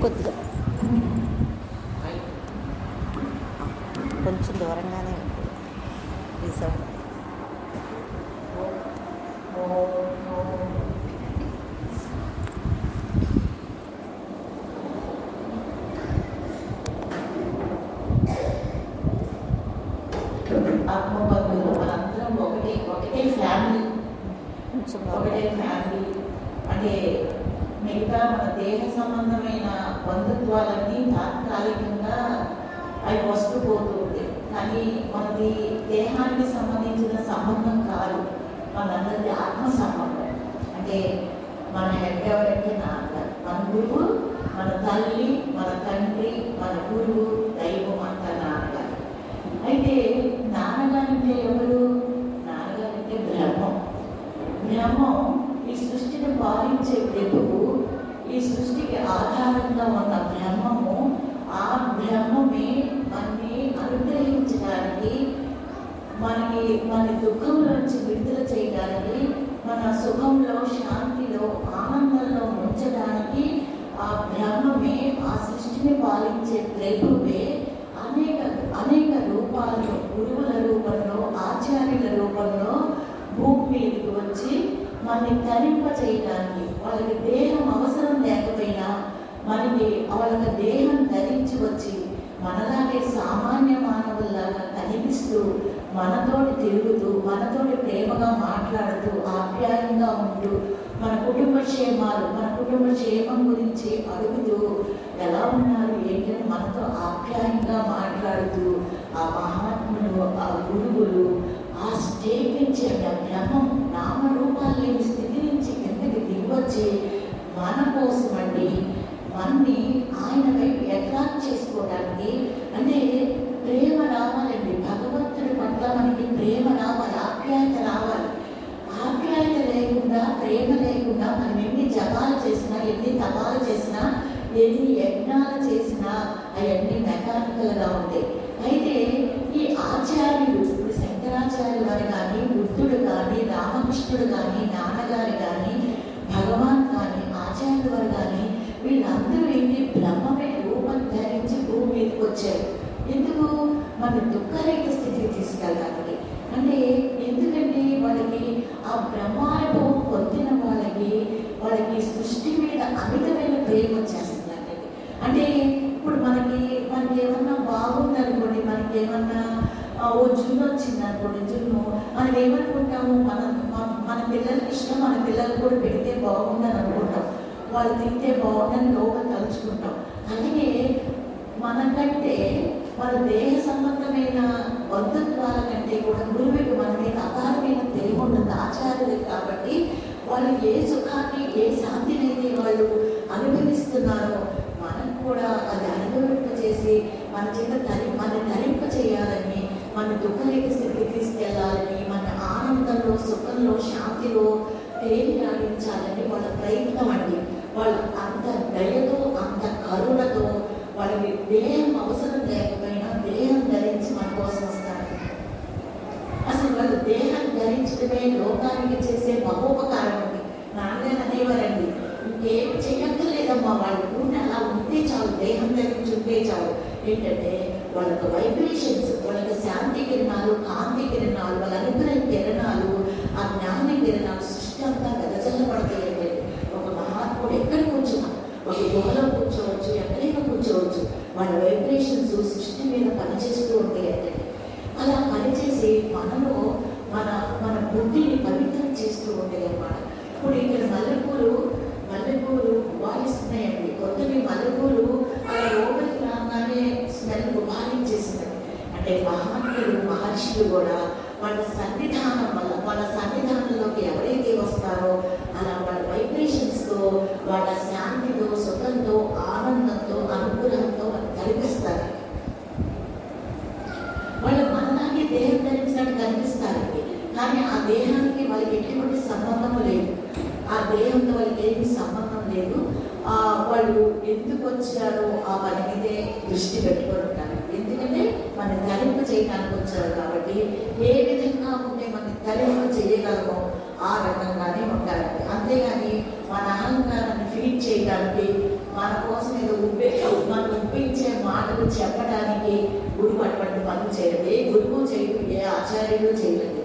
కొద్దిగా కొంచెం దూరంగానే ఈ సౌండ్. ఆత్మబంధువులు మనందరం ఒకటే ఫ్యామిలీ, ఒకటే ఫ్యామిలీ. అంటే మిగతా మన దేహ సంబంధమైన బంధుత్వాలన్నీ తాత్కాలికంగా అవి వస్తూ పోతూ ఉంటాయి. కానీ మనది దేహానికి సంబంధించిన సంబంధం కాదు, మనందరిది ఆత్మ సంబంధం. అంటే మన హెడ్ ఎవరంటే నాన్న, మన గురువు, మన తల్లి, మన తండ్రి, మన గురువు, దైవం అంతా నాన్నగారు. అయితే నాన్నగారంటే ఎవరు? నాన్నగారంటే బ్రహ్మం. బ్రహ్మం ఈ సృష్టిని పాలించే ప్రభువు, ఈ సృష్టికి ఆధారంగా ఉన్న బ్రహ్మము. ఆ బ్రహ్మమే మనని అనుగ్రహించడానికి, మన దుఃఖం నుంచి విడుదల చేయడానికి, మన సుఖంలో, శాంతిలో, ఆనందంలో ఉంచడానికి ఆ బ్రహ్మమే, ఆ సృష్టిని పాలించే ప్రభువే అనేక రూపాల్లో, గురువుల రూపంలో, ఆచార్యుల రూపంలో భూమి మీదకి వచ్చి మనని తరింప చేయడానికి, వాళ్ళకి దేహం అవసరం లేకపోయినా వాళ్ళకి దేహం ధరించి వచ్చి మనలాగే సామాన్య మానవుల్లాగా కనిపిస్తూ, మనతోటి తిరుగుతూ, మనతోటి ప్రేమగా మాట్లాడుతూ, ఆప్యాయంగా ఉంటూ, మన కుటుంబ క్షేమం గురించి అడుగుతూ, ఎలా ఉన్నారు ఏంటని మనతో ఆప్యాయంగా మాట్లాడుతూ, ఆ మహాత్ములు, ఆ గురువులు ఆ స్టేట్ నుంచి, అంటే ఆ బ్రహ్మం నామరూపాలు లేని స్థితి నుంచి కిందకి దిగివచ్చి మన కోసం అండి మనని ఆయన వైపు అట్రాక్ట్ చేసుకోవడానికి, అంటే ప్రేమ రావాలండి. భగవంతుడి పట్ల మనకి ప్రేమ రావాలి, ఆప్యాయత రావాలి. ఆప్యాయత లేకుండా, ప్రేమ లేకుండా మనం ఎన్ని జపాలు చేసినా, ఎన్ని తపాలు చేసినా, ఎన్ని యజ్ఞాలు చేసినా అవన్నీ మెకానికల్గా ఉంటాయి. అయితే ఈ ఆచార్యులు, ఇప్పుడు శంకరాచార్యుల వారు కానీ, బుద్ధుడు కానీ, రామకృష్ణుడు కానీ, నాన్నగారు కానీ, భగవాన్ కానీ, ఆచార్యుల వారు కానీ, వీళ్ళందరూ ఏంటి? బ్రహ్మమే రూపం ధరించి భూమి మీదకి వచ్చారు. ఎందుకు? మన దుఃఖరహిత స్థితికి తీసుకెళ్ళడానికి. అంటే ఎందుకంటే వాళ్ళకి ఆ బ్రహ్మానుభవం పొందిన వాళ్ళకి సృష్టి మీద అమితమైన ప్రేమ వచ్చేస్తుందండి. అంటే ఇప్పుడు మనకి ఏమన్నా బాగుందనుకోండి, మనకి ఏమన్నా ఓ జున్ను వచ్చింది అనుకోండి, జున్ను మనం ఏమనుకుంటాము? మన పిల్లలకి ఇష్టం, మన పిల్లలు కూడా పెడితే బాగుందని అనుకుంటాం, వాళ్ళు తింటే బాగుందని లోపల తలుచుకుంటాం. అలాగే మనకంటే మన దేహ సంబంధమైన బంధుత్వాల కంటే కూడా గురువుకి మన మీద అపారమైన తెలివి ఉంటుంది, ఆచార్యులు కాబట్టి వాళ్ళకి ఏ సుఖాన్ని, ఏ శాంతిని అయితే వాళ్ళు అనుభవిస్తున్నారో మనం కూడా అది అనుభవింప చేసి మన చేత మన తరింప చేయాలని, మన దుఃఖలేక స్థితికి తీసుకెళ్లాలని, మన ఆనందంలో, సుఖంలో, శాంతిలో తేలియాడించాలని వాళ్ళ ప్రయత్నం అండి. వాళ్ళు అంత దయతో, అంత కరుణతో, వాళ్ళకి దేహం అవసరం లేకపోయినా దేహం ధరించి మన కోసం వస్తారు. అసలు వాళ్ళు దేహం ధరించడమే లోకానికి చేసే మహోపకారం ఉంది. నాన్నగారు అనేవారండి, ఇంకేం చేయక్కర్లేదమ్మా, వాళ్ళు కూడా అలా ఉంటే చాలు, దేహం ధరించి ఉంటే చాలు. ఏంటంటే వాళ్ళకి వైబ్రేషన్స్, వాళ్ళకి శాంతి కిరణాలు, కాంతి కిరణాలు, వాళ్ళ అనుగ్రహ కిరణాలు, ఆ జ్ఞాన కిరణాలు సృష్టి అంతా గదజల్లబడతాయండి. ఒక మహాత్ముడు ఎక్కడ కూర్చున్నా, ఒక గుహలో కూర్చోవచ్చు, ఎక్కడైనా కూర్చోవచ్చు, వాళ్ళ వైబ్రేషన్స్ సృష్టి మీద పనిచేస్తూ ఉంటాయండి. అలా పనిచేసి మనలో మన బుద్ధిని పవిత్రం చేస్తూ ఉంటాయి అన్నమాట. ఇప్పుడు ఇక్కడ మల్లెపూలు వాయిస్తున్నాయండి. కొత్తవి మల్లెపూలు అలా లోపలికి రాగానే స్మెల్ గుబాలించేసినవి. అంటే మహాత్ములు మహర్షులు కూడా వాళ్ళ సన్నిధానం వల్ల, వాళ్ళ సన్నిధానంలోకి ఎవరైతే వస్తారో అలా వాళ్ళ వైబ్రేషన్స్తో, వాళ్ళ శాంతితో, సుఖంతో, ఆనందంతో, అనుగ్రహంతో కనిపిస్తారు. వాళ్ళు మనలాగే దేహం ధరించినట్టు కనిపిస్తారండి. కానీ ఆ దేహానికి వాళ్ళకి ఎటువంటి సంబంధం లేదు. ఆ దేహంతో వాళ్ళకి ఏమి సంబంధం లేదు. వాళ్ళు ఎందుకు వచ్చారో ఆ పని మీదే దృష్టి పెట్టుకొని ఉంటారు. ఎందుకంటే మనం ధరింప చేయడానికి వచ్చారు కాబట్టి ఏ విధంగా ఉంటే మనం ధరింప చేయగలమో ఆ రకంగానే ఉంటారండి. అంతేగాని మన అహంకారాన్ని ఫీడ్ చేయడానికి, మన కోసం ఏదో మనం ఉప్పించే మాటలు చెప్పడానికి గురువు అటువంటి పనులు చేయడం. ఏ గురువు చేయడు, ఏ ఆచార్యుడు చేయలేదు.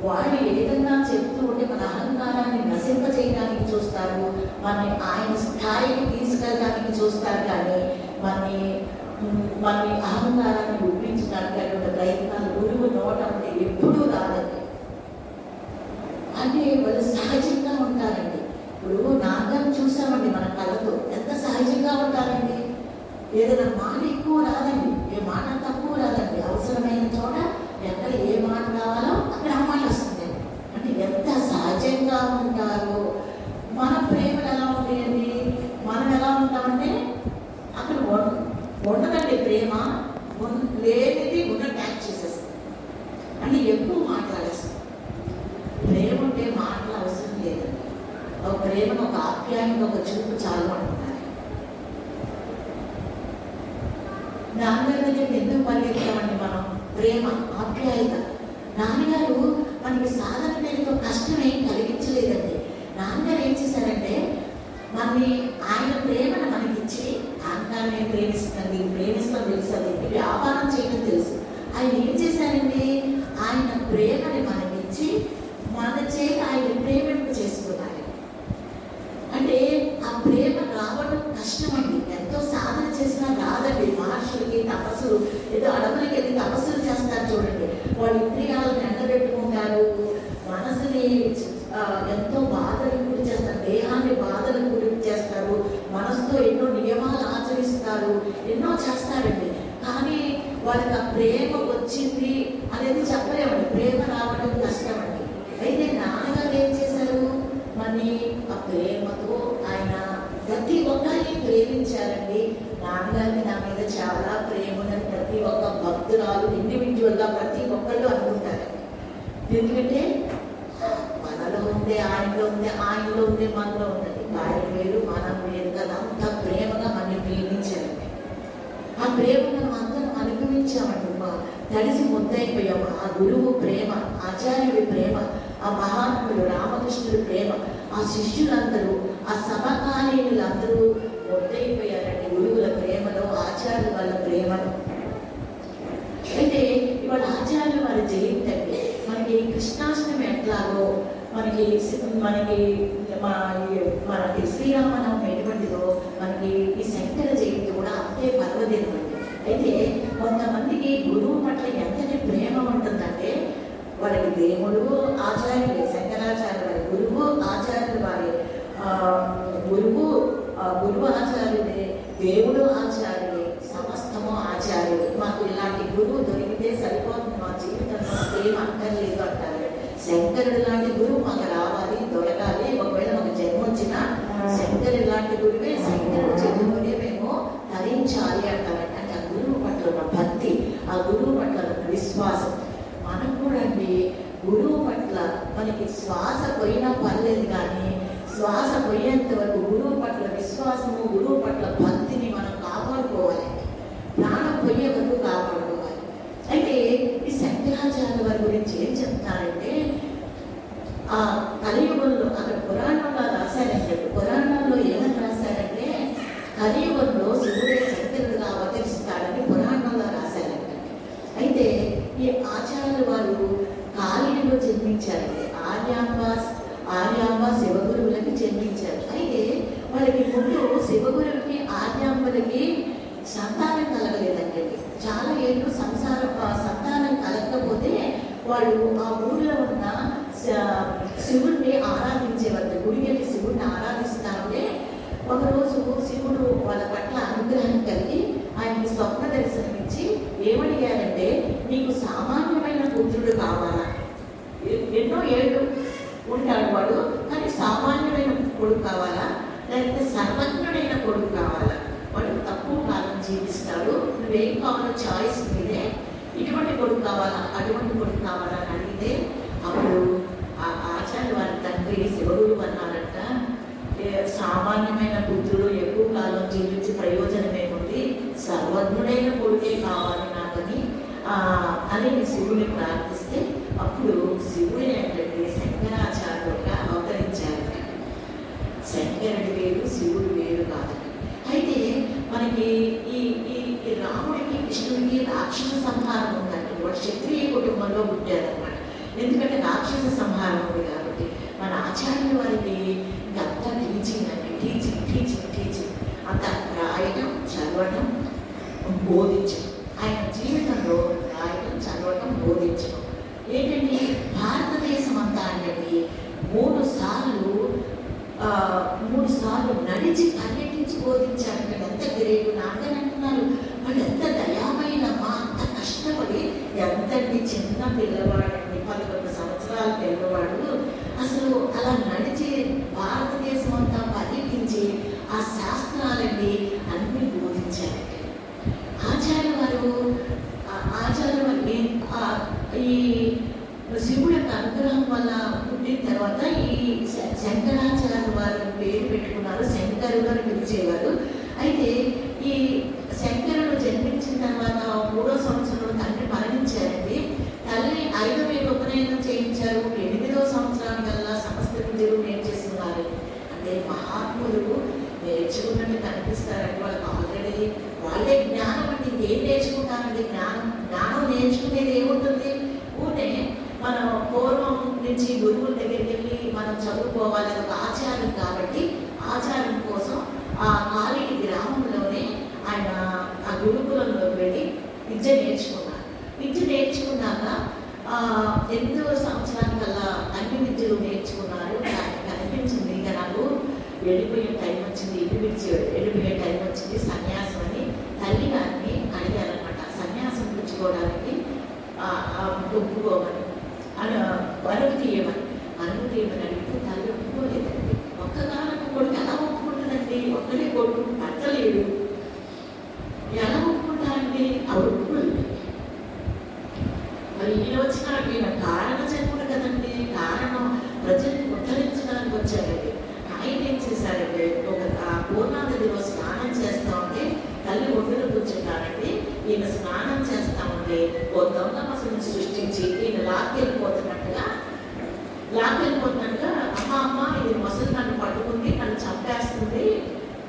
వాళ్ళు ఏ విధంగా చెప్తూ ఉంటే మన అహంకారాన్ని నశింప చేయడానికి చూస్తారు, మనని ఆయన స్థాయికి తీసుకెళ్ళడానికి చూస్తారు. కానీ మన అహంకారాన్ని గుర్తించడానికి అటువంటి ప్రయత్నాలు గురువు నోట అంటే ఎప్పుడూ రాదండి. అంటే వాళ్ళు సహజంగా ఉంటారండి. ఇప్పుడు నాన్నగారిని చూసామండి మన కళ్ళతో, ఎంత సహజంగా ఉంటారండి. ఏదైనా మాట ఎక్కువ రాదండి, ఏ మాట తక్కువ రాదండి. అవసరమైన చోట ఎక్కడ ఏ మాట కావాలో అక్కడ ఆ మాట వస్తుంది. అంటే ఎంత సహజంగా ఉంటారో. మన ప్రేమలు ఎలా ఉంటాయండి, మనం ఎలా ఉంటామంటే అక్కడ ఉండదండి ప్రేమ, లేనిది ఉన్న ట్యాక్ చేసేస్తుంది. అంటే ఎక్కువ మాట్లాడేస్తుంది. ప్రేమ ఉంటే మాటలు అవసరం లేదండి. ఒక ప్రేమను, ఒక ఆప్యాయంగా, ఒక చూపు చాలు అంటున్నారు. నాన్నగారి దగ్గర ఎందుకు పరిగెత్తామండి మనం? ప్రేమ, ఆప్యాయత. నాన్నగారు మనకి సాధన పేరుతో కష్టం ఏం కలిగించలేదండి. నాన్నగారు ఏం చేశారంటే మనని ఆయన ప్రేమను మనకిచ్చి, అహంకారం నేను ప్రేమిస్తాను తెలుసు, అది వ్యాపారం చేయడం తెలుసు. ఆయన ఏం చేశారండి, ఆయన ప్రేమని మనకిచ్చి మన చేత ఆయన ప్రేమింపు చేసుకున్నారు. అంటే ఆ ప్రేమ రావడం కష్టం అండి. ఎంతో సాధన చేసినా రాదండి. మహర్షులకి తపస్సులు, ఏదో అడవులకి వెళ్ళి తపస్సులు చేస్తారు చూడండి. వాళ్ళు ఇంద్రియాలను ఎండబెట్టుకుంటారు, మనసుని ఎంతో బాధలకు గురి చేస్తారు, దేహాన్ని బాధలకు గురి చేస్తారు, మనసుతో ఎన్నో నియమాలు ఆచరిస్తారు, ఎన్నో చేస్తారండి. కానీ వాళ్ళకి ఆ ప్రేమ వచ్చింది అనేది చెప్పలేమండి. ప్రేమ రావడం కష్టం అండి. అయితే నాన్నగారు ఏం చేశారు, మరి ఆ ప్రేమతో ఆయన ప్రతి ఒక్కరిని ప్రేమించారండి. నాన్నగారికి నా మీద చాలా ప్రేమ ఉందని ప్రతి ఒక్క భక్తురాలు ఇండివిజువల్గా ప్రతి ఒక్కళ్ళు అనుకుంటారండి. ఎందుకంటే మనలో ఉండే ఆయనలో ఉండే, ఆయనలో ఉండే మనలో ఉంటుంది. ఆయన వేరు, మనం వేరు కదా. అంత ప్రేమగా మనల్ని ప్రేమించారండి. ఆ ప్రేమను మనం అందరం అనుభవించామండి. తడిసి ముద్దైపోయాము. ఆ గురువు ప్రేమ, ఆచార్యుడి ప్రేమ, ఆ మహాత్ముడు రామకృష్ణుడి ప్రేమ, ఆ శిష్యులందరూ, ఆ సమకాలీనులందరూ ముద్దైపోయారండి గురువుల ప్రేమలో, ఆచార్యుల వాళ్ళ ప్రేమలో. అయితే ఇవాళ ఆచార్యులు వారి జయంతి అండి. మనకి కృష్ణాష్టమి ఎట్లాగో మనకి శ్రీరామనవమి ఎటువంటిదో మనకి ఈ శంకర జయంతి కూడా అంతే పర్వదినం అండి. అయితే కొంతమందికి గురువు పట్ల ఎంతటి ప్రేమ ఉంటుందంటే వాళ్ళకి దేవుడు ఆచార్యులే, శంకరాచార్య వారి గురువు, ఆచార్యులు వారి గురువు ఆచార్యులే, దేవుడు ఆచార్యులే, సమస్తము ఆచార్యులు. మాకు ఇలాంటి గురువు దొరికితే సరిపోతుంది, మా జీవితంలో ప్రేమ అక్కర్లేదు అంటారు. శంకరుడు లాంటి గురువు మాకు రావాలి, దొరకాలి. ఒకవేళ మాకు జన్మ వచ్చినా శంకరుడు లాంటి గురువే, శంకరుడు చదువుకునే మేము ధరించాలి అంటారండి. అంటే ఆ గురువు పట్ల ఉన్న భక్తి, ఆ గురువు పట్ల ఉన్న విశ్వాసం. మనం కూడా అండి గురువు పట్ల మనకి శ్వాస పోయినా పర్లేదు, కానీ శ్వాస పోయేంత వరకు గురువు పట్ల విశ్వాసము, గురువు పట్ల భక్తిని మనం కాపాడుకోవాలి. ప్రాణం పోయే వరకు కాపాడుకోవాలి. అయితే ఈ శంకరాచార్య వారి గురించి ఏం చెప్తారంటే, ఆ కలియుగంలో అక్కడ పురాణంలో రాశారంటే, పురాణంలో ఏమని రాశారంటే కలియుగంలో శివుడే శంకరుడుగా అవతరిస్తాడని పురాణంలో రాశారంటే. అయితే ఈ ఆచార్యులు వారు కాళీలో జన్మించారండి. ఆర్యాంబ శివగురువులకి జన్మించారు. అయితే వాళ్ళకి ముందు శివగురువుకి ఆర్యాంబలకి సంతానం కలగలేదండి. చాలా ఏళ్ళు సంతానం కలగకపోతే వాళ్ళు ఆ ఊళ్ళో ఉన్న శివుణ్ణి ఆరాధించేవారు. గుడికి వెళ్ళి శివుణ్ణి ఆరాధిస్తా ఉంటే ఒకరోజు శివుడు వాళ్ళ పట్ల అనుగ్రహం కలిగి ఆయనకి స్వప్న దర్శనమిచ్చి ఏమడిగారంటే, నీకు సామాన్యమైన పుత్రుడు కావాలా? ఎన్నో ఏళ్ళు ఉంటాడు వాడు, కానీ సామాన్యమైన కొడుకు కావాలా, లేకపోతే సర్వజ్ఞుడైన కొడుకు కావాలా? వాడు తక్కువ కాలం జీవిస్తాడు, నువ్వేం కావాలో చాయిస్ మీదే, ఇటువంటి కొడుకు కావాలా అటువంటి కొడుకు కావాలా అని అడిగితే అప్పుడు ఆ ఆచార్య వారి తండ్రి శివుడు అన్నారంట, సామాన్యమైన పుత్రుడు ఎక్కువ కాలం జీవించి ప్రయోజనమేముంది, సర్వజ్ఞుడైన కొడుకే కావాలి నాకని అని శివుని ప్రార్థిస్తే అప్పుడు శివుడు ఏంటంటే శంకరాచార్యుడుగా అవతరించారు. శంకరుడి వేరు శివుడు వేరు కాదని. అయితే మనకి ఈ ఈ రాముడికి కృష్ణుడికి రాక్షస సంహారం ఉందంటే వాడు క్షత్రియ కుటుంబంలో పుట్టారనమాట. ఎందుకంటే రాక్షస సంహారం ఉంది కాబట్టి మన ఆచార్యుల వారికి అంతా టీచింగ్ అండి, టీచింగ్ అంత రాయటం చదవటం బోధించడం. ఆయన జీవితంలో రాయటం చదవటం బోధించడం ఏంటంటే భారతదేశం అంతా అంటే మూడు సార్లు నడిచి పర్యటించి బోధించారు. ఎంత గ్రేటు నాకని అంటున్నారు. వాళ్ళు ఎంత దయామైనమ్మా, అంత కష్టపడి, ఎంతండి చిన్న పిల్లవాడండి, 11 సంవత్సరాల పిల్లవాడు అసలు అలా నడిచి భారతదేశం అంతా పర్యటించి ఆ శాస్త్రాలండి అన్ని బోధించారండి. ఆచార్య వారు ఈ శివుడి యొక్క అనుగ్రహం వల్ల పుట్టిన తర్వాత ఈ శంకరాచార్య వారు పేరు పెట్టుకున్నారు, శంకరుడు అని పిలిచేవారు. అయితే ఈ శంకరుడు జన్మించిన తర్వాత 3వ సంవత్సరంలో తండ్రి మరణించారండి. తల్లి 5వ ఏట ఉపనయనం చేయించారు. 8వ సంవత్సరానికల్లా సమస్త విద్యలు నేర్చేస్తున్నారు. అంటే మహాత్ములు నేర్చుకున్నట్టు కనిపిస్తారంటే వాళ్ళకి ఆల్రెడీ వాళ్ళే జ్ఞానం అంటే ఏం నేర్చుకుంటారండి? జ్ఞానం నేర్చుకునేది ఏముంటుంది? ఊనే మనం పూర్వం నుంచి గురువుల దగ్గరికి వెళ్ళి మనం చదువుకోవాలి, ఒక ఆచారం కాబట్టి ఆచారం కోసం ఆ కాలికి గ్రామంలోనే ఆయన ఆ గురుకులంలోకి వెళ్ళి విద్య నేర్చుకున్నారు. విద్య నేర్చుకున్నాక 8వ సంవత్సరానికల్లా అన్ని విద్యలు నేర్చుకున్నారు. దానికి కనిపించింది ఇక నాకు వెళ్ళిపోయే టైం వచ్చింది, వెళ్ళిపోయే టైం వచ్చింది, సన్యాసం అని తల్లి గారిని అడిగారనమాట. సన్యాసం పుచ్చుకోవడానికి ఒప్పుకోమని అనుమతి అడిగితే తల్లి ఒప్పుకోలేదండి. ఒక్కగానొక్క కొడుకు ఎలా ఒప్పుకుంటుందండి? ఒక్కడే కొడుకు పట్టలేడు, ఎలా ఒప్పుకుంటారండి? ఆవిడ ఒప్పుకోలేదు. మరి ఈయన వచ్చినాడు, ఈయన కారణ జన్ముడు కదండి, కారణం ప్రజల్ని ఉద్ధరించడానికి వచ్చారండి. ఆయన ఏం చేశారంటే పూర్ణానదిలో స్నానం చేస్తా ఉంటే తల్లి ఒడ్డున కూర్చున్నారండి. ఈయన స్నానం చేస్తా ఉంటే ఓ దొంగ మసలను సృష్టించి ఈయన లాక్కెళ్ళిపోతున్నట్టుగా అమ్మ ఇది మొసలు నన్ను పట్టుకుంది, నన్ను చంపేస్తుంది,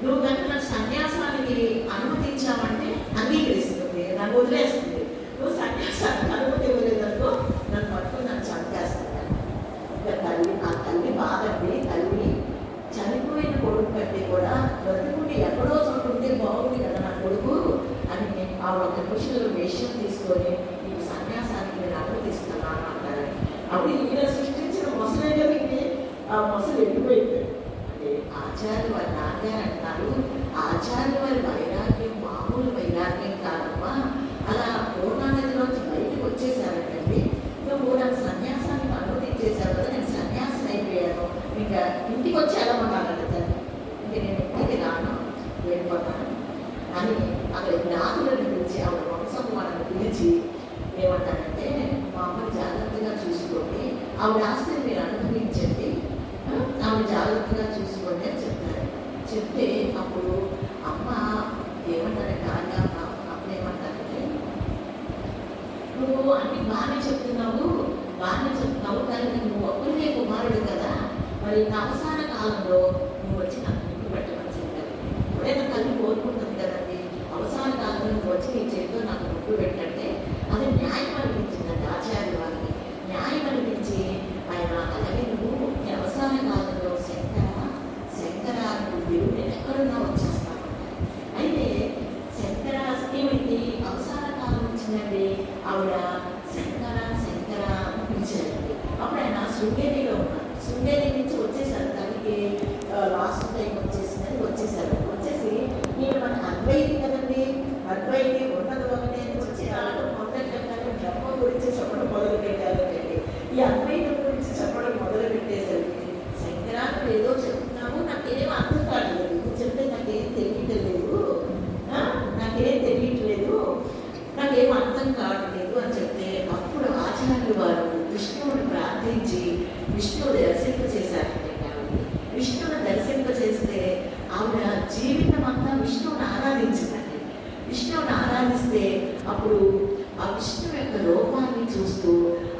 నువ్వు కనుక నన్ను సన్యాసానికి అనుమతించావంటే అంగీకరిస్తుంది, నన్ను వదిలేస్తుంది, నువ్వు సన్యాసానికి అనుమతి ఇవ్వలేదనుకో నన్ను పట్టుకుని నన్ను చంపేస్తుంది. ఆ తల్లి బాధండి. తల్లి చనిపోయిన కొడుకు కంటే కూడా బ్రతుకుని ఎక్కడో చోటుంటే బాగుంది కదా నా కొడుకు అని ఆ ఒక్క నిమిషంలో వేషం తీసుకొని ఈ సన్యాసానికి నేను అనుమతిస్తున్నాను అంటారని. అప్పుడు ఈయన సృష్టించిన మొసలే కదండి, ఆ మొసలు వెళ్ళిపోయింది. అంటే ఆచార్య వారి నాన్నగారు అంటున్నారు, ఆచార్య వారి వైరాగ్యం మామూలు వైరాగ్యం కాదమ్మా. అలా పూర్ణానదిలోంచి బయటకు వచ్చేసారంటండి. నువ్వు నాకు సన్యాసానికి అనుమతించేశావు కదా, నేను సన్యాసం అయిపోయాను, ఇంకా ఇంటికి వచ్చి వెళ్ళమన్నానంట తల్లి. ఇంక నేను ఇంటికి రాను, వెళ్ళిపోతాను అని అక్కడ జ్ఞాతులను పిలిచి ఆవిడ వంశం వాళ్ళని పిలిచి ఏమంటారంటే, మా అమ్మని జాగ్రత్తగా చూసుకోండి, ఆవిడ ఆస్తిని మీరు అనుభవించండి, ఆవిడ జాగ్రత్తగా చూసుకోండి అని చెప్తారు. చెప్తే అప్పుడు అమ్మ ఏమంటారంటే అప్పుడు ఏమంటారంటే, నువ్వు అన్ని బాగానే చెప్తున్నావు కానీ నువ్వు ఒక్కరినే కుమారుడు కదా, మరి అవసాన కాలంలో నువ్వు వచ్చి నాకు ముక్కు పెట్టమని చెప్పారు. ఎప్పుడైనా తల్లి కోరుకుంటుంది కదండి, అవసాన కాలంలో నువ్వు వచ్చి నీ చేతితో నాకు ముక్కు పెట్టంటే అది న్యాయం అనిపించిందండి ఆచార్య వారికి. న్యాయం అనిపించి ఆయన అలాగే నువ్వు నీ అవసాన కాలంలో శంకర దేవుడు నేను ఎక్కడున్నా వచ్చేస్తాను. అయితే శంకర ఏమైంది, అవసాన కాలం వచ్చిందండి, ఆవిడ శంకర పిలిచారండి. అప్పుడు ఆయన శృంగేరిలో ఉన్నారు. శృంగేరి నుంచి వచ్చేసారు. తల్లికి లాస్ట్ టైం వచ్చేసిందని వచ్చేసారు. వచ్చేసి నేను మన అద్వైతి కదండి, అద్వైతి ఉన్నది ఒకటే వచ్చి నాలుగు మొదటి బ్రహ్మ గురించి చెప్పడం మొదలు పెట్టారు. ఈ అద్వైతం గురించి చెప్పడం మొదలు పెట్టేసరికి శంకరాలు ఏదో చెప్తున్నాము, నాకేం అర్థం కావట్లేదు, నువ్వు చెప్తే నాకేం తెలియట్లేదు, నాకేం తెలియట్లేదు, నాకేం అర్థం కావట్లేదు అని చెప్తే అప్పుడు ఆచార్యులు వారు విష్ణువుని ప్రార్థించి విష్ణువు దర్శింపచేశారంటే. కాబట్టి విష్ణువుని దర్శింపచేస్తే ఆవిడ జీవితం అంతా విష్ణువుని ఆరాధించిందండి. విష్ణువుని ఆరాధిస్తే అప్పుడు ఆ విష్ణువు యొక్క రూపాన్ని చూస్తూ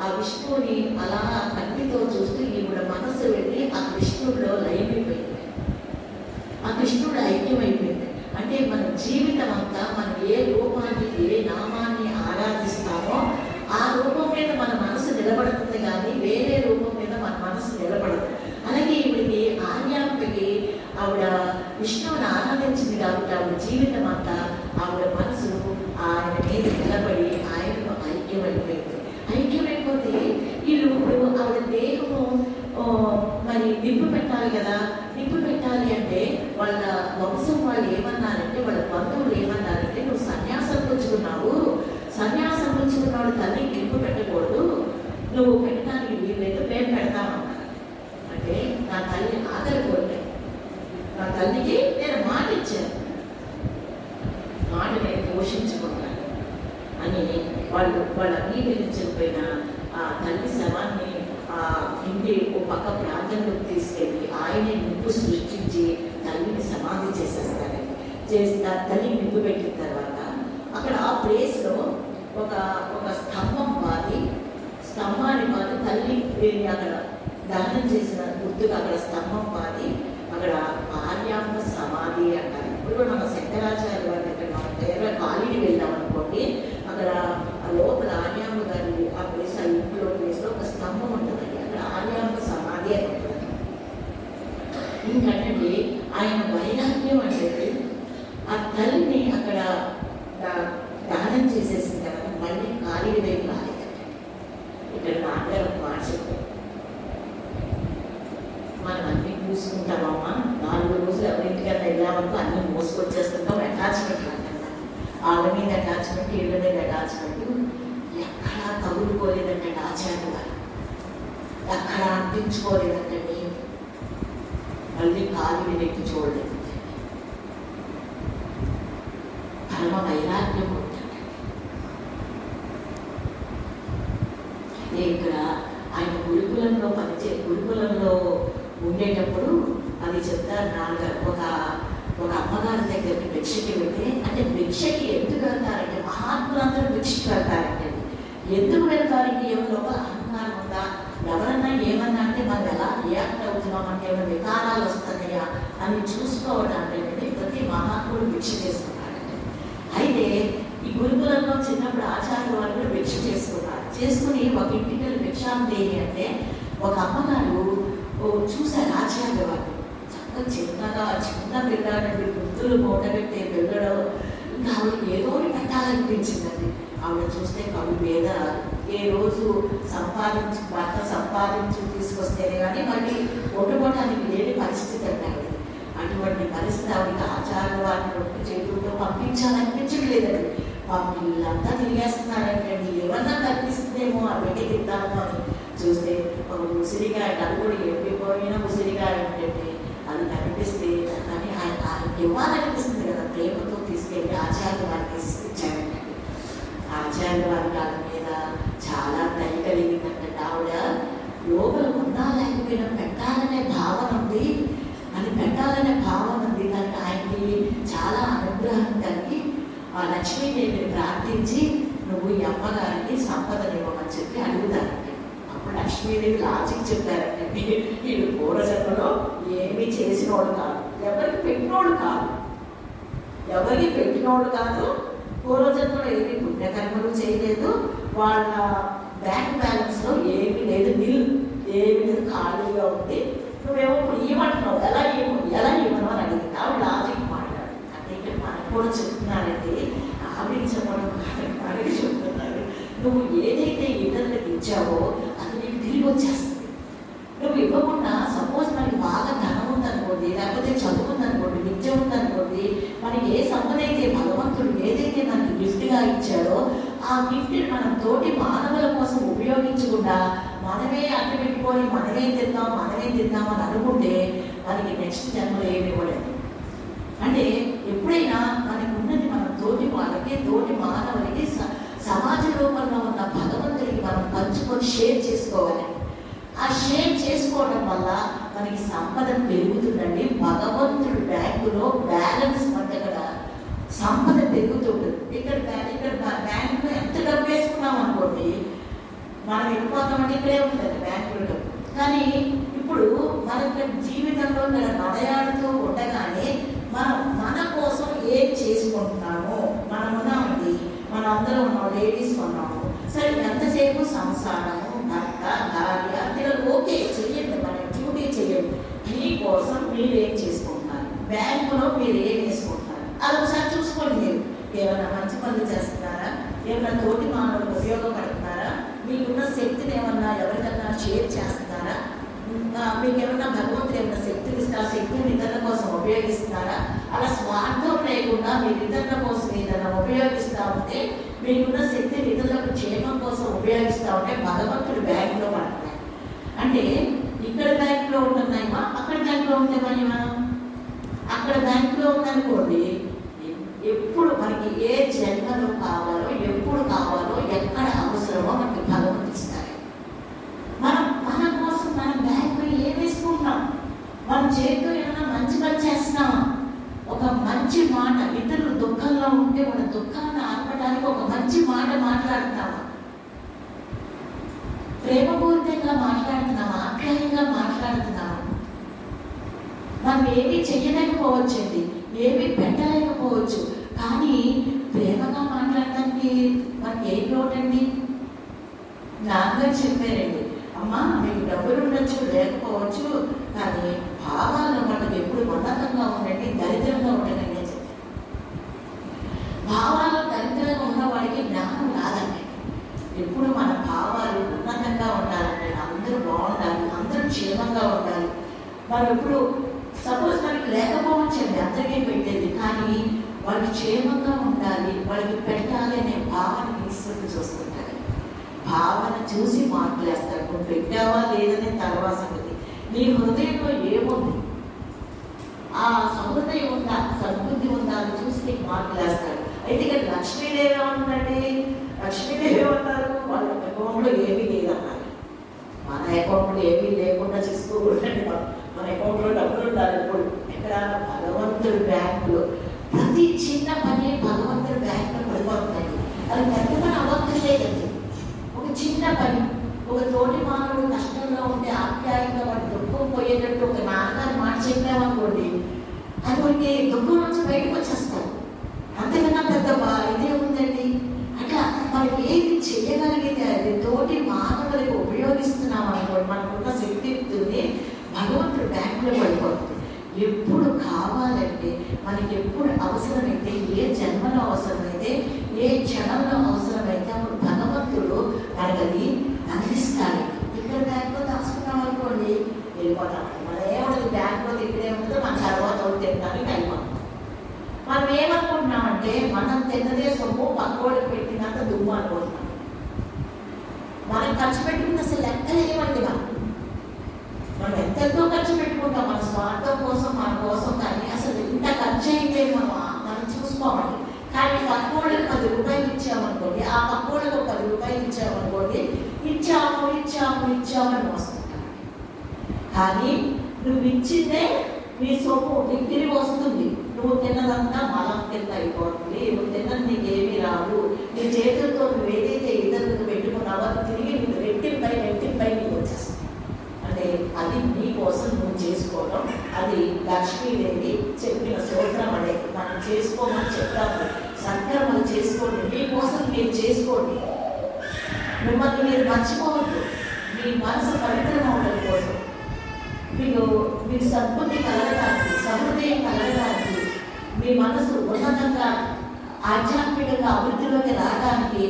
ఆ విష్ణువుని అలా కంటితో చూస్తూ ఈవిడ మనస్సు వెళ్ళి ఆ కృష్ణుడిలో లయమైపోయింది. ఆ కృష్ణుడు ఐక్యమైపోయింది. అంటే మన జీవితం అంతా మనం ఏ రూపాన్ని ఏ నామాన్ని ఆరాధిస్తామో ఆ రూపం మీద మన మనసు నిలబడుతుంది, కానీ వేరే రూపం మీద మన మనసు నిలబడదు. అలాగే ఈవిడికి ఆర్యాంబకి ఆవిడ విష్ణువుని ఆరాధించింది కాబట్టి ఆవిడ జీవితం అంతా ఆవిడ మనసు ఆయన మీద నిలబడి ఆయనకు ఐక్యమైపోయింది. ఐక్యమైపోతే వీళ్ళు ఇప్పుడు ఆవిడ దేహము మరి నిప్పు పెట్టాలి కదా. నిప్పు పెట్టాలి అంటే వాళ్ళ వంశం వాళ్ళు ఏమన్నారంటే, వాళ్ళ బంధువులు ఏమన్నారంటే, నువ్వు సన్యాసం పుచ్చుకున్నావు, సన్యాసం పుచ్చుకున్నాడు తల్లి నిప్పు పెట్టకూడదు, నువ్వు పెట్టడానికి వీళ్ళైతే మేము పెడతామన్నారు. అంటే నా తల్లి ఆకలి కోరిక, నా తల్లికి నేను మాట ఇచ్చాను, మాట నేను పోషించుకుంటాను అని వాళ్ళ అంగీకరించకపోయిన ఆ తల్లి శవాన్ని ఇంటి ఓ పక్క ప్రాంతంలోకి తీసుకెళ్ళి ఆయనే నిప్పు సృష్టించి తల్లిని సమాధి చేసేస్తారని తల్లి నిప్పు పెట్టిన తర్వాత అక్కడ ఆ ప్లేస్లో ఒక స్తంభం పాది, స్తంభాన్ని పాది తల్లి అక్కడ దహనం చేసిన గుర్తుగా అక్కడ స్తంభం పాది అక్కడ ఆర్యాంబ సమాధి అంటారు. ఇప్పుడు మన శంకరాచార్య వారి దగ్గర మన పేరు కాలిని వెళ్ళాం అనుకోండి, అక్కడ లోపల ఆర్యాంబ గారి ఆ ప్లేస్, ఆ ఇంట్లో ప్లేస్లో ఒక స్తంభం ఉంటుందండి, అక్కడ ఆర్యాంబ సమాధి అని ఉంటుంది. ఎందుకంటే ఆయన వైరాగ్యం అంటే ఆ తల్లిని అక్కడ దహనం చేసేసిన తర్వాత మళ్ళీ కాలిని వైపు రాలేదండి. ఇక్కడ నాన్నగారు ఒక మాట చెప్పారు, మనం అన్నీ చూసుకుంటామమ్మా, 4 రోజులు ఎవరింటికన్నా వెళ్ళామనుకో అన్నీ మోసుకొచ్చేస్తుంటాం, అటాచ్మెంట్ అంటున్నా, వాళ్ళ మీద అటాచ్మెంట్, ఇళ్ళ మీద అటాచ్మెంట్, ఎక్కడా తగులుకోలేదంటే ఆచార్య గారు, ఎక్కడా అంటించుకోలేదంటే మళ్ళీ కాలిని వెక్కి చూడలేదు. పరమ వైరాగ్యం ఉందండి. ఇక్కడ ఆయన గురుకులంలో ఉండేటప్పుడు అది చెప్తారు నాన్నగారు. ఒక అమ్మగారి దగ్గరికి భిక్షకి వెళ్తే, అంటే భిక్షకి ఎందుకు వెళ్తారంటే మహాత్ములందరూ భిక్షకి వెళ్తారంటే, ఎందుకు వెళ్తారంటే ఏమో లోపల అహంకారం ఉందా, ఎవరన్నా ఏమన్నా అంటే మనం ఎలా రియాక్ట్ అవుతున్నాం అంటే ఏమైనా వికారాలు వస్తున్నాయా అని చూసుకోవడానికి ప్రతి మహాత్ముడు భిక్ష చేసుకున్నాడంటే. అయితే ఈ గురుకులంలో చిన్నప్పుడు ఆచార్య వారు కూడా భిక్ష చేసుకున్నారు. చేసుకుని ఒక ఇంటికి వెళ్ళి భిక్షాందేవి అంటే ఒక అమ్మగారు చూశారు ఆచార్య వారు, చక్కగా చిన్న పిల్లాడండి, గుర్తులు మూటగట్టే పిల్లడు, ఇంకా ఆవిడకి ఏదో పెట్టాలనిపించిందండి. ఆవిడ చూస్తే కవి మీద ఏ రోజు భర్త సంపాదించి తీసుకొస్తేనే కానీ మళ్ళీ వండుకోవడానికి లేని పరిస్థితి అంటారు. అటువంటి పరిస్థితి ఆవిడకి ఆచార్య వారిని రొట్టు చేతులతో పంపించాలనిపించట్లేదండి. వీళ్ళంతా తిరిగేస్తున్నారంటే ఏమన్నా కనిపిస్తుందేమో ఆ బిడ్డ తింటామో అని చూస్తే ఒక ఉసిరికాయ నలుగురు ఎండిపోయిన ఉసిరికాయ ఏంటంటే అది కనిపిస్తే కానీ ఆయనకి ఇవ్వాలనిపిస్తుంది కదా, ప్రేమతో తీసుకెళ్ళి ఆచార్య వారికి ఇచ్చారంటే ఆచార్య వారి కాళ్ళ మీద చాలా దయ కలిగిందంటే ఆవిడ లోపల ఉన్నా లేకపోయినా పెట్టాలనే భావన ఉంది, అది పెట్టాలనే భావన ఉంది. దానికి ఆయనకి చాలా అనుగ్రహం కలిగి ఆ లక్ష్మీదేవిని ప్రార్థించి నువ్వు ఈ అమ్మగారికి సంపదనివ్వమని చెప్పి అడుగుతారంటే అప్పుడు లక్ష్మీదేవి లాజిక్ చెప్పారంటే వీళ్ళు పూర్వజన్మలో ఏమీ చేసినోడు కాదు, ఎవరికి పెట్టినోడు కాదు, పూర్వజన్మలో ఏమీ పుణ్యకర్మలు చేయలేదు, వాళ్ళ బ్యాంక్ బ్యాలెన్స్లో ఏమీ లేదు, ఏమీ లేదు, ఖాళీగా ఉంది, నువ్వేమో ఇవ్వమంటున్నావు, ఎలా ఇవ్వను అని అడిగింది. ఆవిడ లాజిక్ మాట్లాడు. అంటే ఇక్కడ మనకు కూడా చెప్తున్నారంటే ఆవిడకి చెప్పడం అడిగి చెప్తున్నారు, నువ్వు ఏదైతే ఇతరులకు ఇచ్చావో అది నీకు తిరిగి వచ్చేస్తుంది. నువ్వు ఇవ్వకుండా ఇచ్చాడో ఆ గిఫ్ట్ని మనం తోటి మానవుల కోసం ఉపయోగించకుండా మనమే అడ్డు పెట్టుకొని మనమే తిందాం అని అనుకుంటే మనకి నెక్స్ట్ జన్మలో ఏమి ఇవ్వలేదు. అంటే ఎప్పుడైనా మనకు ఉన్నది మనం తోటి వాళ్ళకి తోటి మానవులకి సమాజ రూపంలో ఉన్న భగవంతుడికి మనం పంచుకొని షేర్ చేసుకోవాలి. ఆ షేర్ చేసుకోవడం వల్ల మనకి సంపద పెరుగుతుందండి. భగవంతుడు బ్యాంకులో బ్యాలెన్స్ మధ్య కూడా సంపద పెరుగుతుంటుంది. ఇక్కడ బ్యాంకులో ఎంత డబ్బు వేసుకున్నాం అనుకోండి మనం వెళ్ళిపోతామంటే ఇక్కడే ఉంటుంది బ్యాంకులో. కానీ ఇప్పుడు మనకి జీవితంలో నడయాడుతూ ఉండగానే మన కోసం ఏం చేసుకుంటున్నాము. మనం ఉన్నామండి, మనం అందరం ఉన్నాం, లేడీస్ ఉన్నాము. సరే ఎంతసేపు సంసారము భర్త భార్య పిల్లలు ఓకే చెయ్యండి, మనం డ్యూటీ చెయ్యండి. మీకోసం మీరు ఏం చేసుకుంటున్నారు, బ్యాంకులో మీరు ఏం వేసుకుంటున్నారు అది ఒకసారి చూసుకోండి. మీరు ఏమైనా మంచి పనులు చేస్తున్నారా, ఏమైనా తోటి మానవులకు ఉపయోగపడుతున్నారా, మీకున్న శక్తిని ఏమన్నా ఎవరికన్నా షేర్ చేస్తున్నారా, మీకు ఏమన్నా భగవంతుడు ఏమైనా శక్తిని ఇస్తే ఆ శక్తిని ఇతరుల కోసం ఉపయోగిస్తున్నారా? అలా స్వార్థం లేకుండా మీరు ఇతరుల కోసం ఏదైనా ఉపయోగిస్తూ ఉంటే, మీకున్న శక్తిని ఇతరులకు క్షేమం కోసం ఉపయోగిస్తూ ఉంటే భగవంతుడు బ్యాంకులో పడుతున్నాయి. అంటే ఇక్కడ బ్యాంకులో ఉంటున్నాయమా, అక్కడ బ్యాంకులో ఉంటామా? అక్కడ బ్యాంకులో ఉందనుకోండి, ఎప్పుడు మనకి ఏ జన్మలో కావాలో, ఎప్పుడు కావాలో, ఎక్కడ అవసరమో మనకి భగవంతుడు ఇస్తారు. మన కోసం మన బ్యాంకులో ఏం వేసుకుంటున్నాం, మన చేతితో ఏమైనా మంచి పని చేస్తున్నామా? ఒక మంచి మాట, ఇతరులు దుఃఖంలో ఉంటే మన దుఃఖాన్ని ఆర్పడానికి ఒక మంచి మాట మాట్లాడుతున్నామా? ప్రేమపూరితంగా మాట్లాడుతున్నామా? ఆప్యాయంగా మాట్లాడుతున్నామా? మనం ఏమీ చెయ్యలేకపోవచ్చండి, ఏమీ పెట్టలేకపోవచ్చు, కానీ ప్రేమగా మాట్లాడటానికి మనకి ఏం లోటండి? నాన్నగారు చెప్పారండి, అమ్మా మీకు డబ్బులు ఉండొచ్చు లేకపోవచ్చు, కానీ భావాలను మనకు ఎప్పుడు ఉన్నతంగా ఉండండి, దరిద్రంగా ఉండండి అని చెప్పారు. భావాలు దరిద్రంగా ఉన్నవాడికి జ్ఞానం రాదండి. ఎప్పుడు మన భావాలు ఉన్నతంగా ఉండాలంటే అందరూ బాగుండాలి, అందరూ క్షేమంగా ఉండాలి. మనం ఎప్పుడు సపోజ్ మనకి లేకపోవచ్చండి, అందరికీ పెట్టేది, కానీ వాళ్ళకి క్షేమంగా ఉండాలి, వాళ్ళకి పెట్టాలి అనే భావాన్ని ఈశ్వరుడు చూస్తుంటారు. భావన చూసి మార్పులేస్తాడు. నువ్వు పెట్టావా లేదనే తర్వాత సంగతి, నీ హృదయంలో ఏముంది, ఆ సహృదయం ఉందా, సద్బుద్ధి ఉందా అని చూసి నీకు మార్పులేస్తాడు. అయితే ఇక్కడ లక్ష్మీదేవి ఏమన్నారండి, లక్ష్మీదేవి ఏమన్నారు, వాళ్ళ అకౌంట్లో ఏమీ లేదన్నారు. మన అకౌంట్లో ఏమీ లేకుండా చేసుకోకూడదండి, మన అకౌంట్లో డబ్బులు ఉండాలి. ఇప్పుడు ఎక్కడ భగవంతుడి బ్యాంకులో ప్రతి చిన్న పని భగవంతుడి బ్యాంకులో పడిపోతుంది. అది పెద్ద పని అవ్వక్కర్లేదండి, ఒక చిన్న పని. ఒక తోటి మానవుడు కష్టంలో ఉంటే ఆప్యాయంగా వాడి దుఃఖం పోయేటట్టు ఒక నాన్నగారు మాట చెప్పామనుకోండి, అటువంటి దుఃఖం నుంచి బయటకు వచ్చేస్తారు. అంతకన్నా పెద్ద ఇదే ఉందండి. అట్లా మనకి ఏది చేయగలిగితే అది తోటి మానవులకు ఉపయోగిస్తున్నాం అనుకోండి, మనకున్న శక్తిని భగవంతుడు బ్యాంకులో పడిపోతుంది. ఎప్పుడు కావాలంటే మనకి ఎప్పుడు అవసరమైతే, ఏ జన్మలో అవసరమైతే, ఏ క్షణంలో అవసరమైతే అప్పుడు భగవంతుడు మనకు అది అందిస్తాడు. ఇక్కడ బ్యాంకులో దాచుకున్నాం అనుకోండి వెళ్ళిపోతాం. మనం ఏమన్నది బ్యాంకులో ఇక్కడే ఉంటుందో మన తర్వాత తినడానికి వెళ్ళిపోతాం. మనం ఏమనుకుంటున్నామంటే మనం తిన్నదే సొమ్ము పక్కోడికి పెట్టినంత దుమ్ము అనుకుంటున్నాం. మనం ఖర్చు పెట్టుకున్న అసలు లెక్కలేమండి. మనం ఎంతెంతో ఖర్చు పెట్టుకుంటాం మన స్వార్థం కోసం, మన కోసం, కానీ అసలు ఇంత ఖర్చు అయితే మనం చూసుకోవాలి. కానీ పక్కోళ్ళకి 10 రూపాయలు ఇచ్చామనుకోండి, ఆ పక్కోళ్ళకి 10 రూపాయలు ఇచ్చామనుకోండి, ఇచ్చామని వస్తుంటాం. కానీ నువ్వు ఇచ్చిందే నీ సొమ్ము నీకు తిరిగి వస్తుంది. నువ్వు తిన్నదంతా మలం కింద అయిపోతుంది. నువ్వు తిన్నది నీకేమీ రాదు. నీ చేతులతో నువ్వు ఏదైతే ఇతరులకు పెట్టుకున్నావో అది తిరిగి నీకు రెట్టింపై నీకు వచ్చేస్తుంది. అంటే అది నీ కోసం నువ్వు చేసుకోవడం. అది లక్ష్మీదేవి చెప్పిన సూత్రం. అనే మనం చేసుకోమని చెప్తాము. సంక్రమణ చేసుకోండి, మీ కోసం మీరు చేసుకోండి. మిమ్మల్ని మీరు మర్చిపోవద్దు. మీ మనసు పవిత్రం అవడం కోసం, మీకు సద్బుద్ధి కలగడానికి, సహృదయం కలగడానికి, మీ మనసు ఉన్నతంగా ఆధ్యాత్మికంగా అభివృద్ధిలోకి రావడానికి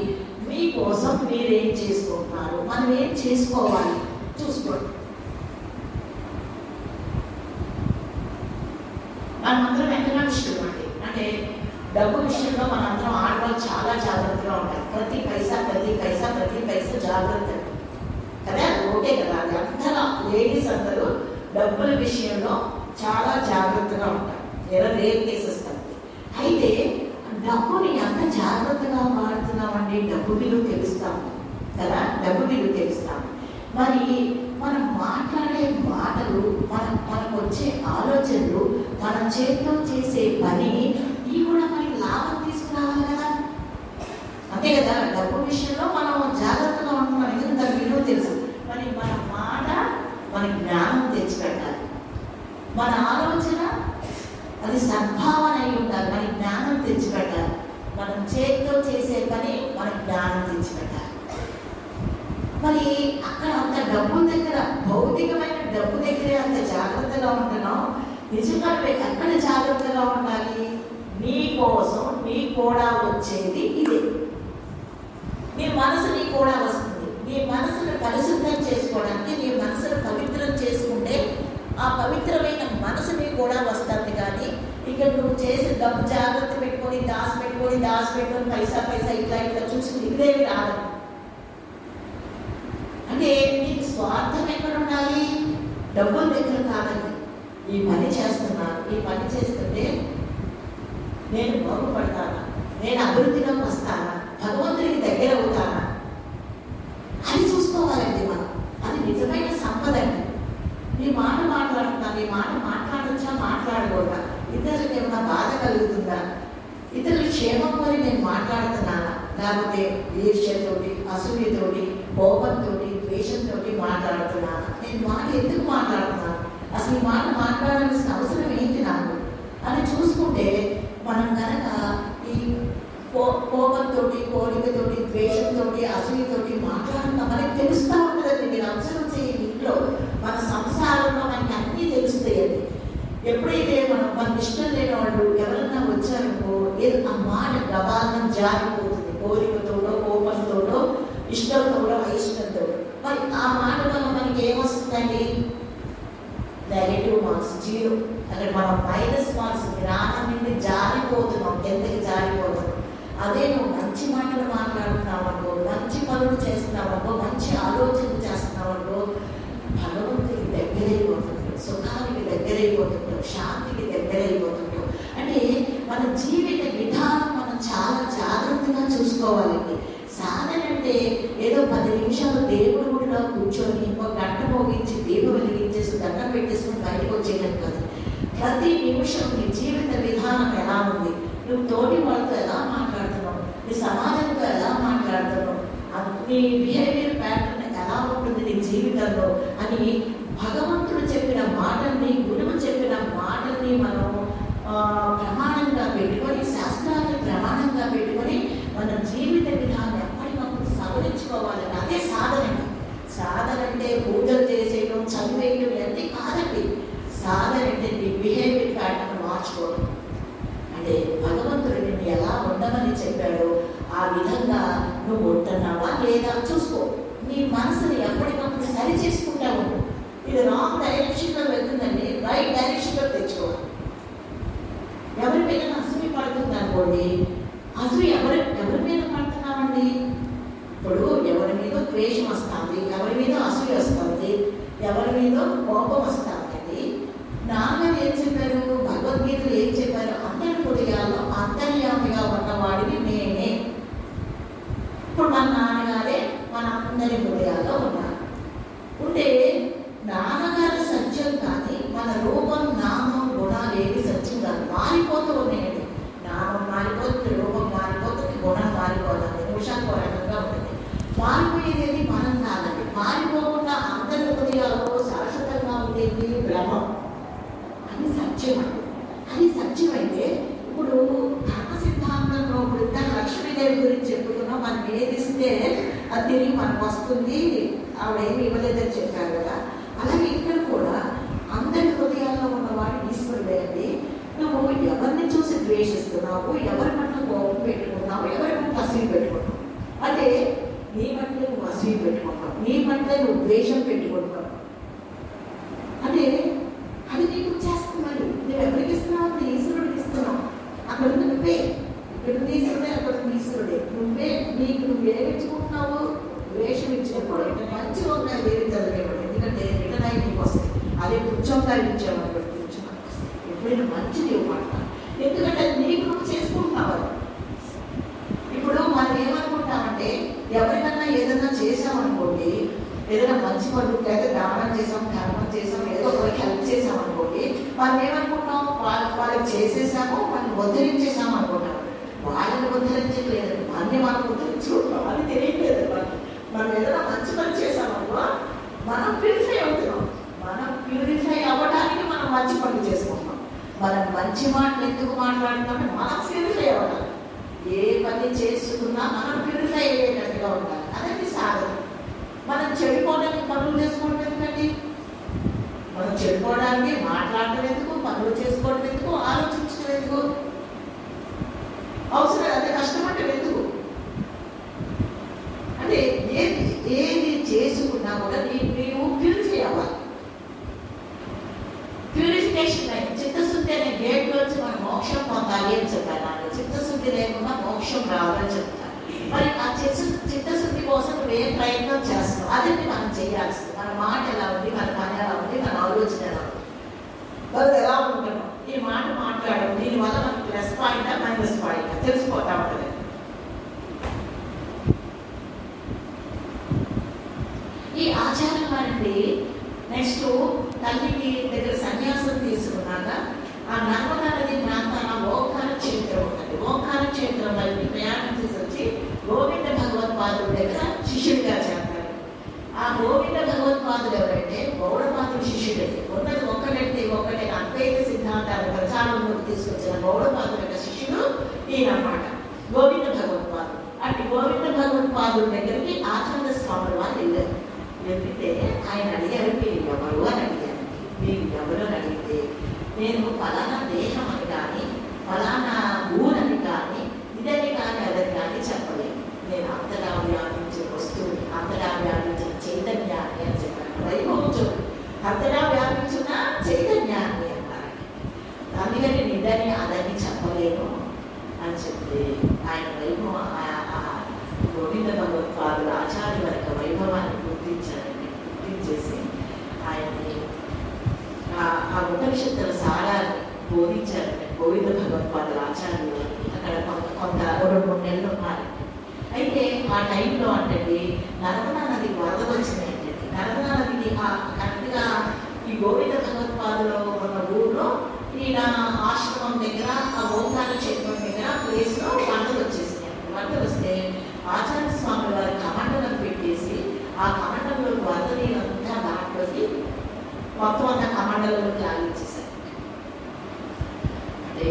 మీకోసం మీరేం చేసుకుంటున్నారు, మనం ఏం చేసుకోవాలి చూసుకోండి. మనమందరం ఎకనామిస్టులు అండి. అంటే డబ్బు విషయంలో మనందరం ఆడవాళ్ళు చాలా జాగ్రత్తగా ఉంటారు. ప్రతి పైసా జాగ్రత్త కదా, ఓకే కదా. అది అందరూ లేడీస్ అందరూ డబ్బుల విషయంలో చాలా జాగ్రత్తగా ఉంటారు. రేర్ కేసెస్ కాబట్టి. అయితే డబ్బుని ఎంత జాగ్రత్తగా వాడుతున్నామండి, డబ్బు విలువ తెలుస్తాము కదా, డబ్బు విలువ తెలుస్తాము. మరి మనం మాట్లాడే మాటలు, మనకు వచ్చే ఆలోచనలు, మన చేతిలో చేసే పని, ఇవి కూడా మనకి లాభం తీసుకురావాలి కదా, అంతే కదా. డబ్బు విషయంలో మనం జాగ్రత్తగా ఉంటున్నాం, ఎందుకంటే దాని విలువ తెలుసు. మరి మన మాట మన జ్ఞానం తెచ్చిపెట్టాలి, మన ఆలోచన అది సద్భావన అయి ఉండాలి, మన జ్ఞానం తెచ్చిపెట్టాలి. మనం చేతితో చేసే పని మన జ్ఞానం తెచ్చిపెట్టాలి. మరి అక్కడ అంత డబ్బు దగ్గర, భౌతికమైన డబ్బు దగ్గరే అంత జాగ్రత్తగా ఉంటున్నాం. నిజంగా ఎక్కడ జాగ్రత్తగా ఉండాలి? నీ కోసం నీ కూడా వచ్చేది ఇదే. నీ మనసు నీ కూడా వస్తుంది. నీ మనసును పరిశుద్ధం చేసుకోవడానికి, నీ మనసును పవిత్రం చేసుకుంటే ఆ పవిత్రమైన మనసుని కూడా వస్తుంది. కానీ ఇక నువ్వు చేసి డబ్బు జాగ్రత్త పెట్టుకొని దాచిపెట్టుకొని పైసా ఇట్లా చూసుకుని ఇదేమి రాదు. అంటే నీకు స్వార్థం ఎక్కడ ఉండాలి? డబ్బుల దగ్గర కాదండి. ఈ పని చేస్తున్నాను, ఈ పని చేస్తుంటే నేను బాగుపడతానా, నేను అభివృద్ధిలోకి వస్తానా, భగవంతుడికి దగ్గర అవుతానా, అది చూసుకోవాలండి మనం. అది నిజమైన సంపద అండి. నీ మాట మాట్లాడుతున్నా, నీ మాట మాట్లాడొచ్చా, మాట్లాడకూడదా, ఇతరులకు ఏమైనా బాధ కలుగుతుందా, ఇతరుల క్షేమం కోరి నేను మాట్లాడుతున్నానా, లేకపోతే ఈర్ష్యతోటి, అసూయతోటి, కోపంతో, ద్వేషంతో మాట్లాడుతున్నాను. నేను మాట ఎందుకు మాట్లాడుతున్నాను, అసలు ఈ మాట మాట్లాడాల్సిన అవసరం ఏంటి నాకు అని చూసుకుంటే, మనం కనుక ఈ కోపంతో, కోరికతో, ద్వేషంతో, అసూయతోటి మాట్లాడుతున్నా మనకి తెలుస్తూ ఉంటుందండి. మీరు అబ్జర్వ్ చేయండి, ఇంట్లో మన సంసారంలో మనకి అన్నీ తెలుస్తాయండి. ఎప్పుడైతే మనకి ఇష్టం లేని వాళ్ళు ఎవరన్నా వచ్చారనుకో, ఏదో ఆ మాట గబాలను జారిపోతుంది. కోరికతోటో, కోపంతోటో, ఇష్టంతోటో, అయిష్టంతో. మరి ఆ మాట వల్ల మనకి ఏమొస్తుందండి? Negative marks, 0. అక్కడ మనం మైనస్ మార్క్స్, జ్ఞానం నుండి జారిపోతున్నాం, ఎంతకి జారిపోతున్నాం. అదే నువ్వు మంచి మాటలు మాట్లాడుతున్నావనుకో, మంచి పనులు చేస్తున్నావనుకో, మంచి ఆలోచనలు చేస్తున్నావనుకో, భగవంతుడికి దగ్గరైపోతుంటావు, సుఖానికి దగ్గరైపోతుంటావు, శాంతికి దగ్గరైపోతుంటావు. అంటే మన జీవిత విధానం మనం చాలా జాగ్రత్తగా చూసుకోవాలండి. సాధన అంటే ఏదో 10 నిమిషాలు దేవుడు గుడిలో కూర్చొని ఒక గంట మోగించి దీపం వెలిగించేసి దండం పెట్టేసుకుని బయటకు వచ్చేయడం కాదు. ప్రతి నిమిషం నీ జీవిత విధానం ఎలా ఉంది, నువ్వు తోటి వాళ్ళతో ఎలా మాట్లాడుతున్నావు, నీ సమాజంతో ఎలా మాట్లాడుతున్నావు, నీ బిహేవియర్ ప్యాటర్న్ ఎలా ఉంటుంది నీ జీవితంలో అని భగవంతుడు చెప్పిన మాటల్ని, గురువు చెప్పిన మాటల్ని మనం ప్రమాణంగా పెట్టుకొని, శాస్త్రాలను ప్రమాణంగా పెట్టుకొని మన జీవిత విధానం ఎప్పటికప్పుడు సవరించుకోవాలని. అదే సాధన. సాధన అంటే పూజలు చేసేయడం, చదివేయడం ఇవన్నీ కాదండి. సాధన అంటే నీ బిహేవియర్ ప్యాటర్న్ మార్చుకోవడం. అంటే భగవంతుడు నిన్ను ఎలా ఉండమని చెప్పాడో ఆ విధంగా నువ్వు ఉంటున్నావా లేదా చూసుకో. నీ మనసుని ఎప్పటికప్పుడు సరి చేసుకుంటా ఉండు. ఇది రాంగ్ డైరెక్షన్లో వెళ్తుందండి, రైట్ డైరెక్షన్లో తెచ్చుకోవాలి. ఎవరి మీద అసూయ పడుతుంది అనుకోండి, అసూయ ఎవరి మీద పడుతున్నామండి? ఇప్పుడు ఎవరి మీద ద్వేషం వస్తుంది, ఎవరి మీద అసూయ వస్తుంది, ఎవరి మీద కోపం వస్తుందండి. నాన్నగారు ఏం చెప్పారు, భగవద్గీతలు ఏం చెప్పారు? అందరి హృదయాల్లో అంతర్యామిగా ఉన్నవాడిని నేనే. ఇప్పుడు మన నాన్నగారే మన అందరి హృదయాల్లో ఉన్నారు. ఉంటే నాన్నగారు సత్యం కానీ మన రూపం, నామం, గుణాలు ఏవి సత్యం కాదు, మారిపోతూ ఉన్నాయండి. నామం మారిపోతుంది, రూపం మారిపోతుంది, గుణం మారిపోతుంది, నిమిషానికి ఒక రకంగా ఉంటుంది. మారిపోయేది మనం కాదండి. మారిపోకుండా అందరి హృదయాల్లో శాశ్వతంగా ఉండేది బ్రహ్మం. అది సత్యం అండి. అది సత్యమైతే ఇప్పుడు ధర్మ సిద్ధాంతంలో ఇప్పుడు ఇద్దరు లక్ష్మీదేవి గురించి చెప్పుకున్నాం. మనం ఏది ఇస్తే అది తిరిగి మనకు వస్తుంది, ఆవిడేమి ఇవ్వలేదని చెప్పారు కదా. అలాగే ఇక్కడ కూడా అందరి హృదయాల్లో ఉన్నవాడు ఈశ్వరుడే అండి. నువ్వు ఎవరిని చూసి ద్వేషిస్తున్నావు, ఎవరి పట్ల కోపం పెట్టుకున్నావు, ఎవరి పట్ల అసూయ పెట్టుకున్నావు, అంటే నీ పట్ల నువ్వు అసూయ పెట్టుకుంటావు, నీ పట్ల నువ్వు ద్వేషం పెట్టుకుంటావు. అంటే అది నీకు చేస్తున్నాడు. నువ్వు ఎవరికి ఇస్తున్నావు? ఈశ్వరుడికి ఇస్తున్నావు. అక్కడ నువ్వే అదే పుచ్చంకాయ ఇచ్చామని పుచ్చం ఎప్పుడైనా మంచిది ఇవ్వమంటాను. ఎందుకంటే అది నీకు నువ్వు చేసుకుంటున్నావు. అది ఇప్పుడు మనం ఏమనుకుంటామంటే ఎవరికన్నా ఏదైనా చేసామనుకోండి, ఏదైనా మంచి పనులు అయితే దానం చేసాం, ధర్మం చేసాం, ఏదో ఒకరికి హెల్ప్ చేసామనుకోండి, మనం ఏమనుకుంటాం, వాళ్ళకి చేసేసాము, మనం ఉద్ధరించేసాము అనుకుంటాం. వాళ్ళని ఉద్ధరించట్లేదు, మనని మనం ఉద్ధరించుకుంటాం. అది తెలియట్లేదు మనకి. మనం ఏదైనా మంచి పని చేసామనుకో మనం ప్యూరిఫై అవుతున్నాం. మనం ప్యూరిఫై అవ్వడానికి మనం మంచి పనులు చేసుకుంటాం. మనం మంచి మాటలు ఎందుకు మాట్లాడుతున్నాం? మనం ప్యూరిఫై అవ్వడానికి. ఏ పని చేసుకున్నా మనం ప్యూరిఫై అయ్యేటట్టుగా ఉండాలి. అనేది సాధన. మనం చెడిపోవడానికి పనులు చేసుకోవడం ఎందుకండి? మనం చెడిపోవడానికి మాట్లాడటం ఎందుకు, పనులు చేసుకోవడం ఎందుకు, ఆలోచించడం ఎందుకు? అవసరం అదే కష్టపడటం ఎందుకు? అంటే ఏది చేసుకున్నా కూడా నీవు ప్యూరిఫై అవ్వాలి. ప్యూరిఫికేషన్ అయింది. చిత్తశుద్ధి అనే గేట్లోంచి మనం మోక్షం పొందాలి అని చెప్పారు. నాకు చిత్తశుద్ధి లేకుండా మోక్షం రావాలని చెప్తారు. మరి ఆ చిత్తశుద్ధి కోసం నువ్వు ఏ ప్రయత్నం చేస్తున్నావు అది మనం చేయాల్సింది. మన మాట ఎలా ఉంది, మన పని ఎలా ఉంది, మన ఆలోచన ఎలా ఉంది, వాళ్ళు ఎలా ఉంటున్నాం, ఈ మాట మాట్లాడడం దీనివల్ల మనకి ప్లస్ పాయింటా మైనస్ పాయింటా తెలిసిపోతా ఉంటుంది. ఈ ఆచారం వారండి నెక్స్ట్ తల్లికి దగ్గర సన్యాసం తీసుకున్నాక ఆ నర్మదా నది ప్రాంతాన ఓంకార క్షేత్రం ఉంటుంది. ఓంకార క్షేత్రం వైపు ప్రయాణం చేసి వచ్చి గోవింద భగవత్పాదుల దగ్గర శిష్యుడిగా చేస్తారు. ఆ గోవింద భగవత్పాదులు ఎవరంటే గౌడపాదుల శిష్యుడే. ఉన్నది ఒక్కటంటే ఒక్కటే అద్వైత సిద్ధాంతాల ప్రచారంలోకి తీసుకొచ్చిన గౌడపాదుల యొక్క శిష్యుడు ఈయనమాట గోవింద భగవత్పాదులు. అటు గోవింద భగవత్పాదుల దగ్గరికి ఆచార్య స్వాముల వారు వెళ్ళారు. వెళ్తే ఆయన అడిగారు, మీరు ఎవరు అని అడిగారు. మీరు ఎవరు అని అడిగితే నేను ఫలానా దేశం అని కానీ ఫలానా ఊరని కానీ ఇదని కానీ అదని కానీ చెప్పలేను. నేను అంతటా వ్యాపించిన వస్తువుని, అంతటా వ్యాపించిన చైతన్యాన్ని అని చెప్పాను. వైభవం అంతటా వ్యాపించిన చైతన్యాన్ని అన్నారు. అందుకని నిదని అదని చెప్పలేను అని చెప్తే ఆయన వైభవం గోవింద భగవత్పాదుల ఆచార్యుల యొక్క వైభవాన్ని గుర్తించేసి ఆయన్ని ఆ ఉపనిషత్తుల సారాన్ని బోధించారండి గోవింద భగవత్పాదుల ఆచార్యులు. అక్కడ కొంత 2-3 నెలలు ఉన్నారు. అయితే ఆ టైంలో అంటే నర్మదా నదికి వరద వచ్చినాయండి. నర్మదా నదికి కరెక్ట్గా ఈ గోవింద భగవత్పాదులో ఉన్న ఊళ్ళో ఈయన ఆశ్రమం దగ్గర ఆ ఓంకార క్షేత్రం దగ్గర ప్లేస్లో వరదలు వచ్చేసినాయి. వరదలు వస్తే ఆచార్య స్వామి వారి కమండలం పెట్టేసి ఆ కమండలంలో వరద నీరంతా దాంట్లోకి మొత్తం అంతా కమండలంలోకి లాగించేశారు. అంటే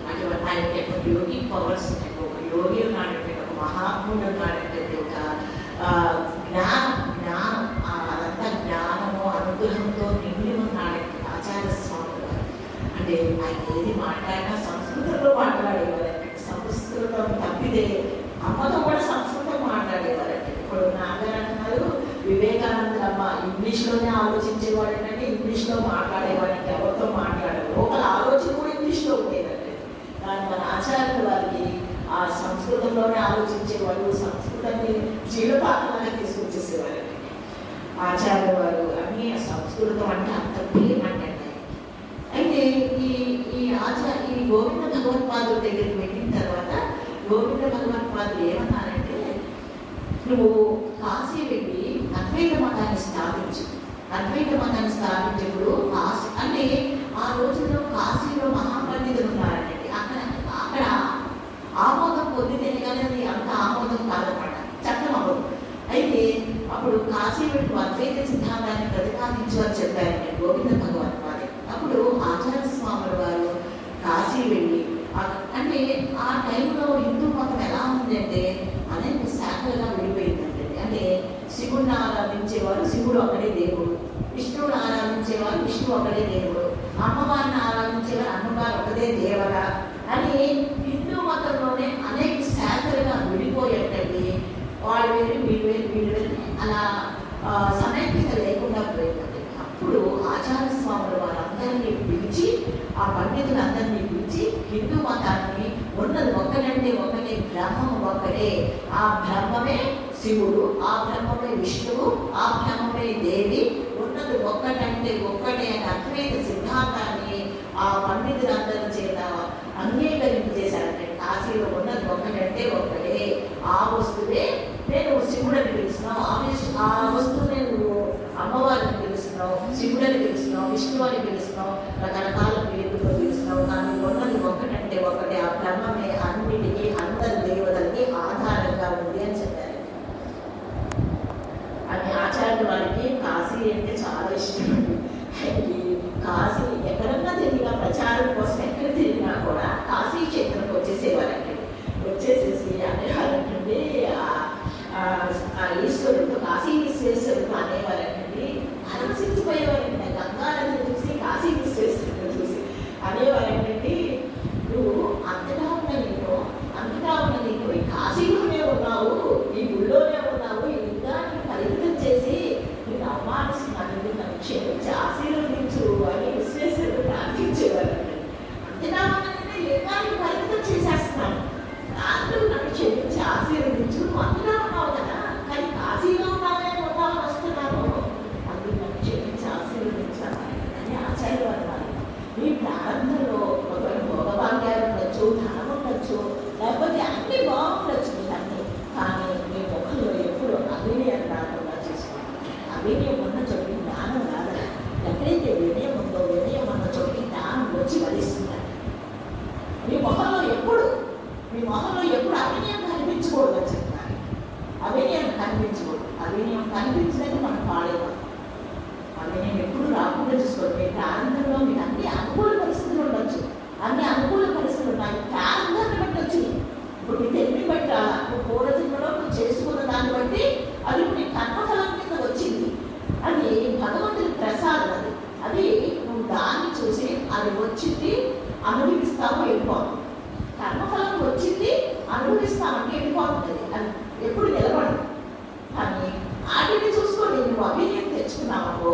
అటువంటి ఆయనకి ఎటువంటి యోగి పవర్స్ ఉన్నాయి. ఒక యోగి ఉన్నాడంటే, ఒక మహాత్ముడు ఉన్నాడంటే, ఒక జ్ఞానం అదంతా జ్ఞానము అనుగ్రహంతో నిండి ఉన్నాడంటే ఆచార్య స్వామి వారు. అంటే ఆయన ఏది మాట్లాడినా సంస్కృతంలో మాట్లాడేవారంటే, సంస్కృతం తప్పిదే అమ్మతో కూడా సంస్కృతం మాట్లాడేవారంటే. ఇప్పుడు నాన్నగారు అంటున్నారు వివేకానందమ్మ ఇంగ్లీష్లోనే ఆలోచించేవాడు అంటే ఇంగ్లీష్లో మాట్లాడేవాడంటే ఎవరితో మాట్లాడారు. ఒకళ్ళ ఆలోచన కూడా ఇంగ్లీష్లో ఉండేదంటే. కానీ మన ఆచార్యుల వారికి ఆ సంస్కృతంలోనే ఆలోచించేవాళ్ళు, సంస్కృతాన్ని జీవపాత్రలాగా తీసుకొచ్చేసేవారండి ఆచార్యుల వారు. అని సంస్కృతం అంటే అంత ప్రేమంటే. అయితే ఈ గోవింద భగవత్పాదుల దగ్గరికి వెళ్ళిన తర్వాత గోవింద భగవత్పాదులు ఏమన్నారంటే, నువ్వు కాశీ వెళ్ళి అద్వైత మతాన్ని స్థాపించు. అద్వైత మతాన్ని స్థాపించినప్పుడు కాశీ అంటే ఆ రోజుల్లో కాశీలో మహాపండితులు ఉన్నారంటే అక్కడ ఆమోదం పొందితేనే కానీ అది అంత ఆమోదం కాదనమాట, చట్టం అవ్వదు. అయితే అప్పుడు కాశీ వెళ్ళి అద్వైత సిద్ధాంతాన్ని ప్రతిపాదించు అని చెప్పారంటే గోవింద భగవత్పాదులు. అప్పుడు ఆచార్య స్వాముల వారు కాశీ వెళ్ళి అంటే ఆ టైంలో హిందూ మతం ఎలా ఉందంటే అనేక శాఖలుగా విడిపోయిందంటే, అంటే శివుడిని ఆరాధించేవారు శివుడు ఒకడే దేవుడు, విష్ణువుని ఆరాధించేవారు విష్ణువు ఒకడే దేవుడు, అమ్మవారిని ఆరాధించేవారు అమ్మవారు ఒకదే దేవత అని హిందూ మతంలోనే అనేక శాఖలుగా విడిపోయేటండి. వాళ్ళు వేరు వీళ్ళు వేరు వీళ్ళు వేరు అలా సమైక్యత లేకుండా పోయిందండి. అప్పుడు ఆచార్య స్వాములు వారందరినీ పిలిచి, ఆ పండితులందరినీ పిలిచి హిందూ మతాన్ని ఉన్నది ఒక్కటంటే ఒకటే, బ్రహ్మం ఒక్కటే, ఆ బ్రహ్మమే శివుడు, ఆ బ్రహ్మమే విష్ణువు, ఆ బ్రహ్మమే దేవి, ఉన్నది ఒక్కటంటే ఒక్కటే అని శివుడు అని పిలుస్తున్నాం, విష్ణు అని పిలుస్తున్నాం, రకరకాల పేర్లతో పిలుస్తున్నాం. కానీ ఉన్నది ఒక్కటంటే ఒకటే, ఆ బ్రహ్మమే అన్నిటికీ అందరి దేవతలకి ఆధారంగా ఉంది అని చెప్పారు. అని ఆచార్య వారికి కాశీ అంటే చాలా ఇష్టం. కాశీ ఎక్కడన్నా తిరిగినా, ప్రచారం కోసం ఎక్కడ తిరిగినా కూడా కాశీ క్షేత్రంకి వచ్చేసేవారండి. వచ్చేసేసి అనేవారంటే ఆ ఈశ్వరుడు, కాశీ విశ్వేశ్వరుడు అనేవారండి. పరమశించిపోయేవారండి. గంగా నదిని చూసి, కాశీ విశ్వేశ్వరుడు చూసి అనేవారంటే, నువ్వు అంతటా ఉన్న నీకు ఈ కాశీలోనే ఉన్నావు, ఈ గుళ్ళోనే ఉన్నావు, ఈ లింగాన్ని పరిమితం చేసి నేను అవమానిస్తున్నాను, నన్ను క్షమించి ఆశీర్వదించు అని విశ్వేశ్వరుడు ప్రార్థించేవారండి. అంతటా ఉన్నది లింగాన్ని పరిమితం చేసేస్తున్నాను, నన్ను క్షమించి ఆశీర్వదించు, నువ్వు అంతటా ఉన్నావు కదా, కానీ కాశీలో ఉన్నావే ఉన్నావు వస్తున్నాను, అందుకు నన్ను క్షమించి ఆశీర్వదించాలి అని ఆచార్య అన్నారు. మీ ప్రారంభంలో ఒకవేళ భోగభాగ్యాలు ఉండొచ్చు, ధనం ఉండొచ్చు, లేకపోతే అన్ని బాగుండొచ్చు అన్నీ, కానీ మీ ముఖంలో ఎప్పుడు అవినయం రాకుండా చేసుకోండి. అవినయం ఉన్న చోటి జ్ఞానం రాదు. ఎక్కడైతే వినయం ఉందో, వినయం ఉన్న చోటి జ్ఞానం వచ్చి వరిస్తుందండి. మీ మొహంలో ఎప్పుడు అవినయం కనిపించకూడదు అని చెప్తారు. అవినయం కనిపించకూడదు. అవినయం కనిపించలేదు మనం పాడేవాళ్ళం. అవినయం ఎప్పుడు రాకుండా చూసుకోండి. మీ ప్రారంభంలో మీకు అన్ని అనుకూల పరిస్థితులు ఉండొచ్చు, అన్ని అనుకూల పరిస్థితులు ఉన్నాయి, ప్రారంభాన్ని బట్టి వచ్చింది. ఇప్పుడు నీ తెలివి బట్టి నువ్వు పూర్వజన్మలో నువ్వు చేసుకున్న దాన్ని బట్టి అది నీ కర్మఫలం కింద వచ్చింది. అది భగవంతుని ప్రసాదం. అది నువ్వు దాన్ని చూసి అది వచ్చింది అనుభవిస్తావు, వెళ్ళిపోతుంది. కర్మఫలం వచ్చింది అనుభవిస్తామంటే వెళ్ళిపోతుంది. అది ఎప్పుడు నిలబడదు. కానీ వాటిని చూసుకొని నువ్వు అవినయం తెచ్చుకున్నావు,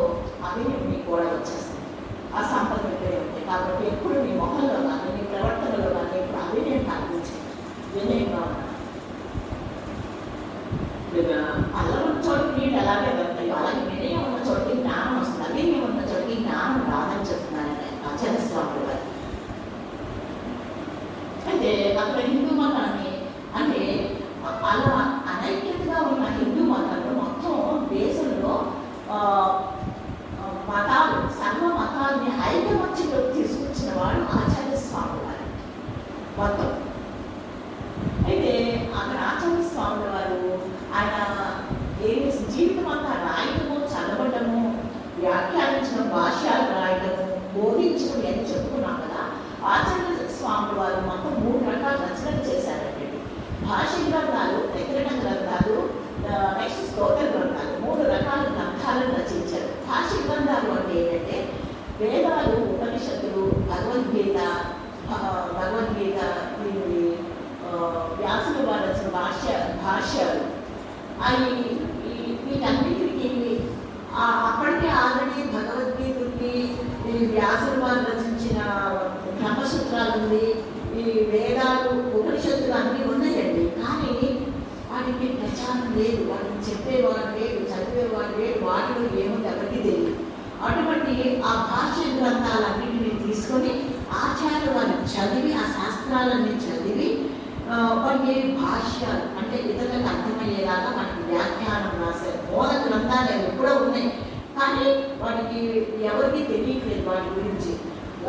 అవినయం నీకు కూడా వచ్చేస్తుంది. ఆ సంపద ఇక్కడే ఉంటాయి. కాబట్టి ఎప్పుడు నీ మొహంలో కానీ, నీ ప్రవర్తనలో కానీ ఇప్పుడు అవినయం కనిపించింది. వినయంగా ఉన్నాను. అల్లం ఉన్న చోటు నీళ్ళు అలాగే వెళ్తాయి. అలాగే వినయం ఉన్న చోటికి జ్ఞానం వస్తుంది. అవినయం ఉన్న చోటికి జ్ఞానం రాదని చెప్తున్నాను ఆచార్య స్వామి గారు. అయితే అక్కడ హిందూ మతాన్ని అంటే అలా అనైక్యతగా ఉన్న హిందూ మతాలు మొత్తం దేశంలో మతాలు, సర్వ మతాల్ని ఐకమత్యంలోకి తీసుకొచ్చిన వాడు ఆచార్య స్వామి వారు మొత్తం. అయితే అక్కడ ఆచార్య స్వామి వారు ఆయన జీవితం అంతా రాయటము, చదవటము, వ్యాఖ్యానించడం, భాష్యాలు రాయటము, బోధించడం అని చెప్పుకున్నాం కదా. ఆచార్య స్వామి వారు మొత్తం 3 రకాల రచనలు చేశారండి. భాష్య గ్రంథాలు, ప్రకరణ గ్రంథాలు, నెక్స్ట్ స్తోత్ర గ్రంథాలు, 3 రకాల గ్రంథాలను రచించారు. భాష్య గ్రంథాలు అంటే ఏంటంటే వేదాలు, ఉపనిషత్తులు, భగవద్గీత, వ్యాసుల వారు రచన భాష్యాలు అవి వీటన్నిటికీ అప్పటికే ఆల్రెడీ భగవద్గీతకి, ఈ వ్యాసుల వారు రచించిన బ్రహ్మసూత్రాలు ఉంది, ఈ వేదాలు, ఉపనిషత్తులు అన్నీ ఉన్నాయండి. కానీ వాటికి ప్రచారం లేదు, వాటిని చెప్పేవాడు లేదు, చదివేవాడు లేదు, వాటిలో ఏముంది ఎవరికి తెలియదు. అటువంటి ఆ భాష్య గ్రంథాలన్నింటినీ తీసుకొని ఆచార్య వారు చదివి, ఆ శాస్త్రాలన్నీ చదివి కొన్ని భాష్యాలు అంటే ఇతరులకు అర్థమయ్యేలాగా మనకి వ్యాఖ్యానం రాశారు. మూల గ్రంథాలు అవి కూడా ఉన్నాయి, కానీ వాటికి ఎవరికి తెలియట్లేదు వాటి గురించి.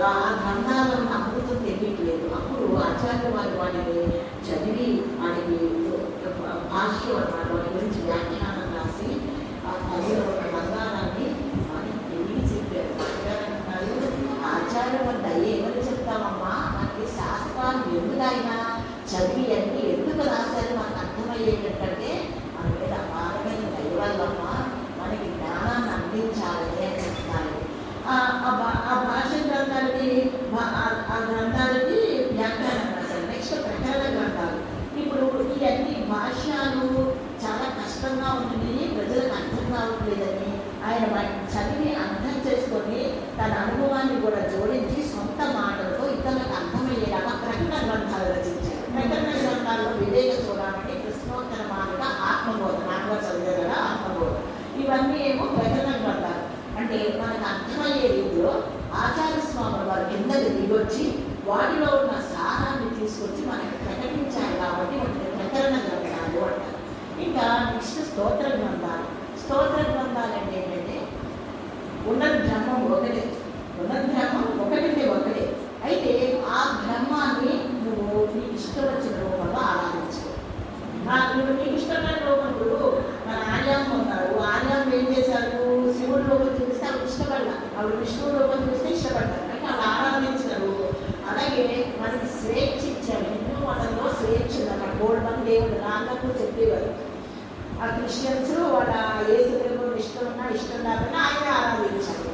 ఆ గ్రంథాలను అమృతం తెలియట్లేదు. అప్పుడు ఆచార్య వారు వాటిని చదివి వాటికి భాష్యం అన్నమాట, వాటి గురించి వ్యాఖ్యానం రాసి ఆ కవిలో ఉన్న బంగారాన్ని మనకి తెలియ చెప్పారు. ఆచార్య వద్ద ఏమని చెప్తామమ్మా, మనకి శాస్త్రాలు ఎందుకైనా చదివి అన్నీ ఎందుకు రాశారు మనకు అర్థమయ్యేటంటే మన మీద అపారమైన దైవాలమ్మా, మనకి జ్ఞానాన్ని అందించాలని అని చెప్తారు. ఆ భాష గ్రంథాలకి ఆ గ్రంథాలకి వ్యాఖ్యానం రాశారు. నెక్స్ట్ ప్రకరణ గ్రంథాలు. ఇప్పుడు ఇవన్నీ భాష్యాలు చాలా కష్టంగా ఉంటుంది, ప్రజలకు అర్థం కావట్లేదని ఆయన వాటిని చదివి అర్థం చేసుకొని తన అనుభవాన్ని కూడా జోడించి సొంత మాటలతో ఇతరులకు అర్థమయ్యేలాగా ప్రకటన గ్రంథాలు రచించారు. ప్రకటన గ్రంథాల్లో వివేక చూడమని, కృష్ణోత్తర మాదిగా ఆత్మబోధ, నాన్నగా చదివే కదా ఆత్మబోధ, ఇవన్నీ ఏమో ప్రకటన గ్రంథాలు. అంటే మనకు అర్థమయ్యే రీతిలో ఆచార్య స్వామి వారి కిందకి దిగొచ్చి వాటిలో ఉన్న సారాన్ని తీసుకొచ్చి మనకి ప్రకటించారు. కాబట్టి వాటిని ప్రకరణ గ్రంథాలు అంటారు. ఇంకా నెక్స్ట్ స్తోత్ర గ్రంథాలు. స్తోత్ర గ్రంథాలు అంటే ఏంటంటే ఉన్నది బ్రహ్మం ఒకటే, ఉన్నది బ్రహ్మం ఒకటంటే ఒకటే. అయితే ఆ బ్రహ్మాన్ని నువ్వు నీకు ఇష్టం వచ్చిన రూపంలో ఆరాధించు. నువ్వు నీకు ఇష్టమైన రూపంలో మన ఆర్యామ్మ ఉన్నారు. ఆర్యామ్మ ఏం చేశారు? శివుడి రూపం చూపిస్తే ఆవిడ ఇష్టపడ్డా, ఆవిడ విష్ణువు రూపం చూస్తే ఇష్టపడ్డారు. అంటే ఆవిడ ఆరాధించినారు. అలాగే మనకి స్వేచ్ఛ ఇచ్చారు. హిందూ మతంలో స్వేచ్ఛ ఉంది. అక్కడ 3 మంది దేవుడు నాన్నకు చెప్పేవారు. ఆ క్రిస్టియన్స్ వాళ్ళ యేసు దేవుడు ఇష్టం ఉన్నా ఇష్టం లేకపోయినా ఆయన ఆరాధించారు.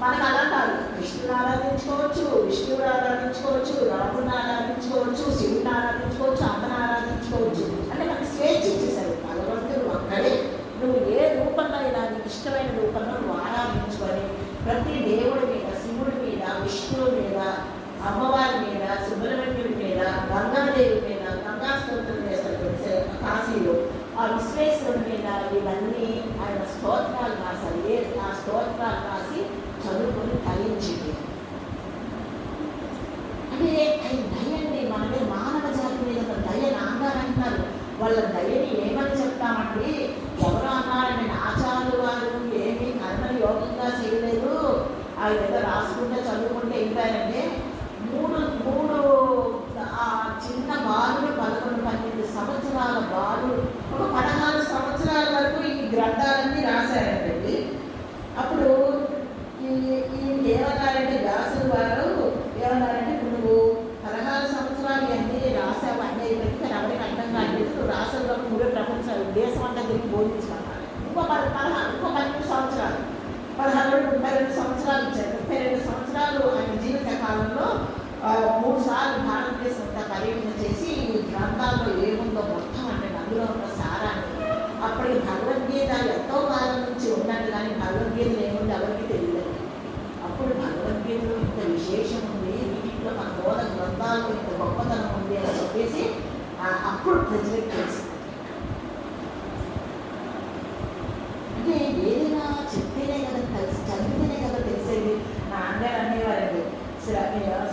మనకు అలా కాదు. కృష్ణుని ఆరాధించుకోవచ్చు, విష్ణువుని ఆరాధించుకోవచ్చు, రాముడిని ఆరాధించుకోవచ్చు, శివుడిని ఆరాధించుకోవచ్చు, అమ్మని ఆరాధించుకోవచ్చు. అంటే మనకి స్వేచ్ఛ ఇచ్చేసారు. భగవంతుడు ఒక్కడే. నువ్వు ఏ రూపంలో అయినా నీకు ఇష్టమైన రూపంలో నువ్వు ఆరాధించుకొని ప్రతి దేవుడి మీద, శివుడి మీద, విష్ణువు మీద, అమ్మవారి మీద, సుబ్రహ్మణ్యుడి మీద, గంగాదేవి మీద, గంగా స్తోత్రం చేస్తారు కాశీలో. ఆ విశ్వేశ్వరుడి మీద ఇవన్నీ ఆయన స్తోత్రాలు రాశారు. ఆ స్తోత్రాలు రాసి చదువుకొని తరించింది. అంటే ఆయన దయండి, మన మీద మానవ జాతి మీద దయ నాన్నగారు అంటున్నారు. వాళ్ళ దయని ఏమని చెప్తామండి? ఎవరు అన్నారని ఆచార్యులు వారు ఏమీ కర్మని యోగంగా చేయలేదు, ఆయన ఏదో రాసుకుంటే చదువుకుంటే వెళ్ళారంటే మూడు చిన్న బాలుడు 11-12 సంవత్సరాల బాలుడు ఒక 16 సంవత్సరాల వరకు ఈ గ్రంథాలన్నీ రాశారంటండి. అప్పుడు ఏమన్నారంటే వ్యాసులు వారు ఏమన్నారంటే, నువ్వు 16 సంవత్సరాలు ఇవన్నీ రాసావు అన్నీ అయిపోయింది, కానీ ఎవరికి అర్థం కాలేదు, నువ్వు రాసే మూడే ప్రపంచాలు దేశం అంతా తిరిగి బోధించుకున్నారు. ఇంకో 12 సంవత్సరాలు 32 సంవత్సరాలు ఇచ్చారు. 32 సంవత్సరాలు ఆయన జీవిత కాలంలో 3 సార్లు భారతదేశం అంతా పర్యటన చేసి ఈ గ్రంథాల్లో ఏముందో మొత్తం అంటే అందులో ఉన్న సారాన్ని, అప్పటికి భగవద్గీత ఎంతో కాలం నుంచి ఉన్నట్టు కానీ భగవద్గీతలు ఏముంది ఎవరికి తెలియదు. అప్పుడు భగవద్గీతలో ఇంత విశేషం ఉంది, వీటిలో మన బోధ గ్రంథాల్లో ఇంత గొప్పతనం ఉంది అని చెప్పేసి అప్పుడు ప్రజలకు తెలిసింది. అంటే ఏదైనా చెప్తేనే కదా తెలిసి, చదివితేనే కదా తెలిసేది. నా అందరూ అనేవారండి,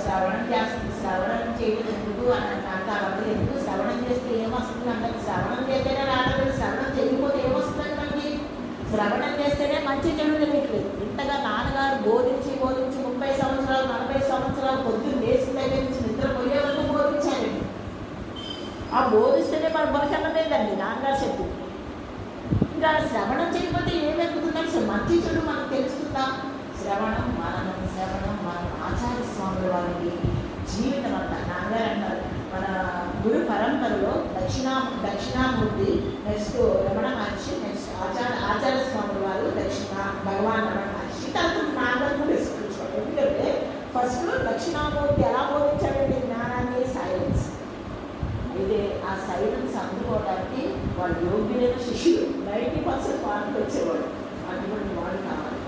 శ్రవణం చేస్తుంది, శ్రవణం చేయడం ఎందుకు అని అంటారు. అందరూ ఎందుకు శ్రవణం చేస్తే ఏమొస్తుంది అంటారు. శ్రవణం చేస్తేనే రావట్లేదు, శ్రవణం చేయకపోతే ఏమొస్తుంది మనకి? శ్రవణం చేస్తేనే మంచి చెడు తెలియట్లేదు. ఇంతగా నాన్నగారు బోధించి 30 సంవత్సరాలు 40 సంవత్సరాలు పొద్దున్న లేచిన దగ్గర నుంచి నిద్ర పోయే వరకు బోధించారండి. ఆ బోధిస్తేనే మన భవిష్యత్తు లేదండి నాన్నగారు చెప్పి. ఇంకా శ్రవణం చేయకపోతే ఏమెక్కుతుందని అసలు మంచి చెడు మనకు తెలుస్తుందా? శ్రవణం మననం ఆచార్య స్వాముల వారికి జీవితం అంతా. నాన్నగారు అంటారు, మన గురు పరంపరలో దక్షిణామూర్తి, నెక్స్ట్ రమణ మహర్షి, నెక్స్ట్ ఆచార్య స్వాముల వారు, భగవాన్ రమణ మహర్షి, తర్వాత నాన్నగారు కూడా వేసుకుంటారు. ఎందుకంటే ఫస్ట్ దక్షిణామూర్తి ఎలా బోధించాడంటే జ్ఞానాన్ని, సైలెన్స్. అయితే ఆ సైలెన్స్ అందుకోవడానికి వాళ్ళు యోగ్యులైన శిష్యులు 90% వాళ్ళకి వచ్చేవాడు. అటువంటి వాళ్ళు కావాలి.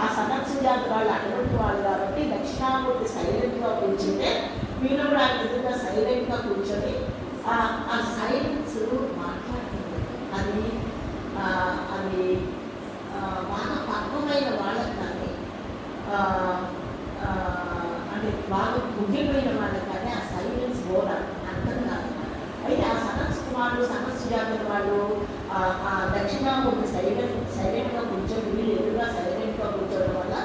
ఆ సనత్సు జాతి వాళ్ళు అటువంటి వాళ్ళు కాబట్టి దక్షిణామూర్తి సైలెంట్గా కూర్చుంటే వీళ్ళు కూడా ఆయన ఎదురుగా సైలెంట్గా కూర్చొని ఆ సైలెన్స్ మాట్లాడుతుంది. అది బాగా పక్వమైన వాళ్ళకి కానీ అంటే బాగా ముగిపోయిన వాళ్ళకి కానీ ఆ సైలెన్స్ బోధ అర్థం కాదు. అయితే ఆ సనత్సు కుమారుడు, సనత్సు జాతి వాళ్ళు ఆ దక్షిణామూర్తి సైలెంట్గా కూర్చొని వీళ్ళు ఎదురుగా సైలెంట్గా కూర్చోవడం వల్ల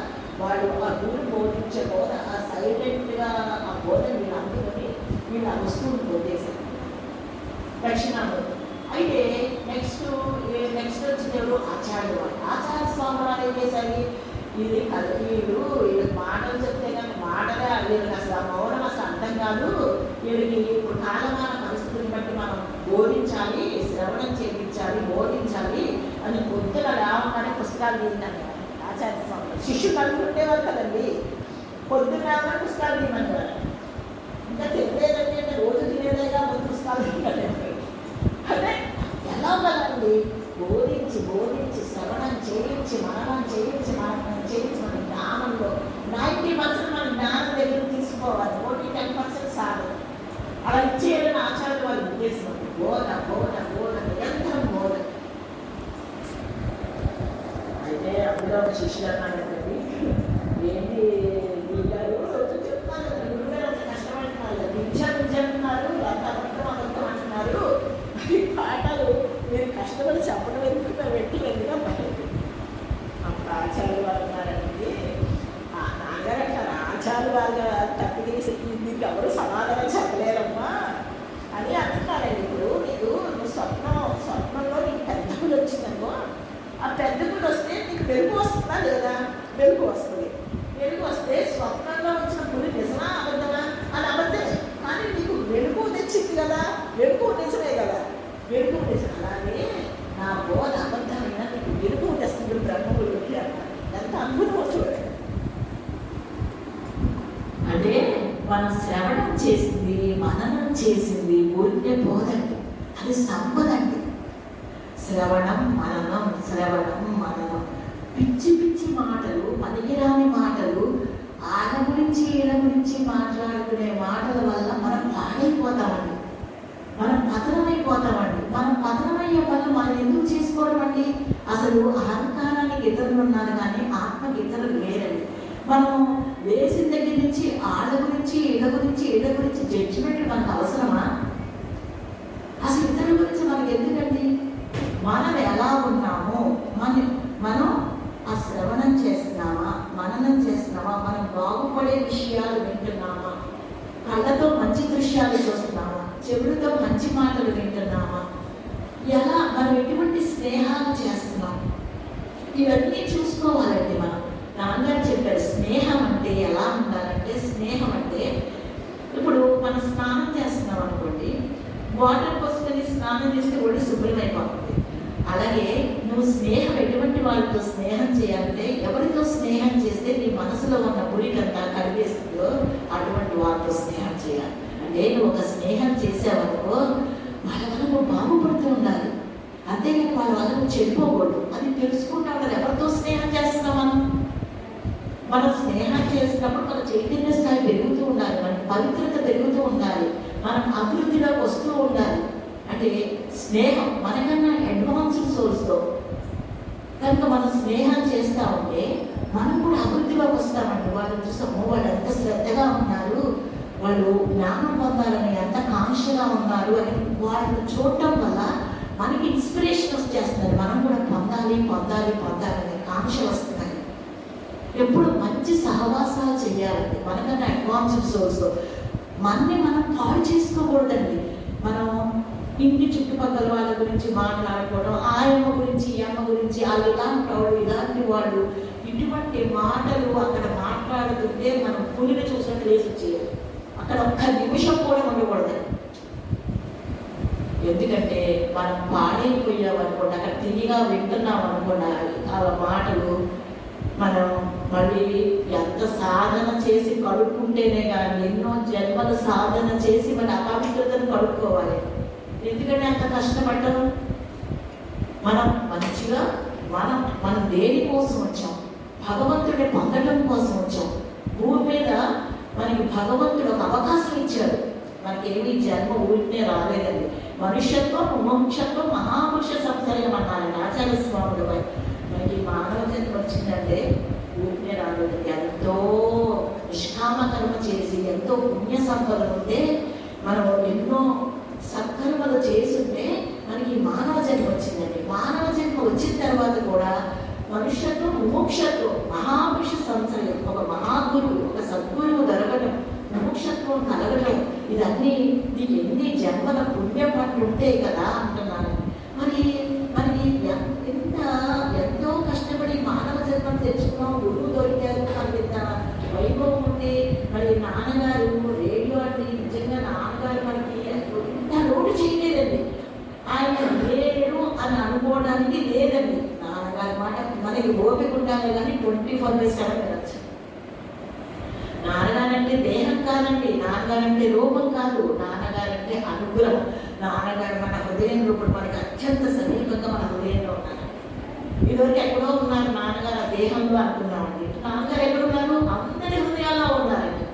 వాళ్ళు ఆ గురు బోధించే బోధ ఆ సైలెంట్గా ఆ బోధను వీళ్ళు అందుకొని వీళ్ళు ఆ వస్తువులు బోధేశారు దక్షిణామూర్తి. అయితే నెక్స్ట్ వచ్చినప్పుడు ఆచార్య స్వామి వారు ఏం చేశారు? ఇది వీళ్ళు మాటలు చెప్తే కానీ మాటగా వీళ్ళకి అసలు ఆ మౌనం అసలు అర్థం కాదు. వీళ్ళకి ఇప్పుడు కాలమాన పరిస్థితులను బట్టి మనం బోధించాలి, శ్రవణం చేయించాలి, బోధించాలి అని పొద్దున రావగానే పుస్తకాలు తీయమని ఆచార్య స్వామి శిష్యులు అనుకుంటేవారు కదండి. పొద్దున రావగానే పుస్తకాలు తీయమనేవారు. ఇంకా తెలియలేదండి అంటే రోజు తినేదేగా ముందు పుస్తకాలు తీయాలండి. అదే ఎలా కదండి బోధించి శ్రవణం చేయించి మననం చేయించి మన జ్ఞానంలో 90% మన జ్ఞానం దగ్గర తీసుకోవాలి. 10% సాధన అలా ఇచ్చేయాలని ఆచార్య వారి ఉద్దేశం. బోధ నిరంతరం బోధ. అయితే అందులో ఒక శిష్యులు అన్నాడండి, ఏంటి వీళ్ళు చెప్తారు గురుగారు అంత కష్టపడుతున్నారు, విద్య అంటున్నారు, అంత అంటున్నారు, ఈ పాఠాలు మీరు కష్టపడి చెప్పడం ఎందుకు వెంటనే అప్పుడు ఆచార్య వారు అన్నారు, ఇంకెవరు సమాధానం చెప్పలేరమ్మా అని అంటున్నానండి. ఇప్పుడు నువ్వు స్వప్నంలో నీకు పెద్ద గుడి వచ్చిందనుకో, ఆ పెద్ద గుడి వస్తే నీకు వెలుగు వస్తుందా లేదా? వెలుగు వస్తుంది. వెలుగు వస్తే స్వప్నంలో వచ్చిన గుడి నిజమా అబద్ధమా? అది అబద్ధమే. కానీ నీకు వెలుగు తెచ్చింది కదా, వెలుగు నిజమే కదా, వెలుగు నిజం. అలాగే నా బోధ అబద్ధమైన నీకు వెలుగు తెస్తుంది బ్రహ్మగుడికి అన్న. ఎంత అద్భుతం చూడండి. అంటే మనం శ్రవణం చేసింది, మననం చేసింది ఊరికే పోదండి, అది సంపద అండి. శ్రవణం మననం, శ్రవణం మననం. పిచ్చి పిచ్చి మాటలు, పనికిరాని మాటలు, ఆడ గురించి ఈడ గురించి మాట్లాడుకునే మాటల వల్ల మనం పాడైపోతామండి, మనం పతనమైపోతామండి. మనం పతనమయ్యే పనులు మనం ఎందుకు చేసుకోవడం అండి? అసలు అహంకారానికి ఇతరులు ఉన్నారు కానీ ఆత్మకి ఇతరులు లేరండి. మనం వేసిన దగ్గర నుంచి ఆడ గురించి ఇళ్ళ గురించి జడ్జిమెంట్ మనకు అవసరమా? అసలు ఇతరుల గురించి మనకి ఎందుకండి? మనం ఎలా ఉన్నామో మనం ఆ శ్రవణం చేస్తున్నామా, మననం చేస్తున్నామా, మనం బాగుపడే విషయాలు వింటున్నామా, కళ్ళతో మంచి దృశ్యాలు చూస్తున్నామా, చెవులతో మంచి మాటలు వింటున్నామా, ఎలా మనం ఎటువంటి స్నేహాలు చేస్తున్నాం, ఇవన్నీ చూసుకోవాలండి. మనం నాన్నగారు చెప్పారు స్నేహం అంటే ఎలా ఉండాలంటే, స్నేహం అంటే ఇప్పుడు మనం స్నానం చేస్తున్నాం అనుకోండి, వాటర్ పోసుకొని స్నానం చేస్తే ఒడి శుభ్రమైపోతుంది. అలాగే నువ్వు స్నేహం ఎటువంటి వాళ్ళతో స్నేహం చేయాలంటే, ఎవరితో స్నేహం చేస్తే నీ మనసులో ఉన్న మురికంతా కడిగేస్తుందో అటువంటి వాళ్ళతో స్నేహం చేయాలి. అంటే నువ్వు ఒక స్నేహం చేసావనుకో వాళ్ళ వల్ల నువ్వు బాగుపడుతూ ఉండాలి, అంతేగాని వాళ్ళ వల్ల నువ్వు చెడిపోకూడదు. అది తెలుసుకుంటావు కదా ఎవరితో స్నేహం చేస్తున్నావు. మనం స్నేహం చేసినప్పుడు మన చైతన్య స్థాయి పెరుగుతూ ఉండాలి, మన పవిత్రత పెరుగుతూ ఉండాలి, మనం అభివృద్ధిలోకి వస్తూ ఉండాలి. అంటే స్నేహం మనకన్నా అడ్వాన్స్డ్ సోర్స్తో కనుక మనం స్నేహం చేస్తూ ఉంటే మనం కూడా అభివృద్ధిలోకి వస్తామండి. వాళ్ళు చూసాము వాళ్ళు ఎంత శ్రద్ధగా ఉన్నారు, వాళ్ళు జ్ఞానం పొందాలని ఎంత కాంక్షగా ఉన్నారు అని వాళ్ళని చూడటం వల్ల మనకి ఇన్స్పిరేషన్ వచ్చేస్తుంది. మనం కూడా పొందాలనే కాంక్ష వస్తుంది. ఎప్పుడు మంచి సహవాసాలు చేయాలండి, మనకన్నా అడ్వాన్స్డ్ సోర్స్. మనం పాడు చేసుకోకూడదండి. మనం ఇంటి చుట్టుపక్కల వాళ్ళ గురించి మాట్లాడుకోవడం, ఆయమ్మ గురించి ఈ అమ్మ గురించి వాళ్ళు ఇలాంటి వాడు ఇలాంటి వాళ్ళు, ఇటువంటి మాటలు అక్కడ మాట్లాడుతుంటే మనం పులిని చూసినట్టు లేచి వచ్చేయాలి. అక్కడ ఒక్క నిమిషం కూడా ఉండకూడదండి. ఎందుకంటే మనం పాడైపోయామనుకోండి, అక్కడ తిరిగా వింటున్నాం అనుకోండి ఆ మాటలు, మనం మళ్ళీ ఎంత సాధన చేసి కడుక్కుంటేనే కానీ, ఎన్నో జన్మల సాధన చేసి మన అపవిత్రతను కడుక్కోవాలి. ఎందుకంటే అంత కష్టపడ్డం. మనం మంచిగా మనం దేని కోసం వచ్చాం? భగవంతుడిని పొందడం కోసం వచ్చాం. భూమి మీద మనకి భగవంతుడు ఒక అవకాశం ఇచ్చాడు. మనకేమి జన్మ ఊరికే రాలేదండి. మనుష్యత్వం, మోక్షత్వం, మహాపురుష సంసర్గం అన్నారండి ఆచార్య స్వాముల వారు. మనకి మానవ జన్మ వచ్చిందంటే ఊరికే రాలేదు. ఎంతో నిష్కామ కర్మ చేసి ఎంతో పుణ్య సంపద ఉంటే, మనం ఎన్నో సత్కర్మలు చేసుంటే మనకి మానవ జన్మ వచ్చిందండి. మానవ జన్మ వచ్చిన తర్వాత కూడా మనుష్యత్వం, మోక్షత్వం, మహాపురుష సంసర్గం, ఒక మహాగురువు, ఒక సద్గురువు దొరకడం, మోక్షత్వం కలగడం, ఇదన్నీ నీకు ఎన్ని జన్మల పుణ్యం పట్ల ఉంటాయి కదా అంటున్నాను. మనకి ఎంతో కష్టపడి మానవ జన్మను తెచ్చుకున్నాం, గురువు దొరికారు, మనకి వైభవం ఉంది. మరి నాన్నగారు రేడియో అంటే నిజంగా నాన్నగారు మనకి ఎంత లోటు చేయలేదండి. ఆయన లేరు అని అనుకోవడానికి లేదండి. నాన్నగారి మాట మనకి ఓపిక ఉండాలి కానీ 24/7 వినొచ్చు. నాన్నగారంటే దేహం కాదండి, నాన్నగారంటే రూపం కాదు, నాన్నగారంటే అనుగ్రహం. నాన్నగారు మన హృదయం రూపం, మనకి అత్యంత సమీపంగా మన హృదయంలో ఉన్నారు. ఇదివరకు ఎక్కడో ఉన్నారు నాన్నగారు ఆ దేహంలో అనుకున్నామండి. నాన్నగారు ఎక్కడున్నారు? అందరి హృదయాల్లో ఉన్నారండి.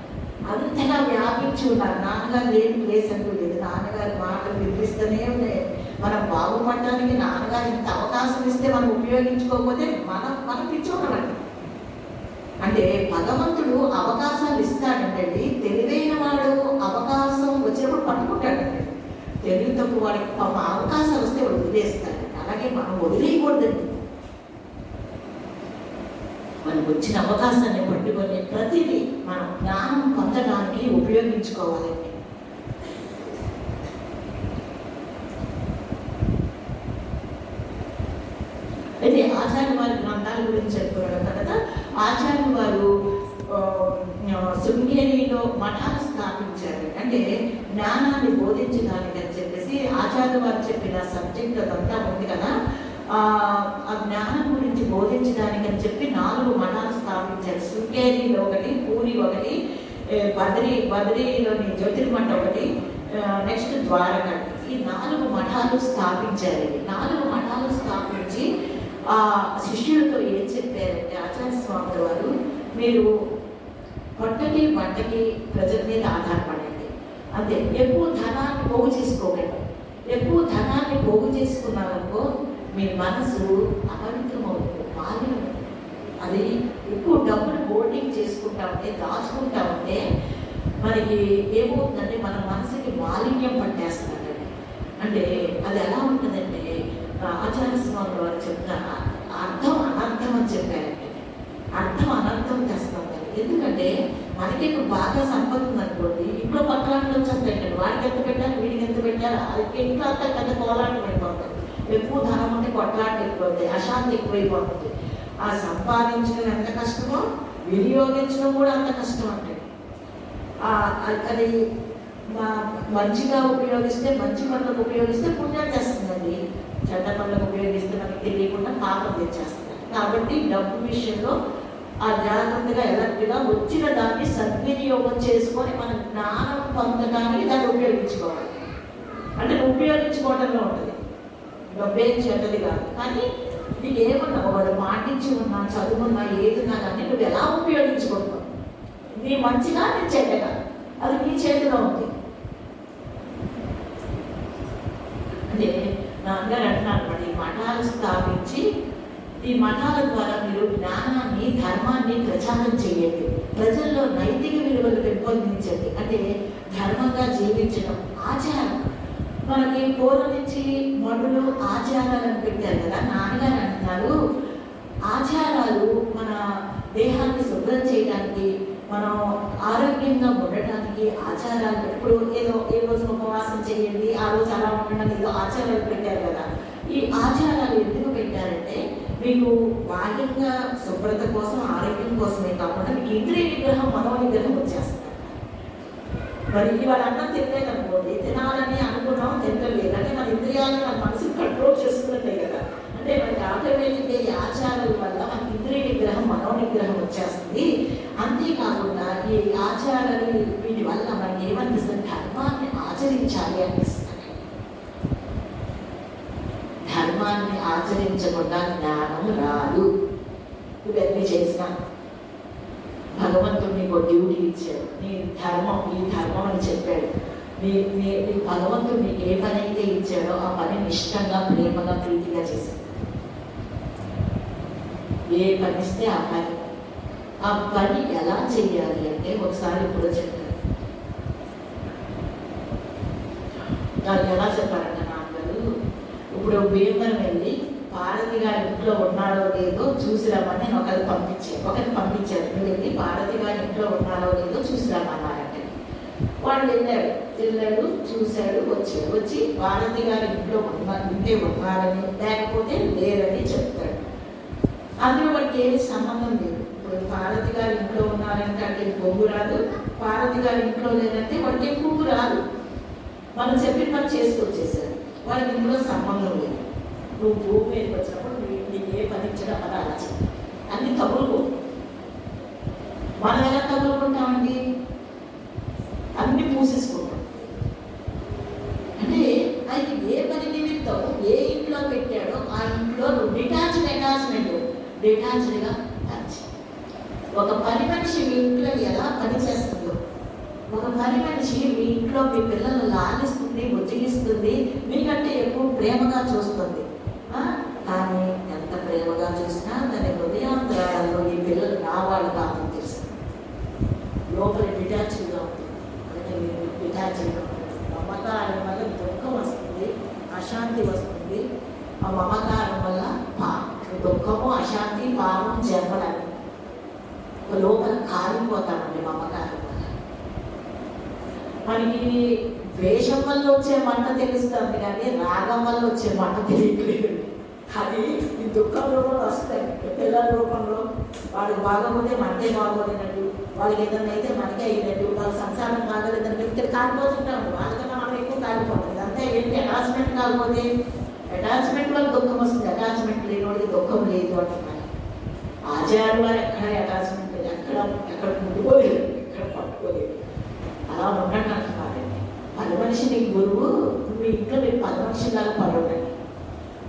అంతగా వ్యాపించి ఉన్నారు. నాన్నగారు లేని ప్లేస్ అంటూ లేదు. నాన్నగారి మాటలు వినిపిస్తూనే ఉన్నాయి. మనం బాగుపడటానికి నాన్నగారు ఇంత అవకాశం ఇస్తే మనం ఉపయోగించుకోకపోతే మనం పిచ్చోడమండి. అంటే భగవంతుడు అవకాశాలు ఇస్తాడంటండి. తెలివైన వాడు అవకాశం వచ్చినప్పుడు పట్టుకుంటాడండి. తెలివి తక్కువ వాడికి అవకాశాలు వస్తే వాడు వదిలేస్తాడు. అలాగే మనం వదిలేయకూడదండి. మనకు వచ్చిన అవకాశాన్ని పట్టుకొని ప్రతిదీ మనం జ్ఞానం పొందడానికి ఉపయోగించాలి. ఉపయోగించుకోవాలండి. అయితే ఆచార్య వారి గ్రంథాల గురించి చెప్పుకోవడం కదా, ఆచార్య వారు శృంగేరిలో మఠాలు స్థాపించారు. అంటే జ్ఞానాన్ని బోధించడానికి అని చెప్పేసి ఆచార్య వారు చెప్పిన సబ్జెక్ట్ అదంతా ఉంది కదా, ఆ జ్ఞానం గురించి బోధించడానికి అని చెప్పి 4 మఠాలు స్థాపించారు. శృంగేరిలో ఒకటి, పూరి ఒకటి, బద్రీలోని జ్యోతిర్మఠ ఒకటి, నెక్స్ట్ ద్వారక. ఈ 4 మఠాలు స్థాపించారు. 4 మఠాలు స్థాపించి ఆ శిష్యులతో ఏం చెప్పారంటే ఆచార్య స్వామి వారు, మీరు పొట్టకి వంటకి ప్రజల మీద ఆధారపడండి, అంతే. ఎక్కువ ధనాన్ని పోగు చేసుకోకండి. ఎక్కువ ధనాన్ని పోగు చేసుకున్నారనుకో మీ మనసు అపవిత్రమవుతుంది, మాలిన్యం. అది ఎక్కువ డబ్బులు హోల్డింగ్ చేసుకుంటా ఉంటే, దాచుకుంటా ఉంటే మనకి ఏమవుతుందంటే మన మనసుకి మాలిన్యం పట్టేస్తుందండి. అంటే అది ఎలా ఉంటుందంటే ఆచార్య స్వామి వారు చెప్తున్న అర్థం అనర్థం అని చెప్పారంటే, అర్థం అనర్థం తెస్తాం. ఎందుకంటే మనకి ఇప్పుడు బాగా సంపద ఉందనుకోండి, ఇప్పుడు పక్కలాంటి వచ్చేస్తాయండి. వాడికి ఎంత పెట్టారు, వీడికి ఎంత పెట్టారు, అది ఇంట్లో అంతా పెద్ద కోలాటం పడిపోతుంది. ఎక్కువ ధనం ఉంటే కొట్లాట ఎక్కువవుతాయి, అశాంతి ఎక్కువైపోతుంది. ఆ సంపాదించడం ఎంత కష్టమో వినియోగించడం కూడా అంత కష్టం అంటే. అది మంచిగా ఉపయోగిస్తే, మంచి పనులకు ఉపయోగిస్తే పుణ్యం తెస్తుందండి. చెడ్డ పనులకు ఉపయోగిస్తే మనకి తెలియకుండా పాపం తెచ్చేస్తుంది. కాబట్టి డబ్బు విషయంలో ఆ జాగ్రత్తగా ఎలర్ట్గా వచ్చిన దాన్ని సద్వినియోగం చేసుకొని మన జ్ఞానం పొందడానికి దాన్ని ఉపయోగించుకోవాలి. అంటే ఉపయోగించుకోవడంలో ఉంటుంది. డబ్బేం చెడ్డది కాదు, కానీ నీకు ఏమన్నా వాడు మాటించి ఉన్నా, చదువున్నా, ఏదున్నా కానీ నువ్వు ఎలా ఉపయోగించుకుంటావు, నీ మంచిగా నీ చెడ్డగా, అది నీ చేతిలో ఉంది. అంటే నాన్నగారు అంటున్నారు అనమాట, ఈ మఠాలు స్థాపించి ఈ మఠాల ద్వారా మీరు జ్ఞానాన్ని, ధర్మాన్ని ప్రచారం చేయండి, ప్రజల్లో నైతిక విలువలు పెంపొందించండి. అంటే ధర్మంగా జీవించడం, ఆచారం. మనకి పూర్వం నుంచి మడులు ఆచారాలను పెట్టారు కదా. నాన్నగారు అంటున్నారు, ఆచారాలు మన దేహాన్ని శుభ్రం చేయడానికి, మనం ఆరోగ్యంగా ఉండటానికి ఆచారాలు. ఇప్పుడు ఏ రోజు ఉపవాసం చేయండి, ఆ రోజు అలా ఉండడం, ఏదో ఆచారాలు పెట్టారు కదా. ఈ ఆచారాలు ఎందుకు పెట్టారంటే మీకు బాహ్యంగా శుభ్రత కోసం, ఆరోగ్యం కోసమే కాకుండా మీకు ఇంద్రియ నిగ్రహం, మనో నిగ్రహం వచ్చేస్తుంది. మరి ఇవాళ అన్నం తినలేదనుకోండి, తినాలని అనుకున్నాం, తినలేదు అంటే మన ఇంద్రియాలను మన మనసుని కంట్రోల్ చేసుకున్నట్టే కదా. అంటే మనకి ఆటోమేటిక్గా ఈ ఆచారాల వల్ల మనకి ఇంద్రియ నిగ్రహం, మనో నిగ్రహం వచ్చేస్తుంది. అంతేకాకుండా ఈ ఆచారాలు వీటి వల్ల మనకి ఏమనిపిస్తుంది, ధర్మాన్ని ఆచరించాలి అనిపిస్తుంది. ధర్మాన్ని ఆచరించకుండా జ్ఞానం రాదు. ఇవన్నీ చేసినా భగవంతుడు నీకు డ్యూటీ ఇచ్చాడు, నీ ధర్మం, ఈ ధర్మం అని చెప్పాడు. నీ భగవంతుడు నీకు ఏ పని అయితే ఇచ్చాడో ఆ పని నిష్టంగా, ప్రేమగా, ప్రీతిగా చేశాడు. ఏ పని ఇస్తే ఆ పని ఎలా చెయ్యాలి అంటే ఒకసారి ఇప్పుడు చెప్పారు. ఎలా చెప్పారంటే నాన్నగారు, ఇప్పుడు భీమవరం వెళ్ళి పార్వతి గారి ఇంట్లో ఉన్నాడో లేదో చూసి రమ్మని ఒకరికి పంపించారు. నువ్వు వెళ్ళి పార్వతి గారి ఇంట్లో ఉన్నాడో లేదో చూసి రమ్మన్నారంటే వాడు వెళ్ళాడు, చూశాడు, వచ్చి పార్వతి గారి ఇంట్లో ఉన్నారని లేకపోతే లేరని చెప్తాడు. అందులో వాడికి ఏమి సంబంధం లేదు. ఇప్పుడు పార్వతి గారి ఇంట్లో ఉన్నారంటే అంటే పొంగు రాదు, పార్వతి గారి ఇంట్లో లేదంటే వాడికి పువ్వు రాదు. మనం చెప్పిన పని చేసుకొచ్చేసాడు, వాడికి ఇంట్లో సంబంధం లేదు. నువ్వు భూమి మీదకి వచ్చినప్పుడు నీకు ఏ పని ఇచ్చడం అని అలా చెప్పి అన్ని తగులుకో. మనం ఎలా తగులుకుంటామండి, అన్ని పూసేసుకుంటాం. అంటే అది ఏ పని నిమిత్తం ఏ ఇంట్లో పెట్టాడో ఆ ఇంట్లో నువ్వు డిటాచ్డ్గా పంచి. ఒక పని మనిషి మీ ఇంట్లో ఎలా పని చేస్తుందో, ఒక పని మనిషి మీ ఇంట్లో మీ పిల్లలు లాగిస్తుంది, బుజ్జిగిస్తుంది, మీకంటే ఎక్కువ ప్రేమగా చూస్తుంది. కానీ ఎంత ప్రేమగా చూసినా దాని హృదయాంతరాలలో ఈ పిల్లలు నా వాళ్ళు కాదని తెలుస్తుంది. లోపల డిటాచ్డ్గా ఉంటుంది, అంటే డిటాచ్డ్గా ఉంటుంది. మమకారం వల్ల దుఃఖం వస్తుంది, అశాంతి వస్తుంది. ఆ మమకారం వల్ల దుఃఖము, అశాంతి, పాపం జన్మలని లోపల కాలిపోతామండి మమకారం వల్ల. మనకి ద్వేషం వల్ల వచ్చే మంట తెలుస్తుంది కానీ రాగం వల్ల వచ్చే మంట తెలియట్లేదు. అది ఈ దుఃఖం రూపంలో వస్తాయి. పిల్లల రూపంలో వాడికి బాగోతే మనకే బాగోలేనట్టు, వాళ్ళకి ఏదైనా అయితే మనకే అయినట్టు, వాళ్ళ సంసారం కాగలేదన్నట్టు ఇక్కడ కాలిపోతుంటాము. వాళ్ళకన్నా మనం ఎక్కువ కాలిపోతుంది. అంతే ఏంటి అటాచ్మెంట్ కాకపోతే అటాచ్మెంట్ వల్ల దుఃఖం వస్తుంది. అటాచ్మెంట్ లేని వాడికి దుఃఖం లేదు అంటున్నారు. ఆచార్య వారు ఎక్కడ అటాచ్మెంట్ లేదు, ఎక్కడ ముట్టుకోలేదు, ఎక్కడ పట్టుకోలేదు. అలా ఉండండి అంటున్నారండి. పని మనిషి నీకు గురువు, నువ్వు ఇంట్లో మీరు పని మనిషిలాగా పడవండి.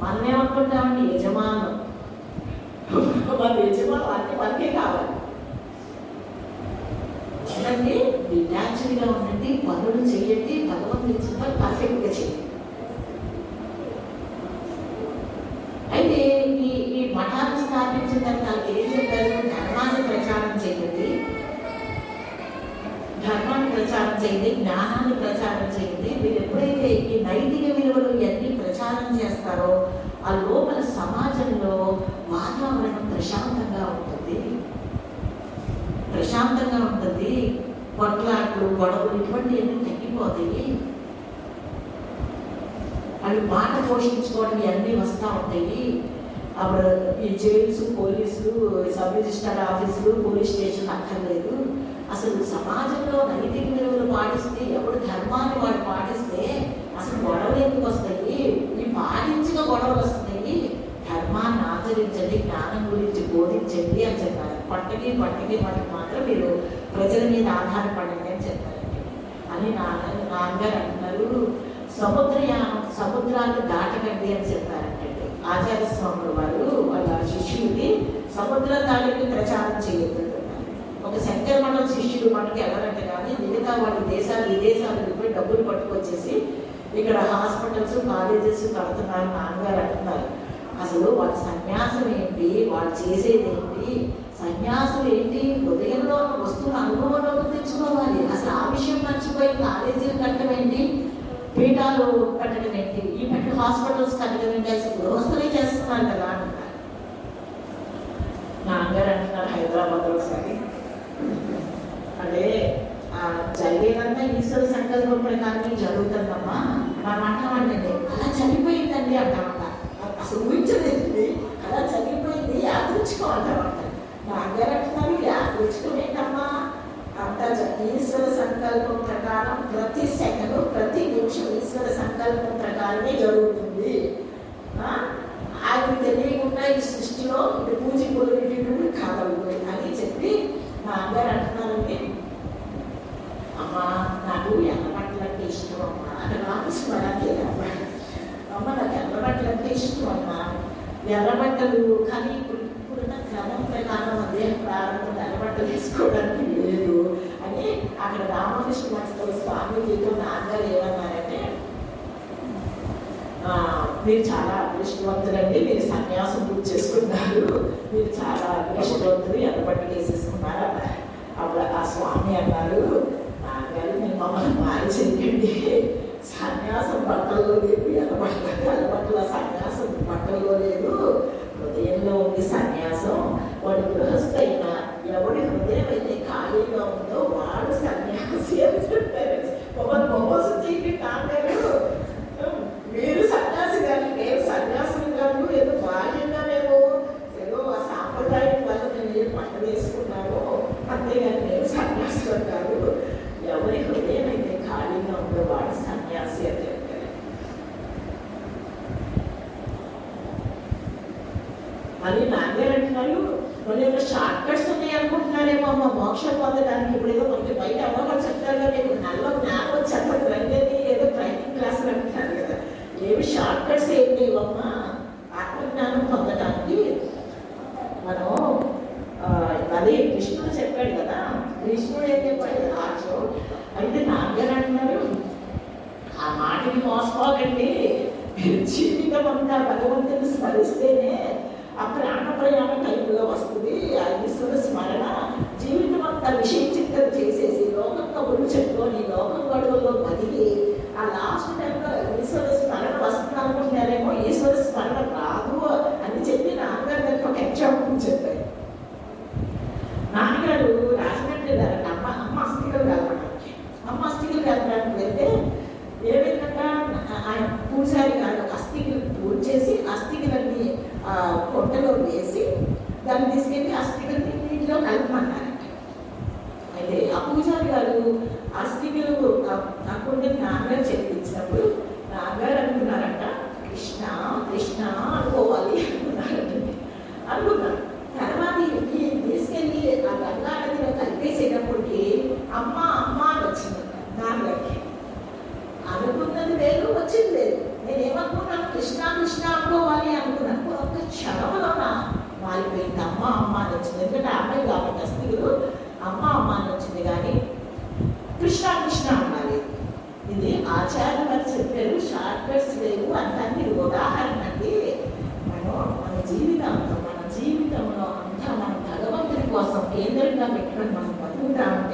మనం ఏమనుకుంటామండి యజమానం, మన యజమానం అన్ని మనకే కావాలి. ఉండండి, న్యాచురల్గా ఉండండి, పనులు చేయండి, భగవంతుడు ఇచ్చిన పర్ఫెక్ట్గా చేయండి. అయితే ఈ మఠాన్ని స్థాపించిన తర్వాత ఏం చెప్పారు? ధర్మాన్ని ప్రచారం చేయండి, ధర్మాన్ని ప్రచారం చేయండి, జ్ఞానాన్ని ప్రచారం చేయండి. మీరు ఎప్పుడైతే ఈ నైతిక విలువలు ఇవన్నీ ప్రచారం చేస్తారో ఆ లోపల సమాజంలో వాతావరణం ప్రశాంతంగా ఉంటుంది, ప్రశాంతంగా ఉంటుంది. కొట్లాట్లు, గొడవలు ఇటువంటివన్నీ తగ్గిపోతాయి. అవి మాట పోషించుకోవడం ఇవన్నీ వస్తూ ఉంటాయి. అప్పుడు ఈ జైల్స్, పోలీసులు, సబ్ రిజిస్టర్ ఆఫీసులు, పోలీస్ స్టేషన్ అక్కర్లేదు. అసలు సమాజంలో నైతిక విలువలు పాటిస్తే, ఎవడు ధర్మాన్ని వాడు పాటిస్తే అసలు గొడవలు ఎందుకు వస్తాయి? ఈ పాటించగా గొడవలు వస్తాయి. ధర్మాన్ని ఆచరించండి, జ్ఞానం గురించి బోధించండి అని చెప్పారు. పట్టకి మాత్రం మీరు ప్రజల మీద ఆధారపడండి అని చెప్పారండి. అని నాన్నగారు అంటున్నారు. సముద్రాలు దాటకండి అని చెప్పారంటే ఆచార్య స్వాములు వారు వాళ్ళ శిష్యుడికి సముద్రం దాటికి ప్రచారం చేయొద్దంటున్నారు. ఒక శంకర మఠం శిష్యుడు మనకి ఎవరంటే కానీ మిగతా వాళ్ళు విదేశాలకు పోయి డబ్బులు పట్టుకొచ్చేసి ఇక్కడ హాస్పిటల్స్, కాలేజెస్ కడుతున్నారు. నాన్నగారు అంటున్నారు, అసలు వాళ్ళ సన్యాసం ఏంటి, వాళ్ళు చేసేది ఏంటి, సన్యాసం ఏంటి, హృదయంలో వస్తువుల అనుభవంలోకి తెచ్చుకోవాలి. అసలు ఆ విషయం మర్చిపోయి కాలేజీలు కట్టడం ఏంటి, పీఠాలు కట్టడం ఏంటి, ఈ పెద్ద హాస్పిటల్స్ కట్టడం ఏంటి, అసలు గృహస్థులే చేస్తున్నారు కదా అంటున్నారు. నాన్నగారు అంటున్నారు హైదరాబాద్లో ఒకసారి, అంటే జరిగేదంతా ఈశ్వర సంకల్పం ప్రకారం జరుగుతుందమ్మా. మనం అంటామంటే అలా చనిపోయిందండి అంటామంట. అసలు ఊహించలేదండి, అలా చనిపోయింది, యాదృచ్ఛికమంటామంట. నాన్నగారు అంటున్నారు యాదృచ్ఛికం ఏంటమ్మా, అంత ఈశ్వర సంకల్పం ప్రకారం ప్రతి సెకండ్, ప్రతి నిమిషం ఈశ్వర సంకల్పం ప్రకారమే జరుగుతుంది. ఆయన తెలియకుండా ఈ సృష్టిలో ఇది పూజకులు ఇటు కాగలుగుతాయి అని చెప్పి మా అమ్మగారు అంటున్నారండి. అమ్మ నాకు ఎర్రబట్టలు అంటే ఇష్టం అమ్మా, అంటే నాకు స్మరణే అమ్మ, నాకు ఎర్రబట్టలు అంటే ఇష్టం అమ్మా. ఎర్రబట్టలు కానీ ఇప్పుడున్న క్రమం ప్రకారం దేహ ప్రారంభం ఎర్రబట్టలు వేసుకోవడానికి లేదు అని అక్కడ రామకృష్ణ మఠంలో స్వామీజీతో నాన్నగారు ఏమన్నారంటే, మీరు చాలా అదృష్టవంతులండి, మీరు సన్యాసం పూజ చేసుకున్నారు, మీరు చాలా అదృష్టవంతులు, ఎర్రబట్టలు వేసేసుకున్నారు అన్నారు. అప్పుడు ఆ స్వామి అన్నారు, నాన్నగారు మీరు మమ్మల్ని మారి చెయ్యండి, సన్యాసం బట్టల్లో లేదు, ఎర్రబట్టల సన్యాసం బట్టల్లో లేదు, హృదయంలో ఉంది సన్యాసం. వాడు గృహస్థ అయినా ఎవడి హృదయం అయితే ఖాళీగా ఉందో వాడు సన్యాసి అని చెప్పారు. మమ్మల్ని చేయండి నాన్నగారు, మీరు సన్యాసి కానీ మేము సన్యాసం కాదు, ఏదో బాల్యంగా మేము ఏదో ఆ సాంప్రదాయం వల్ల మేము ఏం పంట వేసుకున్నాము, అంతేగాని మేము సన్యాసులు కాదు. ఎవరి హృదయం అయితే ఖాళీగా ఉందో వాడు సన్యాసి అని చెప్పారు. మళ్ళీ నాన్నగారు అంటున్నారు, మళ్ళీ ఏదో షార్ట్ కట్స్ ఉన్నాయి అనుకుంటున్నారేమో అమ్మ మోక్షం పొందడానికి. ఇప్పుడు ఏదో మనకి బయట అవ్వమని చెప్తారు, మీకు నల్ల జ్ఞానం వచ్చేది రంగేది ఏదో ట్రైనింగ్ క్లాసులు అంటున్నారు కదా. ఏమి షార్ట్ కట్స్ ఏం లేవమ్మా ఆత్మజ్ఞానం పొందడానికి. మనం అదే కృష్ణుడు చెప్పాడు కదా, కృష్ణుడు ఏం చెప్పాడు రాజు అయితే నాన్నగారు అంటున్నారు, ఆ మాటని మోసపోకండి, జీవితం అంతా భగవంతుని స్మరిస్తేనే ఆ ప్రాణ ప్రయాణ టైంలో వస్తుంది ఆ ఈశ్వర స్మరణ. జీవితం అంతా విషయచిత్తం చేసేసి లోకంలో ఒళ్ళు చెప్పుకొని లోకం గడువులో బతికి ఆ లాస్ట్ టైంలో ఈశ్వర స్మరణ వస్తుంది అనుకుంటున్నారేమో, ఈశ్వర స్మరణ రాదు అని చెప్పి నాన్నగారు దానికి ఒక ఎగ్జాంపుల్ చెప్పారు. నాన్నగారు రాజమండ్రి అమ్మ అస్థికలు కలపడానికి, అమ్మ అస్థికలు కలపడానికి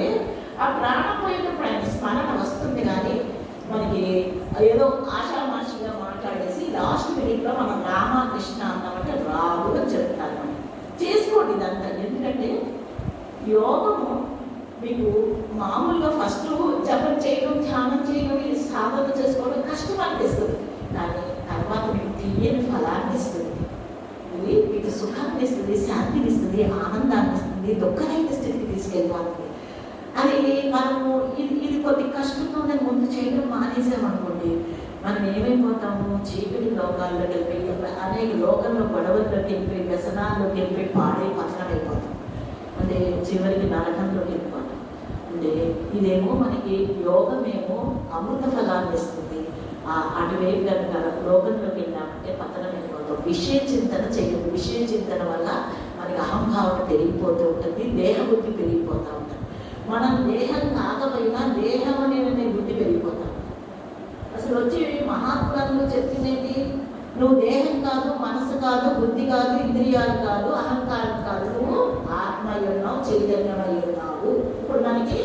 అంటే ఆ ప్రాణం పోయినప్పుడు ఆయన స్మరణ వస్తుంది, కానీ మనకి ఏదో ఆషామాషిగా మాట్లాడేసి లాస్ట్ మినిట్లో మనం రామకృష్ణ అన్నామంటే రాదు అని చెప్తాను. చేసుకోండి ఇదంతా. ఎందుకంటే యోగము మీకు మామూలుగా ఫస్ట్ జపం చేయడం, ధ్యానం చేయడం, ఇది సాధన చేసుకోవడం కష్టం అనిపిస్తుంది, కానీ తర్వాత మీకు తీయని ఫలాన్ని ఇస్తుంది. ఇది మీకు సుఖాన్ని ఇస్తుంది, శాంతిని ఇస్తుంది, ఆనందాన్ని ఇస్తుంది, దుఃఖరహిత స్థితికి తీసుకెళ్ళిపోతుంది. అది మనము ఇది కొద్ది కష్టంగా ఉందని ముందు చేయడం మానేసామనుకోండి, మనం ఏమైపోతాము, చీకటి లోకాల్లోకి వెళ్ళిపోయి అనేక లోకంలో గొడవల్లోకి వెళ్ళిపోయి వ్యసనాల్లోకి వెళ్ళిపోయి పాడే పతనం అయిపోతాం. అంటే చివరికి నరకంలోకి వెళ్ళిపోతాం. అంటే ఇదేమో మనకి యోగమేమో అమృత ఫలాన్ని ఇస్తుంది, అటువైపు కనుక లోకంలోకి వెళ్ళామంటే పతనం అయిపోతాం. విషయ చింతన చేయదు. విషయ చింతన వల్ల మనకి అహంభావన పెరిగిపోతూ ఉంటుంది, దేహబుద్ధి పెరిగిపోతూ ఉంటుంది. మనం దేహం కాకపోయినా దేహం అనే బుద్ధి పెరిగిపోతాం. అసలు వచ్చి మహాత్ములంలో చెప్పిందేంటి, నువ్వు దేహం కాదు, మనసు కాదు, బుద్ధి కాదు, ఇంద్రియాలు కాదు, అహంకారం కాదు, నువ్వు ఆత్మయ్య ఉన్నావు, చైతన్యమై ఉన్నావు. ఇప్పుడు మనకి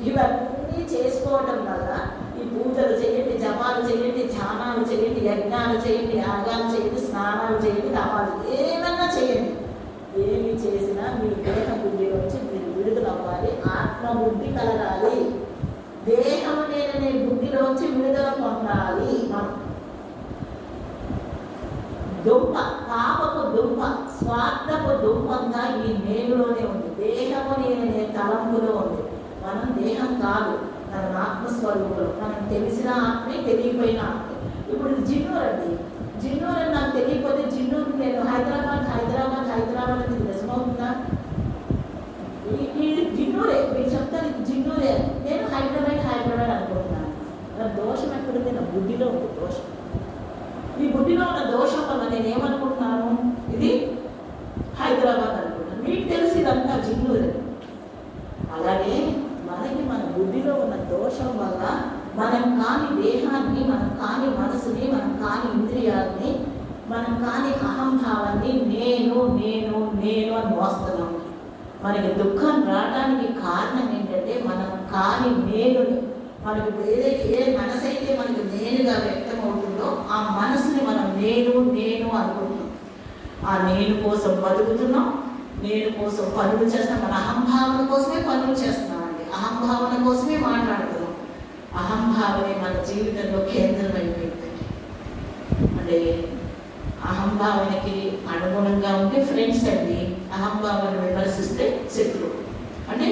ఇవన్నీ చేసుకోవటం వల్ల ఈ పూజలు చేయండి, జపాలు చేయండి, ధ్యానాలు చేయండి, యజ్ఞాలు చేయండి, యాగాలు చేయండి, స్నానాలు చేయండి, దాపాలు ఏమన్నా చేయండి, ఏమి చేసినా మీ దేహ బుద్ధి వచ్చి మీరు విడుదల అవ్వాలి, ఆత్మబుద్ధి కలగాలి, దేహం నేననే బుద్ధిలోంచి విడుదల పొందాలి. మనం దుంప, పాపపు దుంప, స్వార్థపు దుంపంతా ఈ నేనులోనే ఉంది. దేహము నేననే తలంపులో ఉంది. మనం దేహం కాదు, మన ఆత్మస్వరూపులు. మనం తెలిసిన ఆత్మే, తెలియపోయిన ఆత్మే. ఇప్పుడు జిన్నూరండి, జిన్నూరు అని నాకు తెలియకపోతే జిన్నూరు నేను హైదరాబాద్ అనేది నిజమవుతుందా? ఇది జిన్నూరే, మీరు చెప్తారు ఇది జిన్నూరే, నేను హైదరాబాద్ అనుకుంటున్నాను. నా దోషం ఎక్కడుంది? నా బుద్ధిలో ఉంది దోషం. ఈ బుద్ధిలో ఉన్న దోషం వల్ల నేను ఏమనుకుంటున్నాను, ఇది హైదరాబాద్ అనుకుంటున్నాను. మీకు తెలిసి ఇదంతా జిన్నూరే. అలాగే మనకి మన బుద్ధిలో ఉన్న దోషం వల్ల మనం కాని దేహాన్ని, మనం కాని మనసుని, మనం కాని ఇంద్రియాలని, మనం కాని అహంభావాన్ని నేను నేను నేను అని మోస్తున్నాం. మనకి దుఃఖం రావడానికి కారణం ఏంటంటే మనం కాని నేనుని, మనకి ఏదైతే ఏ మనసు అయితే మనకి నేనుగా వ్యక్తం అవుతుందో ఆ మనసుని మనం నేను నేను అనుకుంటున్నాం. ఆ నేను కోసం బతుకుతున్నాం, నేను కోసం పనులు చేస్తున్నాం. మన అహంభావన కోసమే పనులు చేస్తున్నామండి, అహంభావన కోసమే మాట్లాడుతున్నాం. అహంభావనే మన జీవితంలో కేంద్రం అయిపోయింది. అంటే అహంభావనకి అనుగుణంగా ఉంటే ఫ్రెండ్స్ అండి, అహంభావన విమర్శిస్తే శత్రువు. అంటే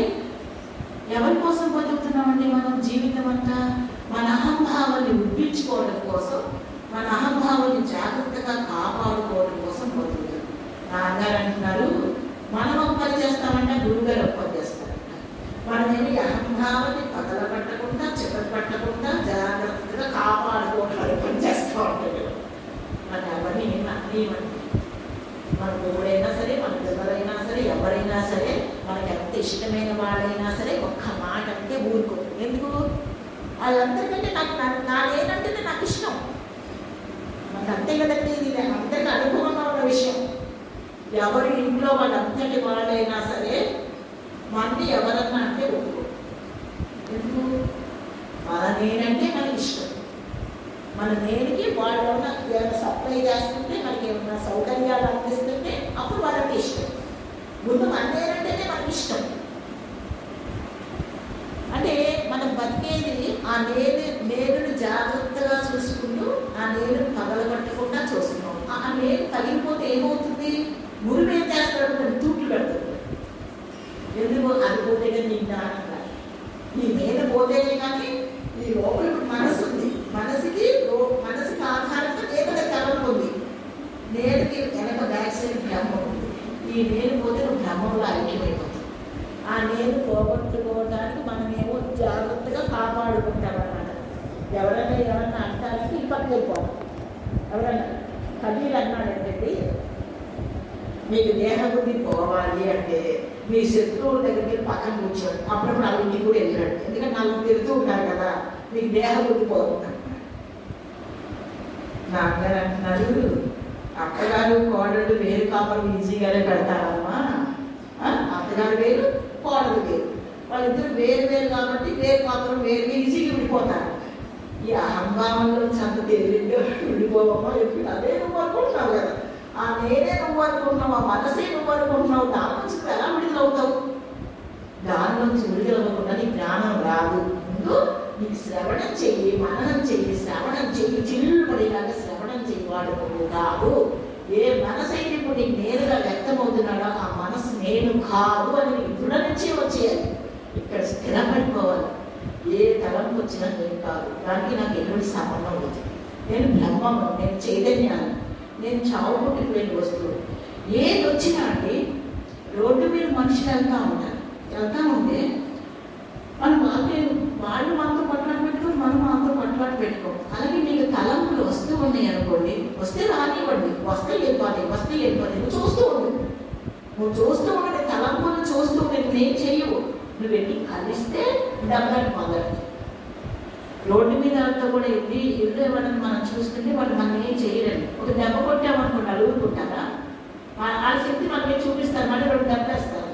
ఎవరి కోసం బతుకుతున్నామండి మనం జీవితం అంతా? మన అహంభావాన్ని ఉడ్డించుకోవడం కోసం, మన అహంభావాన్ని జాగ్రత్తగా కాపాడుకోవడం కోసం బతుకుతాం. నాన్నగారు అంటున్నారు, మనం ఒక పని చేస్తామంటే గురువుగారు ఒక పని చేస్తారంట. మనమేమి అహంభావాన్ని పగలబట్టకుండా, చిక్కపట్టకుండా జాగ్రత్తగా కాపాడుకోవడానికి పని చేస్తూ ఉంటాడు. మన అవన్నీ అన్నీ మన దేవుడైనా సరే, మన ఎవరైనా సరే, ఎవరైనా సరే, మనకి ఎంత ఇష్టమైన వాడైనా సరే ఒక్క మాట అంటే ఊరుకో. ఎందుకు? వాళ్ళందరికంటే నాదేనంటేనే నాకు ఇష్టం. మనకు అంతే కదండి, ఇది అందరికీ అనుభవంగా ఉన్న విషయం. ఎవరి ఇంట్లో వాళ్ళంతటి వాళ్ళైనా సరే మనని ఎవరన్నా అంటే ఊరుకో. ఎందుకు? మన నేనంటే మనకి ఇష్టం. మన నేనికి వాళ్ళు ఏమైనా సప్లై చేస్తుంటే, మనకి ఏమైనా సౌకర్యాలు అందిస్తుంటే అప్పుడు వాళ్ళకి ఇష్టం. ముందు మన నేనంటేనే మనకి ఇష్టం. అంటే మనం బతికేది ఆ నేరుని జాగ్రత్తగా చూసుకుంటూ, ఆ నేరుని పగలగొట్టకుండా చూస్తున్నాం. ఆ నేరు పగిలిపోతే ఏమవుతుంది? మురుగు ఏం చేస్తాడు? దాన్ని తూట్లు పెడుతుంది. ఎందుకు? అది పోతేనే నిండా ఈ నేరు పోతేనే కానీ ఈ లోపల మనసు ఉంది. మనసుకి ఆధారంగా నేరుగా కలం ఉంది. నేరుకి వెనక బ్యాక్ సైడ్ బ్రహ్మం ఉంది. ఈ నేరు పోతే నువ్వు బ్రహ్మంలో ఐక్యమైపోతుంది. ఆ నేరు పోగొట్టుకోవడానికి మనమేమో జాగ్రత్తగా కాపాడుకుంటాం అన్నమాట. ఎవరైనా అంటారంటే ఈ పక్కకి వెళ్ళిపోవాలి. ఎవరైనా కబీర్ అన్నాడంటే, మీకు దేహబుద్ధి పోవాలి అంటే మీ శత్రువుల దగ్గరికి పక్కన కూర్చోండి. అప్పుడప్పుడు వాళ్ళ ఇంటికి కూడా వెళ్ళాడు. ఎందుకంటే నలుగురు తిరుగుతూ ఉంటారు కదా, మీకు దేహబుద్ధి పోతుంది. నాన్నగారు అంటున్నారు, అత్తగారు కోడళ్ళు వేరు కాపలు ఈజీగానే పెడతారమ్మా. అత్తగారు వేరు, కోడలు వేరు. వాళ్ళిద్దరు వేరు వేరు కాబట్టి వేరు మాత్రం వేరు ఈజీగా విడిపోతారు. ఈ అహంభావంలో అంత తెలివిగా విడిపోవమ్మా ఎప్పుడు అదే నువ్వు అనుకుంటున్నావు కదా, ఆ నేనే నువ్వు అనుకుంటున్నావు, ఆ మనసే నువ్వు అనుకుంటున్నావు, దాని నుంచి ఎలా విడుదలవుతావు? దాని నుంచి విడుదలవ్వకుండా నీ జ్ఞానం రాదు. ముందు నీకు శ్రవణం చెయ్యి, మననం చెయ్యి, శ్రవణం చెయ్యి, చిల్లు పడేలాగా శ్రవణం చెయ్యి. వాడు నువ్వు కాదు. ఏ మనసు అయితే ఇప్పుడు నీకు నేరుగా వ్యక్తమవుతున్నాడో ఆ మనసు నేను కాదు అని నీకు దృఢ నుంచే వచ్చేయాలి. ఇక్కడ స్థిరపడిపోవాలి. ఏ తలంపు వచ్చినా నేను కాదు, దానికి నాకు ఎటువంటి సంబంధం లేదు. నేను బ్రహ్మము, నేను చైతన్యాన్ని, నేను చావు పుట్టిపోయిన వస్తువు. ఏది వచ్చినా అండి, రోడ్డు మీద మనుషులు వెళ్తూ ఉంటే మనం వాళ్ళు మనతో పట్లాట పెట్టుకోరు, మనం మనతో పట్లాట పెట్టుకోం. అలాగే నీకు తలంపులు వస్తూ ఉన్నాయి అనుకోండి, వస్తే రానివ్వండి, వస్తే వెళ్ళిపోతాయి. నువ్వు చూస్తూ ఉండే తలంపులను చూస్తూ నేను చెయ్యవు. నువ్వు వెళ్ళి కలిస్తే డబ్బులని మొదలు. రోడ్డు మీద అంతా కూడా ఇల్లు ఎవరైనా మనం చూస్తుంటే వాళ్ళు మనం ఏం చేయరండి. ఒక దెబ్బ కొట్టామనుకోండి, అడుగుకుంటారా? వాళ్ళ శక్తి మనమే చూపిస్తారు, మళ్ళీ 2 దెబ్బేస్తారు.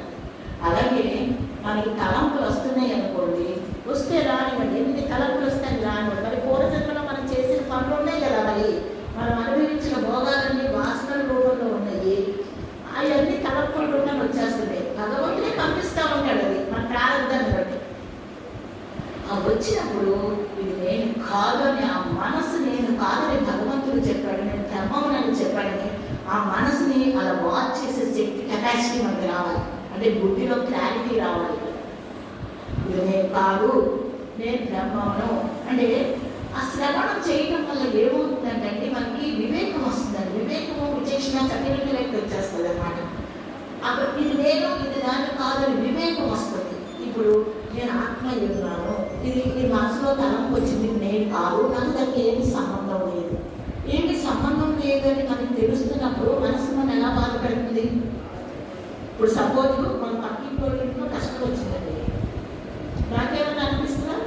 అలాగే మనకి తలంపులు వస్తున్నాయి అనుకోండి, వస్తే రానివ్వండి. ఎన్ని తలంపులు వస్తాయి రానివ్వండి. మరి పూర్వజన్మలో మనం చేసిన పనులు ఉన్నాయి కదా, మరి మనం అనుభవించిన భోగాలన్నీ వాసనల రూపంలో ఉన్నాయి. అవన్నీ తలంపుల రూపంలో వచ్చేస్తున్నాయి. భగవంతుడే పంపిస్తూ ఉంటాడు, అది మన ప్రారంభాన్ని బట్టి. వచ్చినప్పుడు ఇది నేను కాదు అని, ఆ మనసు నేను కాదని భగవంతుడు చెప్పాడు, నేను బ్రహ్మమునని చెప్పాడని ఆ మనసుని అలా వాచ్ చేసే శక్తి, కెపాసిటీ మనకి రావాలి. అంటే బుద్ధిలో క్లారిటీ రావాలి. ఇది నేను కాదు, నేను బ్రహ్మమును అంటే ఆ శ్రవణం చేయడం వల్ల ఏమవుతుందంటే మనకి వివేకం వస్తుందండి. వివేకము విచక్షణ చక్కగా వచ్చేస్తుంది అన్నమాట. అప్పుడు ఇది నేను, ఇది దాన్ని కాదని వివేకం వస్తుంది. ఇప్పుడు నేను ఆత్మ ఉన్నాను, ఇది ఈ మనసులో తలంపు వచ్చింది, నేను కాదు, నాకు దానికి ఏమి సంబంధం లేదు. ఏమి సంబంధం లేదని మనకి తెలుస్తున్నప్పుడు మనసు మనం ఎలా బాధపడుతుంది? ఇప్పుడు సపోజ్ మన పక్కింట్లో కష్టం వచ్చిందండి, నాకేమైనా అనిపిస్తుందా?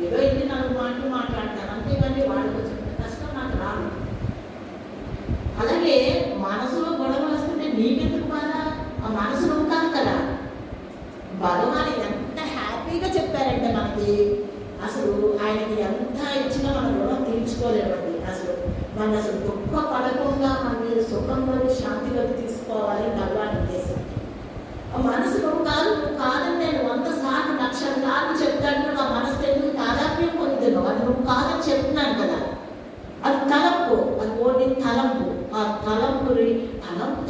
ఏదో ఇది 4 మాటలు మాట్లాడతాను అంతేగాని వాళ్ళకి వచ్చిన కష్టం నాకు రాదు. అలాగే మనసులో గొడవలు వస్తుంటే నీకెందుకు బాధ? ఆ మనసు నువ్వు కాదు కదా. భగవాన్ ఎంత హ్యాపీగా చెప్పారంటే మనకి, అసలు ఆయనకి ఎంత ఇచ్చినా మన రుణం తీర్చుకోలేమండి. మన దుఃఖ పడకుండా మన సుఖంలోకి శాంతిలోకి తీసుకోవాలి భగవాన్ ఉద్దేశం. మనసు నువ్వు కాదని నేను 100 సార్లు 1,00,000 సార్లు చెప్తాను. ఆ మనసు ఎందుకు తాదాత్మ్యం పొందుతున్నావు? అది నువ్వు కాదని చెప్తున్నాను కదా. అది తలంపు, అది ఓడి తలంపు. ఆ తలంపు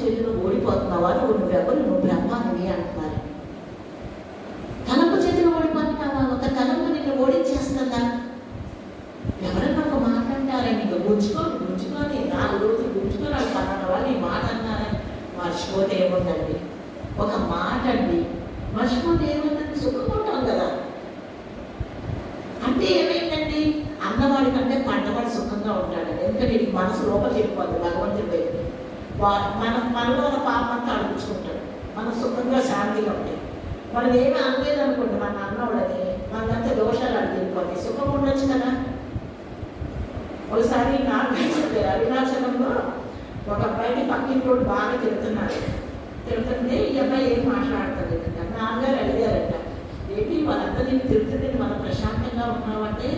చేతిలో ఓడిపోతున్నావా? నువ్వెవరు? నువ్వు బ్రహ్మానివి అంటున్నారు. తలంపు చేతిలో ఓడిపోతున్నావా? ఒక తలంపు నిన్ను ఓడించేస్తుందా? ఎవరైనా ఒక మాట అంటారా, నీకు గుంజుకొని 4 రోజులు గుంజుకొని వాళ్ళు పలానా వాళ్ళు ఈ మాట అన్నారని మర్చిపోతే ఏముందండి? ఒక మాట అండి, మర్చిపోతే ఏముందండి? సుఖపడతాం కదా. అంటే ఏమైందండి? అన్నవాడి కంటే పంటవాడు సుఖంగా ఉంటాడండి. ఎందుకంటే నీకు మనసు లోపల చెప్పిపోద్ది భగవంతుడి దగ్గర. మనలో ఉన్న పాపం అంతా అడుగుచుకుంటాడు. మనం సుఖంగా శాంతిగా ఉంటాయి. మనం ఏమీ అనలేదు అనుకోండి, మన అన్నవాడని మనకంతా దోషాలు అడిగిపోతాయి. సుఖం ఉండొచ్చు కదా. ఒకసారి నాకు చెప్పారు, అరుణాచలంలో ఒక అబ్బాయిని పక్కింటోడు బాగా తిడుతుంటే ఈ అబ్బాయి ఏం మాట్లాడతాడు కదా. నాన్నగారు అడిగారట, ఏంటి వాళ్ళంతా నేను తిడుతుంటే మనం ప్రశాంతంగా ఉన్నామంటే,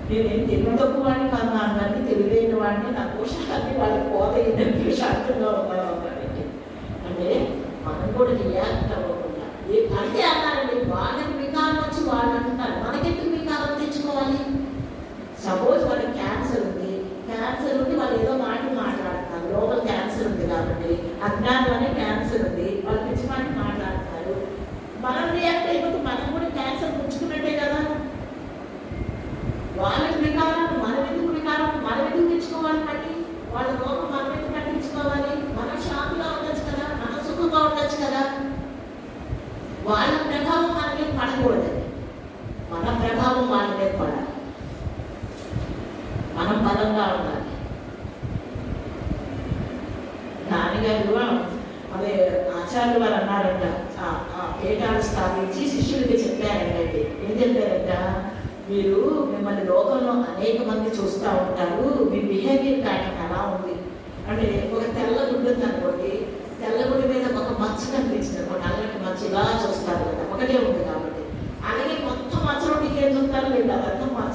నేనేం తెలియదొక్క వాడిని కాదు, నాన్నగారిని తెలియలేని వాడిని, నా దోషాలన్నీ వాళ్ళకి పోతాయి, ప్రశాంతంగా ఉన్నాను అన్నాడండి. అంటే మనం కూడా రియాక్ట్ అవ్వకుండా అంటే అన్నారండి, వాళ్ళకి వికారం వచ్చి వాళ్ళు అంటున్నారు, మనకెందుకు వికారం తెచ్చుకోవాలి? సపోజ్ వాళ్ళకి క్యాన్సర్ ఉంది వాళ్ళు ఏదో మాట్లాడుతున్నారు, లోపల క్యాన్సర్ ఉంది కాబట్టి, అజ్ఞానంలోనే క్యాన్సర్ ఉంది, వాళ్ళు పిచ్చి మాట్లాడుతున్నారు. మనం రియాక్ట్ అయిపోతే మనం కూడా క్యాన్సర్ పుచ్చుకున్నట్టే కదా. వాళ్ళకి వికారం, మనం ఎందుకు తెచ్చుకోవాలి? మళ్ళీ వాళ్ళ లోపం మనం ఎందుకు పట్టించుకోవాలి? మనం శాంతిగా ఉండొచ్చు కదా, మనం సుఖంగా ఉండొచ్చు కదా. వాళ్ళ ప్రభావం మన మీద పడకూడదు, మన ప్రభావం వాళ్ళ మీద పడాలి. మనం బలంగా ఉండాలి. నాన్నగారు అదే ఆచార్యులు వారు అన్నారంట, పీఠాలు స్థాపించి శిష్యులకి చెప్పారంటే, ఏం చెప్పారంట, మీరు మిమ్మల్ని లోకంలో అనేక మంది చూస్తూ ఉంటారు, మీ బిహేవియర్ ప్యాటర్న్ ఎలా ఉంది అంటే, ఒక తెల్ల గుడ్డు అనుకోండి, తెల్ల గుడ్డు మీద ఒక మచ్చ కనిపించింది అనుకోండి, నల్లటి మచ్చ ఇలా చూస్తారు కదా, ఒకటే ఉంది కాబట్టి,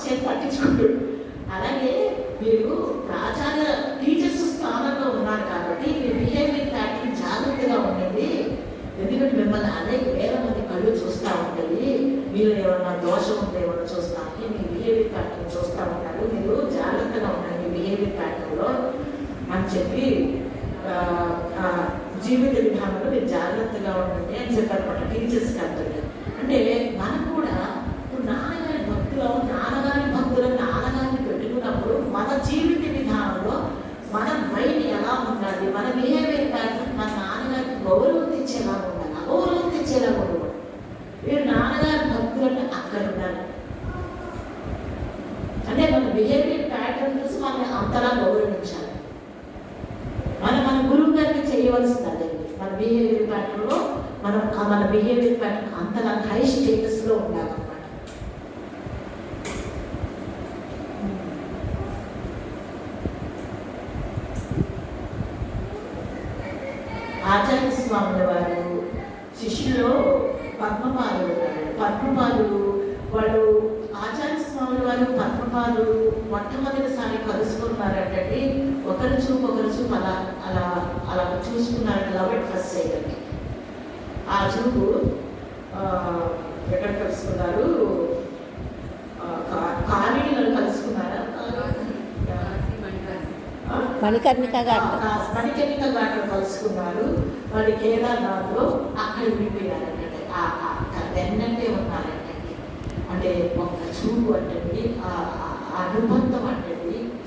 చేతి పట్టించుకుంటాడు. అలాగే మీరు ఆచార్య టీచర్స్ స్థానంలో ఉన్నారు కాబట్టి మీ బిహేవియర్ ప్యాటర్న్ జాగ్రత్తగా ఉండండి. ఎందుకంటే మిమ్మల్ని అనేక వేల మంది కళ్ళు చూస్తూ ఉంటుంది. మీరు ఏమన్నా దోషం ఉంటే ఏమన్నా చూస్తానికి మీ బిహేవియర్ ప్యాటర్న్ చూస్తూ ఉంటారు. మీరు జాగ్రత్తగా ఉండండి మీ బిహేవియర్ ప్యాటర్న్లో అని చెప్పి జీవిత విధానంలో మీరు జాగ్రత్తగా ఉండండి అని చెప్పారన్నమాట టీచర్స్కి అందరికీ. అంటే మనం కూడా ఇప్పుడు నాన్నగారి భక్తులను నాన్నగారిని పెట్టుకున్నప్పుడు మన జీవిత విధానంలో మన మైండ్ ఎలా ఉండాలి, మన బిహేవియర్ ప్యాటర్న్ మన నాన్నగారికి గౌరవం తెచ్చేలా ఉండాలి, అగౌరవం తెచ్చేలా ఉండకూడదు. మీరు నాన్నగారి భక్తులంటే అక్కడ ఉండాలి. అంటే మన బిహేవియర్ ప్యాటర్న్ చూసి మనం అంతలా గౌరవించాలి. మన గురువు గారికి చేయవలసింది అదే. మన బిహేవియర్ ప్యాటర్న్లో మన బిహేవియర్ ప్యాటర్న్ అంతలా హై స్టేటస్లో ఉండాలన్నమాట. ఆచార్య స్వాముల వారు శిష్యులో పద్మపాదులు ఉన్నారు. పద్మపాదులు వాళ్ళు ఆచార్య స్వాముల వారు పద్మపాదులు మొట్టమొదటిసారి కలుసుకున్నారంటే ఒకరు చూపు అలా అలా అలా చూసుకున్నారంటే లవ్ ఎట్ ఫస్ట్ సైట్ అండి. ఆ చూపు ఎక్కడ కలుసుకున్నారు? కాలిడిలో కలుసుకున్నారా? మణికర్ణిక ఘాట్లో కలుసుకున్నారు. వాడి కేదార్నాథ్లో అక్కడ విడిపోయారంటే వెన్నంటే ఉన్నారంటే. అంటే ఒక చూపు అంటే ఆ అనుబంధం అంటే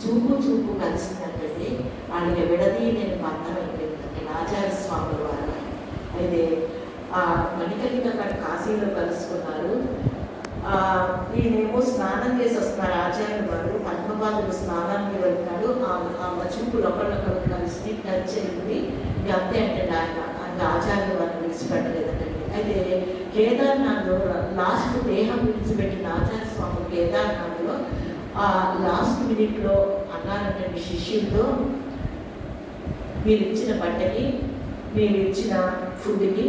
చూపు కలిసిందంటే వాళ్ళకి విడదీయలేని బంధం అయిపోయిందంటే ఆచార్య స్వాముల వారు. అయితే ఆ మణికర్ణిక ఘాట్ కాశీలో కలుసుకున్నారు. ఈయనేమో స్నానం చేసి వస్తున్నారు ఆచార్యులు వారు. పద్మపాదులు స్నానానికి వెళ్తున్నాడు. ఆ చూపులు ఒకళ్ళొకళ్ళు కలిసి కలిసి అంతే అంటే ఆయన ఆచార్యులు వారిని విడిచిపెట్టలేదంటే. అయితే కేదార్నాథ్లో లాస్ట్ దేహం విడిచిపెట్టిన ఆచార్య స్వామి కేదార్నాథ్లో ఆ లాస్ట్ మినిట్లో అన్నారంటే శిష్యులతో, మీరు ఇచ్చిన బట్టకి, మీరు ఇచ్చిన ఫుడ్కి,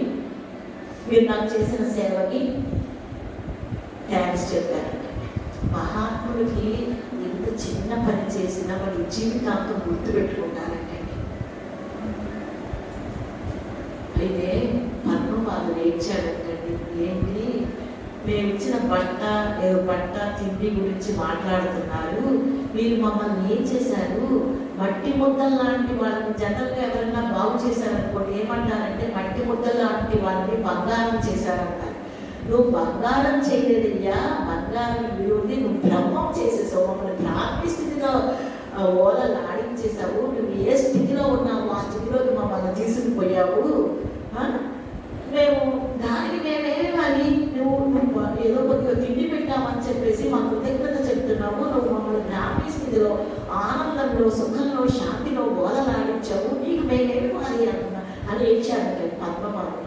మీరు నాకు చేసిన సేవకి థ్యాంక్స్ చెప్పారంటే. మహాత్ముడికి ఎంత చిన్న పని చేసినా వాళ్ళు జీవితాంతం గుర్తుపెట్టుకుంటారంటే. అయితే పద్మపాదులు ఏడ్చాడంటే, ఏంటి మేము ఇచ్చిన బట్ట తిండి గురించి మాట్లాడుతున్నారు, మీరు మమ్మల్ని ఏం చేశారు? మట్టి ముద్దలు లాంటి వాళ్ళని జనరల్గా ఎవరైనా బాగు చేశారనుకోండి ఏమంటారంటే మట్టి ముద్దలు లాంటి వాళ్ళని బంగారం చేశారంటారు. నువ్వు బంగారం చేయలేదయ్యా, బంగారం విలువని నువ్వు బ్రహ్మం చేసేసావు. మమ్మల్ని ప్రాప్తి స్థితిలో ఓలలు ఆడించేసావు. నువ్వు ఏ స్థితిలో ఉన్నావు ఆ స్థితిలోకి మమ్మల్ని తీసుకుపోయావు. మేము దానికి మేమేమని నువ్వు ఏదో కొద్దిగా తిండి పెట్టామని చెప్పేసి మా కృతజ్ఞత చెప్తున్నావు. నువ్వు మమ్మల్ని ప్రాప్తి స్థితిలో ఆనందంలో సుఖంలో శాంతిలో ఓలలు ఆడించావు. నీకు మేమేమో అది అంటున్నా అని ఏడ్చాడంటే పద్మపాదుడు.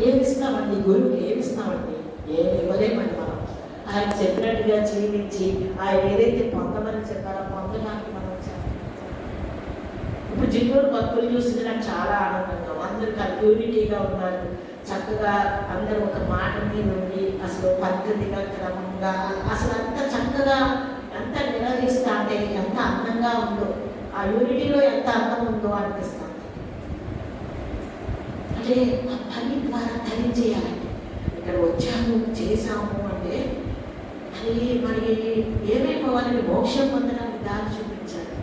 ఏమిస్తామండి గురువుకి? ఏమిస్తామండి? ఏమి ఇవ్వలేమండి మనం. ఆయన చెప్పినట్టుగా జీవించి ఆయన ఏదైతే పొందమని చెప్పారో పొందడానికి మనం ఇప్పుడు జిల్లూరు భక్తులు చూసింది నాకు చాలా ఆనందంగా. అందరూ యూనిటీగా ఉన్నారు. చక్కగా అందరూ ఒక మాట మీద ఉండి అసలు పద్ధతిగా క్రమంగా అసలు అంత చక్కగా ఎంత నిర్వహిస్తా అంటే ఎంత అందంగా ఉందో, ఆ యూనిటీలో ఎంత అందం ఉందో అనిపిస్తుంది. అంటే ఆ పని ద్వారా ధరించేయాలండి. ఇక్కడ వచ్చాము చేశాము అంటే అది మరి ఏమైపోవాలని మోక్షం పొందడానికి దారి చూపించాలి.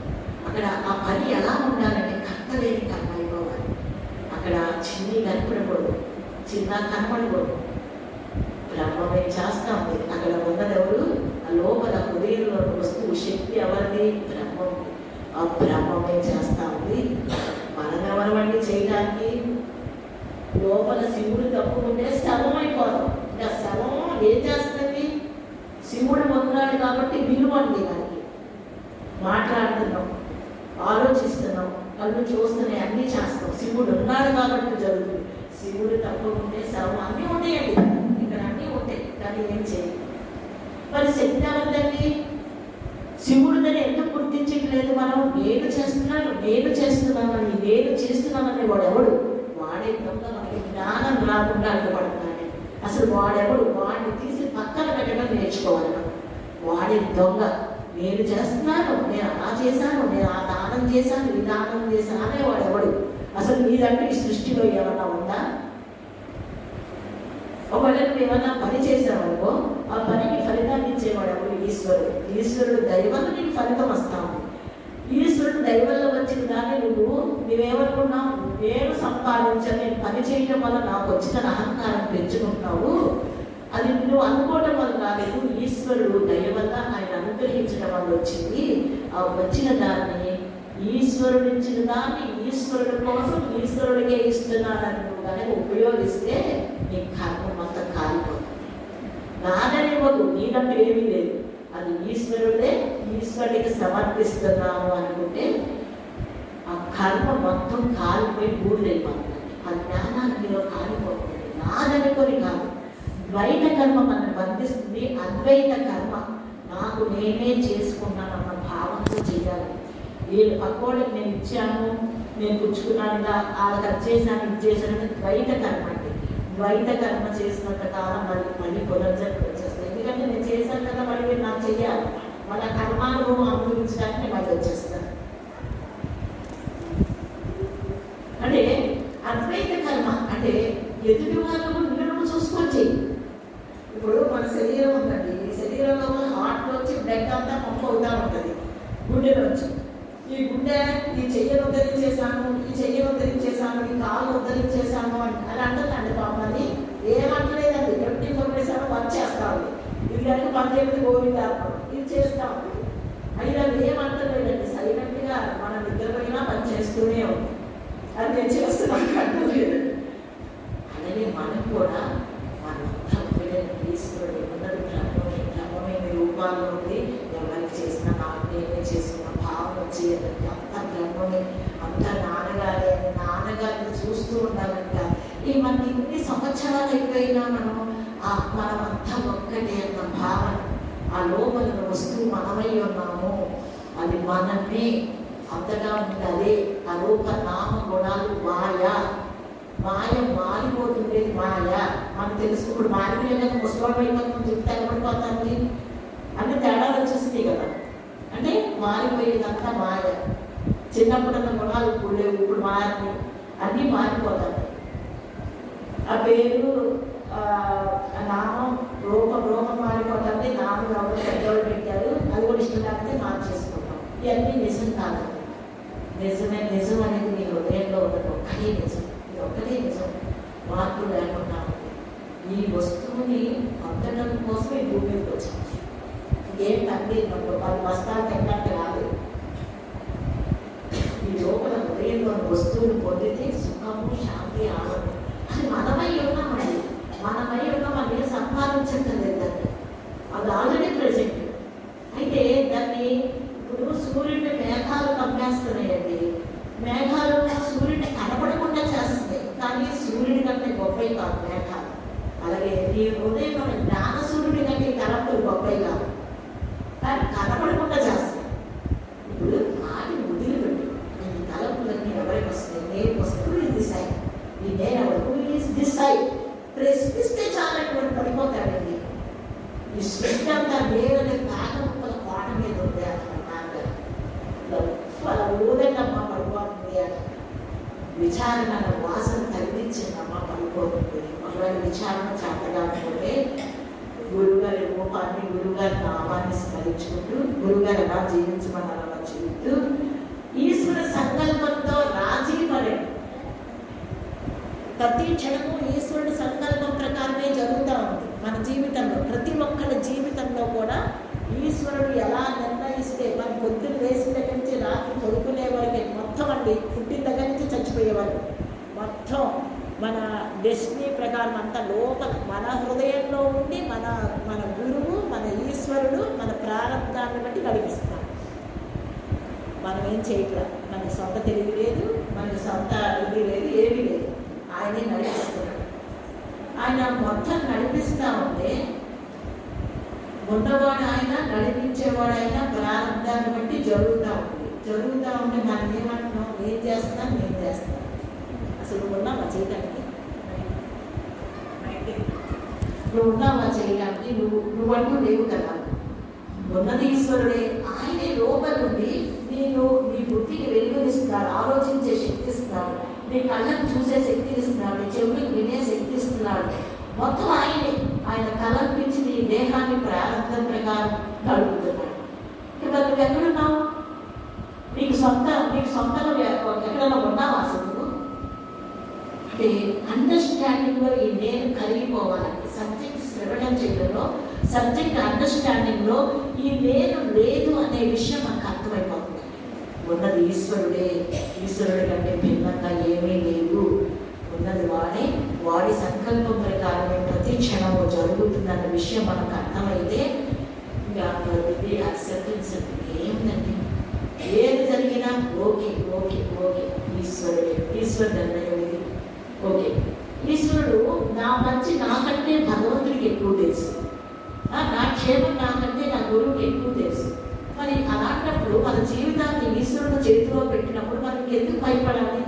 అక్కడ ఆ పని ఎలా ఉండాలంటే కర్తలేని కర్మ అయిపోవాలి. అక్కడ చిన్ని కనపడకూడదు, చిన్న కనపడకూడదు, బ్రహ్మమే చేస్తా ఉంది. అక్కడ ఉన్నది ఎవరు? ఆ లోపల హృదయంలో వస్తువు శక్తి ఎవరిది? బ్రహ్మం. ఆ బ్రహ్మమే చేస్తా ఉంది. మనం ఎవరమండి చేయడానికి? లోపల శివుడు తప్పుకుంటే శవం అయిపోతాం. ఇంకా శవం ఏం చేస్తుంది? శివుడు ఉన్నాడు కాబట్టి విలువండి. దానికి మాట్లాడుతున్నాం, ఆలోచిస్తున్నాం, కళ్ళు చూస్తున్నాయి, అన్నీ చేస్తాం. శివుడు ఉన్నాడు కాబట్టి జరుగుతుంది. శివుడు తప్పుకుంటే శవం అన్నీ ఉంటాయండి. ఇక్కడ అన్నీ ఉంటాయి కానీ ఏం చేయాలి? మరి శక్తి ఎవరిదండి? శివుడిదని ఎందుకు గుర్తించట్లేదు మనం? నేను చేస్తున్నానని వాడు ఎవడు? వాడే తప్ప మనకి జ్ఞానం రాకుండా అడ్డుపడుతున్నాడు. అసలు వాడెవడు? వాడిని తీసి పక్కన పెట్టడం నేర్చుకో. తప్పించుకోవాలి. వాడి దొంగ, నేను చేస్తున్నాను, నేను అలా చేశాను, నేను ఆ దానం చేశాను, ఈ దానం చేశాను అనేవాడు ఎవడు? అసలు నీదంటే ఈ సృష్టిలో ఏమన్నా ఉందా? ఒకవేళ నువ్వు ఏమన్నా పని చేసావనుకో, ఆ పనికి ఫలితాన్ని ఇచ్చేవాడు ఎవడు? ఈశ్వరుడు. ఈశ్వరుడు దైవం నీకు ఫలితం వస్తావు. ఈశ్వరుడు దైవంలో వచ్చిన దాన్ని నువ్వేమనుకున్నావు? నేను సంపాదించాను, నేను పని చేయడం వల్ల నాకు వచ్చిన అహంకారం పెంచుకుంటున్నావు. అది నువ్వు అనుకోవడం వల్ల కాలేదు, ఈశ్వరుడు దయ వల్ల ఆయన అనుగ్రహించడం వల్ల వచ్చింది. ఆ వచ్చిన దాన్ని, ఈశ్వరుడు ఇచ్చిన దాన్ని ఈశ్వరుడు కోసం ఈశ్వరుడికే ఇస్తున్నానని నువ్వు కనుక ఉపయోగిస్తే నీ కర్మ మొత్తం కాలిపోతుంది. నాదనివ్వదు, నీదంటూ ఏమీ లేదు, అది ఈశ్వరుడే, ఈశ్వరుడికి సమర్పిస్తున్నాను అనుకుంటే ఆ కర్మ మొత్తం కాలిపోయి బూడిదైపోతుంది. ఆ జ్ఞానాన్ని మీరు కాలిపోతుంది. నాదనుకొని కాదు. ద్వైత కర్మ మనల్ని బంధిస్తుంది. అద్వైత కర్మ నాకు నేనే చేసుకున్నానన్న భావంతో చేయాలి. వీళ్ళు పక్కోళ్ళకి నేను ఇచ్చాను, నేను పుచ్చుకున్నానుగా, వాళ్ళకి అది చేశాను, ఇది చేశాను, ద్వైత కర్మ అంటే. ద్వైత కర్మ చేసినంత కాలం మళ్ళీ పునర్జన్మ వచ్చేస్తుంది. ఎందుకంటే నేను చేశాను కదా, మళ్ళీ మీరు నాకు చెయ్యాలి. వాళ్ళ కర్మానుభవం అనుభవించడానికి నేను మళ్ళీ వచ్చేస్తాను. అంటే అద్వైత కర్మ అంటే ఎదుటి వాళ్ళకు నిన్ను చూసుకొని చెయ్యి. ఇప్పుడు మన శరీరం ఉందండి, ఈ శరీరంలో హార్ట్లోంచి బ్లడ్ అంతా పంప్ అవుతూ ఉంటుంది గుండెలోంచి. ఈ గుండె ఈ చెయ్యను ఉద్ధరించేసాను, ఈ చెయ్యను ఉద్ధరించేసాను, ఈ కాలు ఉద్ధరించేసాను అని అంటుందండి. పాపం అది ఏమంటలేదండి, ఎప్పుడు ఇన్ఫర్మేషన్ వర్క్ చేస్తా ఉంది. ఇది కనుక పనిచేయదు గోవింద, ఇది చేస్తా ఉంది. అయితే అది ఏమంటలేదండి, సైలెంట్గా మనం నిద్రపోయినా పని చేస్తూనే ఉంది. అది నేను చేస్తున్నాను అంటలేదు. అలాగే మనం కూడా ఈశ్వరుడు ఉన్నది క్రమమైన రూపాల్లో ఉంది. ఎవరికి చేసిన నాకు నేనే చేసుకున్న భావం వచ్చి అంత బ్రహ్మమే, అంత నాన్నగారిని చూస్తూ ఉండాలంట. ఈ మనకి ఇన్ని సంవత్సరాలు అయిపోయినా మనం అంతా ఒక్కటే అన్న భావన, ఆ లోపల వస్తువు మనమై ఉన్నాము, అది మనమే అంతగా ఉంది. అదే ఆ రూప నామ గుణాలు మాయ మారిపోతుండేది. మాయ మనకు తెలుసు. ఇప్పుడు మారిపోయేది ముసలాడు అయిపోతుంది, చెప్తే ఎగబడిపోతుంది అంటే తేడాలు వచ్చేస్తుంది కదా. అంటే మారిపోయేదంతా మాయ. చిన్నప్పుడున్న గుణాలు ఇప్పుడు లేవు, ఇప్పుడు మారి అన్నీ మారిపోతాయి. ఆ పేరు నామం రూపం మారిపోతుంది. నామం ఎవరు పెద్దవాళ్ళు పెట్టారు, అది కూడా ఇష్టం లేకపోతే మార్చేసుకుంటాం. ఇవన్నీ నిజం కాదు. నిజం అనేది మీ హృదయంలో ఉన్నది ఒక్కటే నిజం. ఇది ఒక్కటే నిజం, మార్పు లేకుండా ఉంది. ఈ వస్తువుని పొందడం కోసం ఈ భూమి మీదకి వచ్చాము. ఏం తగ్గినప్పుడు 10 బస్తాలు తగ్గినట్టు రాలేదు. ఈ లోపల హృదయంలో వస్తువులు పొందితే సుఖము, శాంతి, ఆనందం. అది మనమై ఉన్నామండి. మనమై ఉన్నామని సంపాదించట్లేదు. అది ఆల్రెడీ ప్రజెంట్. అయితే దాన్ని ఇప్పుడు సూర్యుడిని మేఘాలు కమ్మేస్తున్నాయండి. మేఘాలు సూర్యుడిని కనపడకుండా చేస్తుంది, కానీ సూర్యుడి కంటే గొప్పవి కాదు మేఘాలు. అలాగే ఈ హృదయం జ్ఞాన సూర్యుడి కంటే తలంపులు గొప్పవి కాదు, కానీ కనపడకుండా చేస్తాయి. ఇప్పుడు వాటిని వదిలిపెట్టి ఈ తలంపులన్నీ ఎవరికి వస్తాయి? నేను వస్తువు ఇది సైడ్, ఈ నేను ఎవరు దిస్ సైడ్ ప్రశ్నిస్తే చాలని పడిపోతాడండి. ఈ సృష్టి అంతా నేరనే తాకముక్కల కోట మీద ఉంది అక్కడ ఊదన్నమ్మ పడిపోతుంది అని విచారణ వాసన కలిగించిందమ్మ పడిపోతుంది. ఒకవేళ విచారణ చేతగాకపోతే గురుగారి రూపాన్ని, గురుగారి నామాన్ని స్మరించుకుంటూ, గురుగారు ఎలా జీవించమని అలా చెబుతూ ఈశ్వర సంకల్పంతో రాజీ పడండి. ప్రతి క్షణము ఈశ్వరుడి సంకల్పం ప్రకారమే జరుగుతూ ఉంది మన జీవితంలో. ప్రతి ఒక్కరి జీవితంలో కూడా ఈశ్వరుడు ఎలా నిర్ణయిస్తే, మన పొద్దున్న వేసిన దగ్గర నుంచి రాత్రి పడుకునే వరకే మొత్తం అండి, పుట్టిన దగ్గర నుంచి చచ్చిపోయేవారు మొత్తం మన డెస్టినీ ప్రకారం అంతా లోపల మన హృదయంలో ఉండి మన గురువు, మన ఈశ్వరుడు మన ప్రారంభాన్ని బట్టి నడిపిస్తాం. మనం ఏం చేయట్లేదు, మనకి సొంత తెలివి లేదు, మనకి సొంత ఇది లేదు, ఏమీ లేదు. ఆయనే నడిపిస్తున్నాడు. ఆయన మొత్తం నడిపిస్తూ ఉంటే ఉన్నవాడు ఆయన, నడిపించేవాడు ఆయన, ప్రారంభాన్ని బట్టి జరుగుతూ ఉంటే మనం ఏమంటున్నాం? నేను చేస్తాను. అసలు ఉన్నాం ఆ జీవితానికి నువ్వు ఉన్నావా చేయడానికి? నువ్వంటూ లేవు కదా. ఉన్నది ఈశ్వరుడే. ఆయనే లోపల నుండి నీ బుద్ధికి వెలుగునిస్తున్నాడు, ఆలోచించే శక్తి ఇస్తున్నాడు, నీ కళ్ళకు చూసే శక్తి ఇస్తున్నాడు, నీ చెవులకు వినే శక్తి ఇస్తున్నాడు. మొత్తం ఆయన కల్పించి నీ దేహాన్ని ప్రారంభం ప్రకారం కలుపుతున్నాడు. మరి నువ్వు ఎక్కడున్నావు? నీకు సొంతంగా ఎక్కడైనా ఉన్నావా అసలు? అంటే అండర్స్టాండింగ్లో ఈ నేను కలిగిపోవాలంటే సబ్జెక్ట్ శ్రవణం చేయడంలో, సబ్జెక్ట్ అండర్స్టాండింగ్లో ఈ నేను లేదు అనే విషయం మనకు అర్థమైపోతుంది. ఉన్నది ఈశ్వరుడే, ఈశ్వరుడి కంటే భిన్నంగా ఏమీ లేదు. ఉన్నది వాడి సంకల్పం ప్రకారమే ప్రతి క్షణము జరుగుతుందన్న విషయం మనకు అర్థమైతే ఇంకా అక్సెప్టెన్స్ ఏమిటండి? ఏది జరిగినా ఓకే ఓకే ఓకే ఈశ్వరుడే, ఈశ్వరుడు నిర్ణయం ఇది. ఓకే, ఈశ్వరుడు నా మంచి నాకంటే భగవంతుడికి ఎక్కువ తెలుసు, నా క్షేమం నాకంటే నా గురువుకి ఎక్కువ తెలుసు. మరి అలాంటప్పుడు మన జీవితాన్ని ఈశ్వరుడు చేతిలో పెట్టినప్పుడు మనకి ఎందుకు భయపడాలి?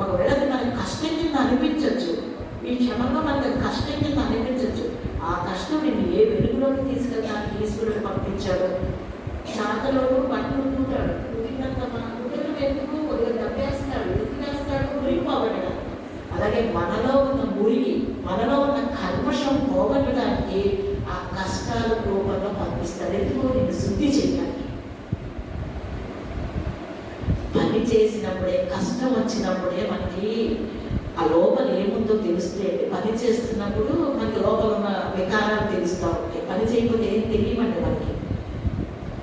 ఒకవేళ మనకి కష్టం కింద అనిపించవచ్చు, ఈ క్షమంలో మనకి కష్టం కింద అనిపించవచ్చు. ఆ కష్టం నేను ఏ వెలుగులోకి తీసుకెళ్ళడానికి ఈశ్వరుడు పంపించాడు. చాతలోడు బట్టలు ఉంటాడు, ఉతికినంత మన కుటుంబం ఎందుకు కొద్దిగా దబ్బేస్తాడు, ఉతికేస్తాడు, మురిగిపోగొట్టడం. అలాగే మనలో ఉన్న మురికి, మనలో ఉన్న కల్మషం పోగొట్టడానికి ఆ కష్టాల రూపంలో పంపిస్తాడు. ఎందుకు? నేను శుద్ధి చేయాలి. పని చేసినప్పుడే, కష్టం వచ్చినప్పుడే మనకి ఆ లోపల ఏముందో తెలుస్తే, పని చేస్తున్నప్పుడు మనకి లోపల ఉన్న వికారాలు తెలుస్తూ ఉంటాయి. పని చేయకపోతే ఏం తెలియమండి మనకి.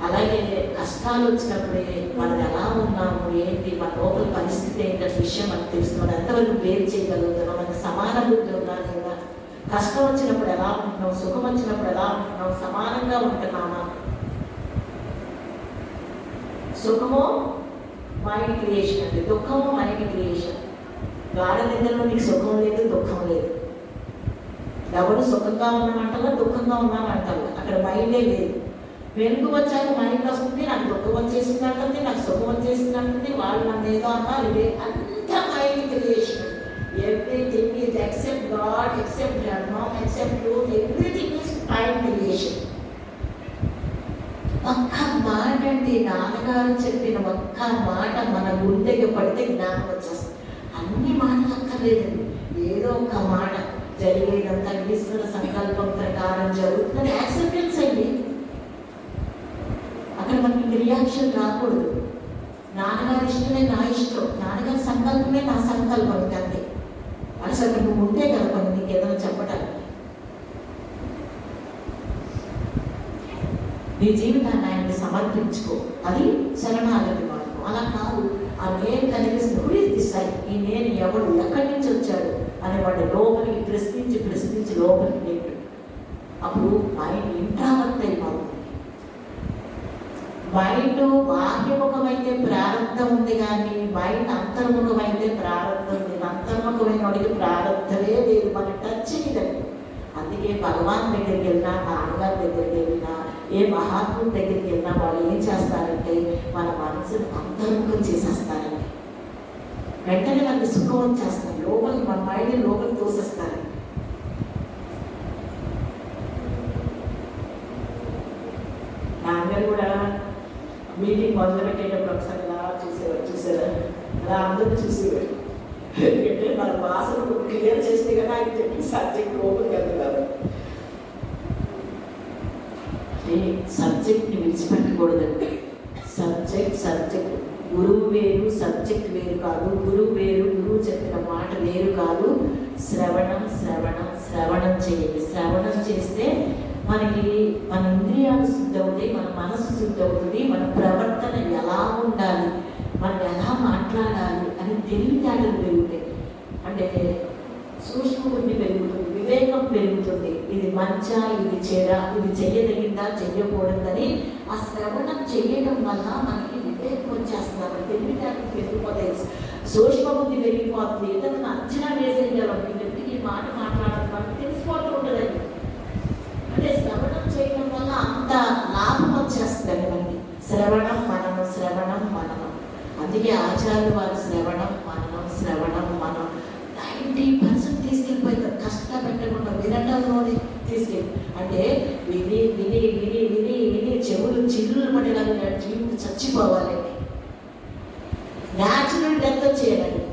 అలాగే కష్టాలు వచ్చినప్పుడే మనం ఎలా ఉన్నాము, ఏంటి, మన లోపల పరిస్థితి ఏంటనే విషయం మనకు తెలుస్తుంది. ఎంతవరకు వేరు చేయగలుగుతున్నాం, మనకి సమాన బుద్ధి ఉన్నా లేదా, కష్టం వచ్చినప్పుడు ఎలా ఉంటున్నాం, సుఖం వచ్చినప్పుడు ఎలా ఉంటున్నాం, సమానంగా ఉంటున్నామా? సుఖమో మైండ్ క్రియేషన్ అండి, దుఃఖము మైండ్ క్రియేషన్. గాఢ నిద్రలో నీకు సుఖం లేదు, దుఃఖం లేదు. ఎవరు సుఖంగా ఉన్నామంటారా, దుఃఖంగా ఉన్నామంటారు, అక్కడ మైండే లేదు. వెనుక వచ్చాక మైండ్ వస్తుంది, నాకు దుఃఖం వచ్చేసింది అంటుంది, నాకు సుఖం వచ్చేసింది అంటుంది, వాళ్ళు నన్ను ఏదో అన్నారు. ఇదే అంత mind creation. Everything is except God, except dharmam, except truth, everything is mind creation. ఒక్క మాట అండి, నాన్నగారు చెప్పిన ఒక్క మాట మన గుండెకి పడితే జ్ఞానం వచ్చేస్తుంది. అన్ని మాటలు అక్కర్లేదండి, ఏదో ఒక్క మాట. జరిగేదంతా ఈశ్వర సంకల్పం ప్రకారం జరుగుతుందని యాక్సెప్టెన్స్ అండి. అక్కడ మనకి రియాక్షన్ రాకూడదు. నాన్నగారి ఇష్టమే నా ఇష్టం, నాన్నగారి సంకల్పమే నా సంకల్పం, అంతే. అసలు అక్కడ నువ్వు ఉంటే కదా కొన్ని నీకు ఏదైనా చెప్పడానికి. నీ జీవితాన్ని ఆయన్ని సమర్పించుకో, అది శరణాగతి మార్గం. అలా కాదు, ఆ నేను కనిపిస్తుంది, ఈ నేను ఎవడు, ఎక్కడి నుంచి వచ్చాడు అని వాడి లోపలికి ప్రశ్నించి లోపలికి లేడు. అప్పుడు మైండ్ ఇంట్రావర్ట్ అయిపోతుంది. మైండ్ బాహ్యముఖమైతే ప్రారంభం ఉంది, కానీ మైండ్ అంతర్ముఖమైతే ప్రారంభం లేదు. అంతర్ముఖమైన వాడికి ప్రారంభమే లేదు, మన టచ్ ఇదండి. అందుకే భగవాన్ దగ్గరికి వెళ్ళినా, నాన్నగారి దగ్గరికి వెళ్ళినా, ఏ మహాత్ముడి దగ్గరికి వెళ్ళినా వాళ్ళు ఏం చేస్తారంటే మన మనసును అంతర్ముఖం చేసేస్తారండి. వెంటనే మనకి సుఖం వచ్చేస్తారు, లోపలికి మన మైండ్ లోపలికి తోసేస్తారు. నాన్నగారు కూడా మీటింగ్ మొదలు పెట్టేటప్పుడు ఒకసారి అలా చూసారా అలా అందరూ చూసేవారు. ఎందుకంటే మన భాషను క్లియర్ చేస్తే కదా ఆయన చెప్పి సబ్జెక్ట్ ఓపెన్ కదా. సబ్జెక్ట్ని విడిచిపెట్టకూడదండి. సబ్జెక్ట్ గురువు వేరు, సబ్జెక్ట్ వేరు కాదు. గురువు వేరు, గురువు చెప్పిన మాట వేరు కాదు. శ్రవణం చేయండి. శ్రవణం చేస్తే మనకి మన ఇంద్రియాలు శుద్ధి అవుతాయి, మన మనసు శుద్ధి అవుతుంది, మన ప్రవర్తన ఎలా ఉండాలి, మనం ఎలా మాట్లాడాలి అని తెలివితేటలు పెరుగుతాయి. అంటే సూక్ష్మబుద్ధి పెరుగుతుంది, వివేకం పెరుగుతుంది. ఇది మంచా, ఇది చెడా, ఇది చెయ్యదగిందా, చెయ్యకూడదని ఆ శ్రవణం చేయడం వల్ల మనకి వివేకం వచ్చేస్తున్నారు, తెలివితేటలు పెరిగిపోతాయి, సూక్ష్మబుద్ధి పెరిగిపోతుంది. ఏదైనా అంచనా వేసేయాలి, వ్యక్తికి ఈ మాట మాట్లాడాలి మనకి తెలిసిపోతూ ఉంటుందండి. అంటే శ్రవణం చేయడం వల్ల అంత లాభం వచ్చేస్తుంది మనకి. శ్రవణం మననం. అందుకే ఆచార్యులు వారు శ్రవణం మనం 90% తీసుకెళ్ళిపోతారు. కష్టపెట్టకుండా వినటంలోనే తీసుకెళ్ళి అంటే విని విని విని విని విని చెవులు చిల్లులు పడేలాగా జీవితం చచ్చిపోవాలి, న్యాచురల్ డెత్ వచ్చేయాలండి.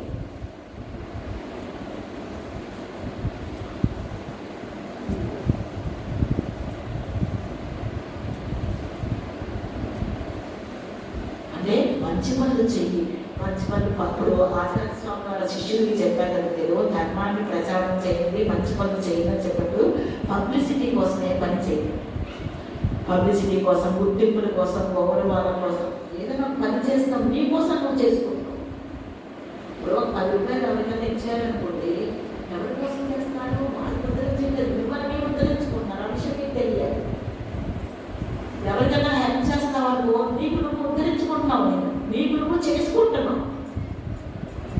అంటే మంచి పనులు చెయ్యి, మంచి పనులు. అప్పుడు ఆచార్య స్వామి వాళ్ళ శిష్యుడికి చెప్పారు కదా, తెలుగు ధర్మాన్ని ప్రచారం చేయండి, మంచి పనులు చేయండి అని చెప్పట్టు పబ్లిసిటీ కోసమే పని చేయండి. పబ్లిసిటీ కోసం, గుర్తింపుల కోసం, గౌరవాల కోసం ఏదైనా పని చేస్తాం, నీ కోసం నువ్వు చేసుకుంటావు. ఇప్పుడు 10 రూపాయలు ఎవరికైనా ఇచ్చారనుకోండి, ఎవరి కోసం చేస్తాడు? వాళ్ళు ఉద్ధరించలేదు, మిమ్మల్ని ఉద్ధరించుకుంటున్నారు, ఆ విషయం మీకు తెలియాలి. ఎవరికైనా హెల్ప్ చేస్తావు, నీకు నువ్వు ఉద్ధరించుకుంటున్నావు, నీకు నువ్వు చేసుకుంటున్నావు.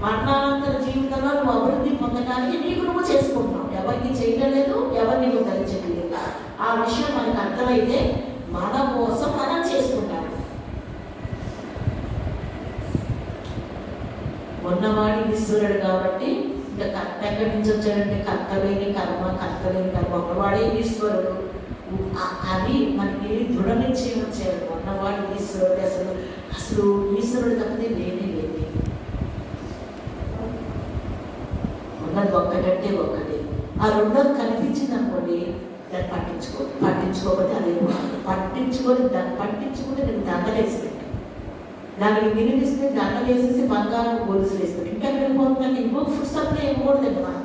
మరణానంతర జీవితంలో నువ్వు అభివృద్ధి పొందడానికి నీకు నువ్వు చేసుకుంటున్నావు, ఎవరికి చేయలేదు, ఎవరిని ఉద్ధరించలేదు. ఆ విషయం మనకు అర్థమైతే మన కోసం మనం చేసుకుంటాం. ఉన్నవాడి ఈశ్వరుడు కాబట్టి ఇంకా కర్త ఎక్కడి నుంచి వచ్చాడంటే కర్తలేని కర్మ, కర్తలేని కర్మ, ఉన్నవాడే ఈశ్వరుడు అని మనకి దృఢ నిశ్చయం వచ్చాడు. ఉన్నవాడు ఈశ్వరుడు, అసలు అసలు ఈశ్వరుడు తప్పితే లేనే లేదు. ఉన్నది ఒక్కటంటే ఒక్కటే. ఆ రెండోది కనిపించింది అనుకోండి, దాన్ని పట్టించుకోకపోతే అదేమో దాన్ని పట్టించుకుంటే నేను దండలేసి దానికి వినిపిస్తే దండలు వేసేసి బంగారం గొలుసులు వేస్తాడు. ఇంకా వెళ్ళిపోతుందంటే ఇంకో ఫుర్సత్లో ఇవ్వకూడదండి. మనం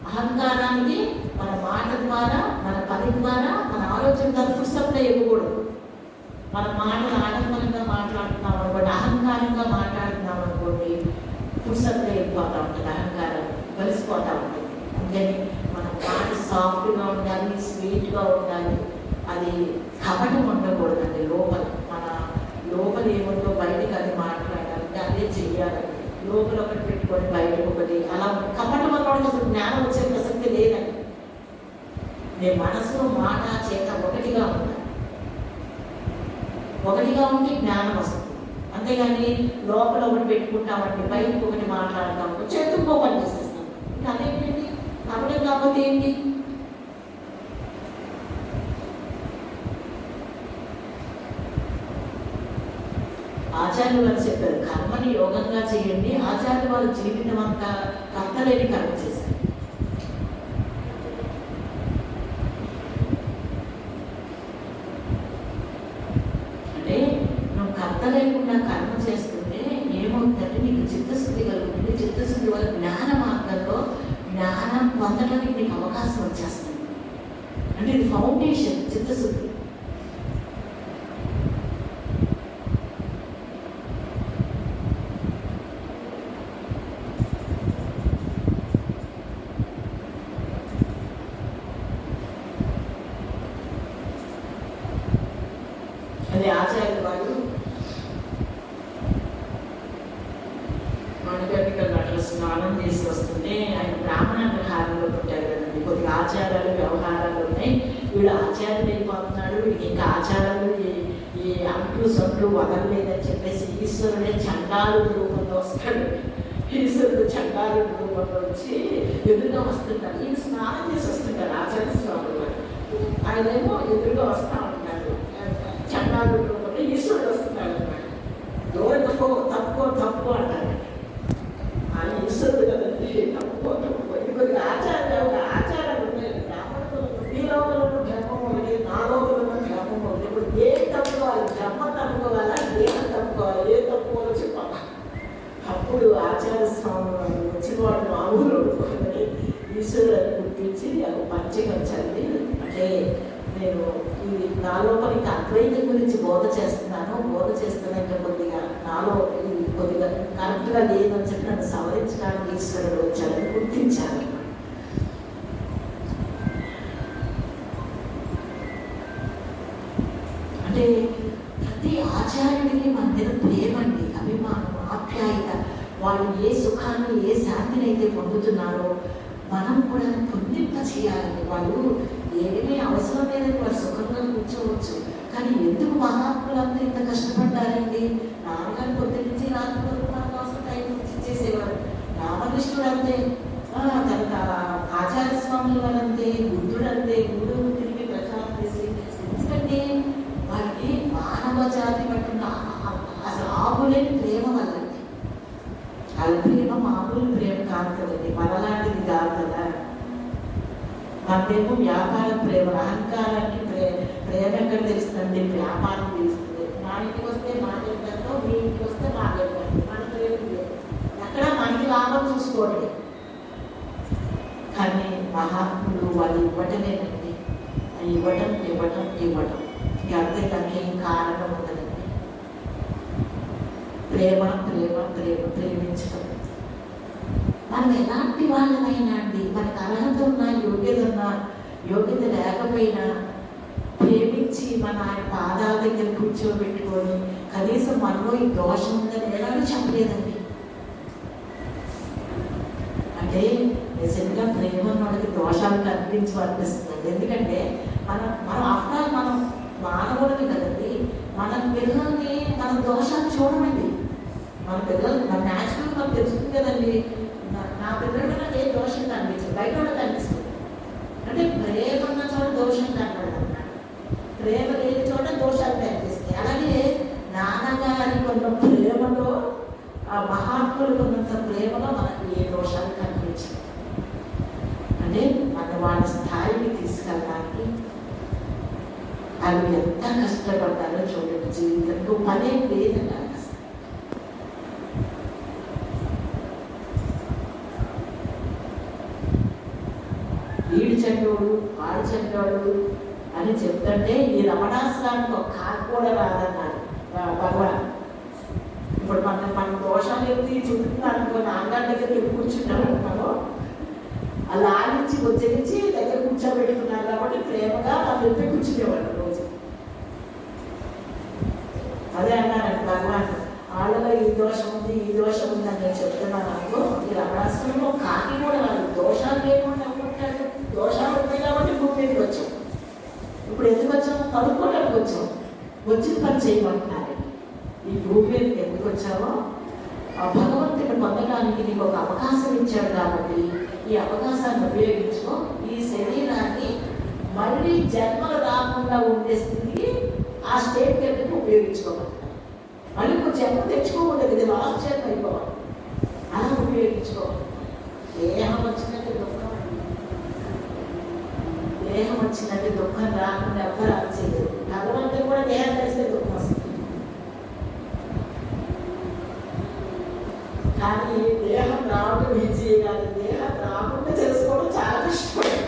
అహంకారానికి మన మాట ద్వారా, మన పని ద్వారా, మన ఆలోచన ద్వారా ఫుర్సత్లో ఇవ్వకూడదు. మన మాటలు ఆడంబరంగా మాట్లాడుతున్నాం అనుకోండి, అహంకారంగా మాట్లాడుతున్నాం అనుకోండి, ఫుర్సత్లో వెళ్ళిపోతూ ఉంటుంది, అహంకారం కలిసిపోతూ ఉంటుంది. అందుకని మన మాట సాఫ్ట్గా ఉండాలి, స్వీట్గా ఉండాలి, అది కపటం ఉండకూడదండి. లోపల ఏముందో బయటకు అది మాట్లాడాలి, అదే చెయ్యాలండి. లోపల ఒకటి పెట్టుకొని బయటకు ఒకటి, అలా కపటం అన్నవాడికి అసలు జ్ఞానం వచ్చే ప్రసక్తి లేదండి. నేను మనసులో మాట చేత ఒకటిగా ఉండాలి, ఒకటిగా ఉంటే జ్ఞానం వస్తుంది. అంతేగాని లోపల ఒకటి పెట్టుకుంటామండి, బయటకు ఒకటి మాట్లాడతాము, చేతుల్లో పని చేసేస్తాం. ఇంకా అదేంటండి కపటం కాకపోతే ఏంటి? ఆచార్యులు వారు చెప్పారు, కర్మని యోగంగా చేయండి. ఆచార్యులు వారి జీవితం అంతా కర్తలేని కర్మ చేశారు. అంటే నువ్వు కర్త లేకుండా కర్మ చేస్తుంటే ఏమవుతుందంటే నీకు చిత్తశుద్ధి కలుగుతుంది. చిత్తశుద్ధి వల్ల జ్ఞాన మార్గంలో జ్ఞానం పొందడానికి నీకు అవకాశం వచ్చేస్తుంది. అంటే ఇది ఫౌండేషన్ చిత్తశుద్ధి. అదే ఆచార్యులు వారు మణికర్ణిక అట్లా స్నానం చేసి వస్తుంటే, ఆయన బ్రాహ్మణ విహారంలో పుట్టారు కదండి, కొద్దిగా ఆచారాలు వ్యవహారాలు ఉన్నాయి. వీడు ఆచార్యులు అయిపోతున్నాడు, వీడికి ఇంకా ఆచారాలు ఈ అంట్లు సొంట్లు వదలలేదని చెప్పేసి ఈశ్వరుడే చండాలుడి రూపంలో వస్తాడు. ఈశ్వరుడు చండాలుడి రూపంలో వచ్చి ఎదురుగా వస్తుంటాడు. ఈయన స్నానం చేసి వస్తుంటారు ఆచార్య స్వామి వారు. ఆయనేమో ఎదురుగా వస్తూ ఉంటాడు, చండాలుడి రూపంలో ఈశ్వరుడు వస్తున్నాడు అన్నమాట. ఎవరు తప్పుకో అంటారు. ఆయన ఈశ్వరుడు కదండి, తప్పుకో ఇది కొద్దిగా ఆచారాలు ఉన్నాయి. బ్రాహ్మణులు మీ లోపల ధర్మం ఒకటి, నా లోపల ధర్మం ఒకటి. ఇప్పుడు ఏ తప్పుకోవాలి, ధర్మం తప్పుకోవాలా, దేహం తప్పుకోవాలి, ఏ తప్పుకోవాలో చెప్పాలి. అప్పుడు ఆచార్య స్వామి వారు వచ్చిన వాడు మామూలు ఈశ్వరుడు గుర్తించి పంచకం చదివి, అంటే నేను ఇది నా లోపలికి అద్వైతం గురించి బోధ చేస్తున్నాక కొద్దిగా నాలో ఇది కొద్దిగా కరెక్ట్గా లేదని చెప్పి నన్ను సవరించడానికి ఈశ్వరుడు వచ్చాడని గుర్తించాను. అంటే ప్రతి ఆచార్యుడికి మన మీద ప్రేమండి, అభిమానం, ఆప్యాయత. వాళ్ళు ఏ సుఖాన్ని, ఏ శాంతిని అయితే పొందుతున్నారో మనం కూడా పొందింప చేయాలండి. వాళ్ళు ఏమీ అవసరం లేదని వాళ్ళు సుఖంగా కూర్చోవచ్చు, కానీ ఎందుకు మహాత్ములంతా ఇంత కష్టపడ్డారండి? నాన్నగారు పొద్దున్న నుంచి రాత్రి వరకు మన కోసం టైం ఇచ్చేసేవారు. రామకృష్ణుడు అంతే, తనకు ఆచార్య స్వాముల వారంతే, బుద్ధుడంతే, గురువు తిరిగి ప్రచారం చేసి, ఎందుకంటే వారికి మానవ జాతి పట్టిన అసలు ఆపులేని ప్రేమ వల్లండి. వాళ్ళ ప్రేమ మామూలు ప్రేమ కాదు కదండి, మనలాంటిది కాదు కదా. మనదేమో వ్యాపార ప్రేమ, అహంకారానికి ప్రేమ ఎక్కడ తెలుస్తుందండి? వ్యాపారం తెలుస్తుంది. మా ఇంటికి వస్తే మాట్లాడతాతో, మీ ఇంటికి వస్తే మాట్లాడతారు, మన ప్రేమ లేదు. ఎక్కడ మనకి లాభం చూసుకోండి. కానీ మహాత్ములు వాళ్ళు ఇవ్వటమేనండి, ఇవ్వటం ఇవ్వటం ఇవ్వటం. ఇక అంతేకాని ఏం కారణం ఉండదండి. ప్రేమ ప్రేమ ప్రేమ ప్రేమించడం. మనం ఎలాంటి వాళ్ళమైనా అండి, మనకు అర్హత ఉన్నా, యోగ్యత లేకపోయినా ప్రేమించి మన ఆయన పాదాల దగ్గర కూర్చోబెట్టుకొని కనీసం మనలో ఈ దోషం ఉందని ఎలాగో చెప్పలేదండి. అంటే నిజంగా ప్రేమ వాళ్ళకి దోషాలు కనిపించి అనిపిస్తుంది. ఎందుకంటే మనం ఆఫ్టర్ మనం మానవుడిని కదండి. మన పిల్లల్ని మన దోషాలు చూడమండి. మన పిల్లల్ని మన న్యాచురల్ మనకు తెలుస్తుంది కదండి. నా పిల్లలు నాకు ఏ దోషం కనిపించదు, బయట కూడా కనిపిస్తుంది. అంటే ప్రేమ ఉన్న చోట దోషం కనపడదు అన్నమాట, ప్రేమ లేని చోట దోషాలు కనిపిస్తాయి. అలాగే నాన్నగారి కొన్న ప్రేమలో, ఆ మహాత్ములు కొన్నంత ప్రేమలో మనకు ఏ దోషాలు కనిపించదు. అంటే మన వాళ్ళ స్థాయిని తీసుకెళ్ళడానికి అవి ఎంత కష్టపడతారో చూడండి. జీవితంలో పనే లేదండి. వీడు చెడ్డోడు, వాడు చెడ్డోడు అని చెప్తుంటే ఈ రమణాశ్రానికి ఒక కాకు కూడా రాదన్నాడు భగవాన్. ఇప్పుడు మన దోషాలు ఎత్తి చూపుతున్నాను అనుకో, నాన్నగారి దగ్గర కూర్చున్నాము అనుకో, అలా ఆడించి వచ్చేసి దగ్గర కూర్చోబెట్టుకున్నారు కాబట్టి ప్రేమగా వాళ్ళు ఎత్తి కూర్చునేవాళ్ళు రోజు. అదే అన్నారండి భగవాన్, వాళ్ళలో ఈ దోషం ఉంది, ఈ దోషం ఉంది అని నేను చెప్తున్నాను అనుకో, ఈ రమణాశ్రమంలో కాకి కూడా రాదు. దోషాలు లేకుండా ఉంటాడు. దోషాలు ఉంటాయి కాబట్టి భూమి మీదకి వచ్చాం. ఇప్పుడు ఎందుకు వచ్చాము? కనుక్కోవడానికి వచ్చాం. వచ్చిన పని చేయమంటున్నారు. ఈ భూమి మీదకి ఎందుకు వచ్చామో ఆ భగవంతుని పొందడానికి నీకు ఒక అవకాశం ఇచ్చాడు కాబట్టి ఈ అవకాశాన్ని ఉపయోగించుకో. ఈ శరీరాన్ని మళ్ళీ జన్మలు రాకుండా ఉండే స్థితికి ఆ స్టేట్కి ఎందుకు ఉపయోగించుకోమంటున్నారు. మళ్ళీ ఇంకో జన్మ తెచ్చుకోకూడదు, ఇది లాస్ట్ జన్మ అయిపోవాలి. అలా ఉపయోగించుకోవాలి. దేహం వచ్చినట్టు దుఃఖం అండి, దేహం వచ్చినట్టు దుఃఖం రాకుండా ఎవరు అనిచేయదు. భగవంతుడు కూడా దేహం తెలిస్తే దుఃఖం వస్తుంది. కానీ దేహం రావడం ఈజీ కాదు, దేహం రాకుండా చేసుకోవడం చాలా కష్టపడాలి,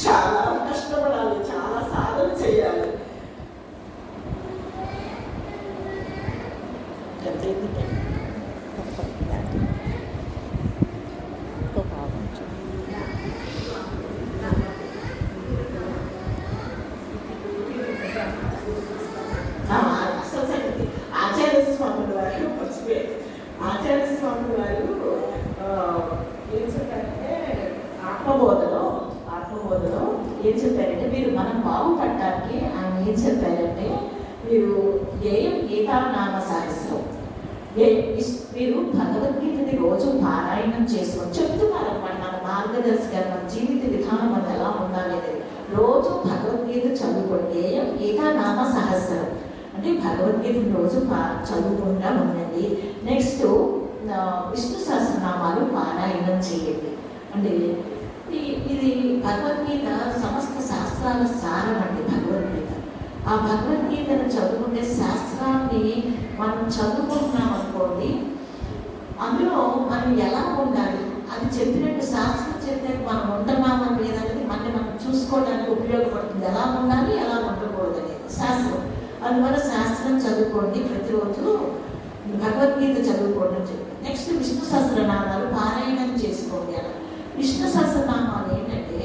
చాలా కష్టపడాలి, చాలా సాధన చేయాలి. ఆచార్య స్వాములు వారు ఆచార్య స్వాములు వారు ఏం చెప్పారంటే ఆత్మబోధలో ఏం చెప్పారంటే, మీరు మనం బాగుపడటానికి ఆయన ఏం చెప్పారంటే, మీరు గీతానామ సహస్రం మీరు భగవద్గీతని రోజు పారాయణం చేసుకొని చెప్తున్నారన్నమాట. మన మార్గదర్శకం, మన జీవిత విధానం అది ఎలా ఉండాలి అనేది. రోజు భగవద్గీత చదువుకోండి. గీతానామ సహస్రం అంటే భగవద్గీతను రోజు చదువుకుంటా ఉండండి. నెక్స్ట్ విష్ణు సహస్రనామాలు పారాయణం చేయండి. అంటే ఇది భగవద్గీత సమస్త శాస్త్రాల సారం అండి భగవద్గీత. ఆ భగవద్గీతను చదువుకుంటే శాస్త్రాన్ని మనం చదువుకుంటున్నాం అనుకోండి, అందులో మనం ఎలా ఉండాలి, అది చెప్పినట్టు శాస్త్రం చెప్పినట్టు మనం ఉంటున్నామా లేదనేది మనం చూసుకోవడానికి ఉపయోగపడుతుంది. ఎలా ఉండాలి, ఎలా ఉండకూడదు అనేది శాస్త్రం. అందువల్ల శాస్త్రం చదువుకోండి, ప్రతిరోజు భగవద్గీత చదువుకోండి అని చెప్పి. నెక్స్ట్ విష్ణు సహస్రనామాలు పారాయణం చేసుకోండి. అలా విష్ణు సహస్రనామాలు ఏంటంటే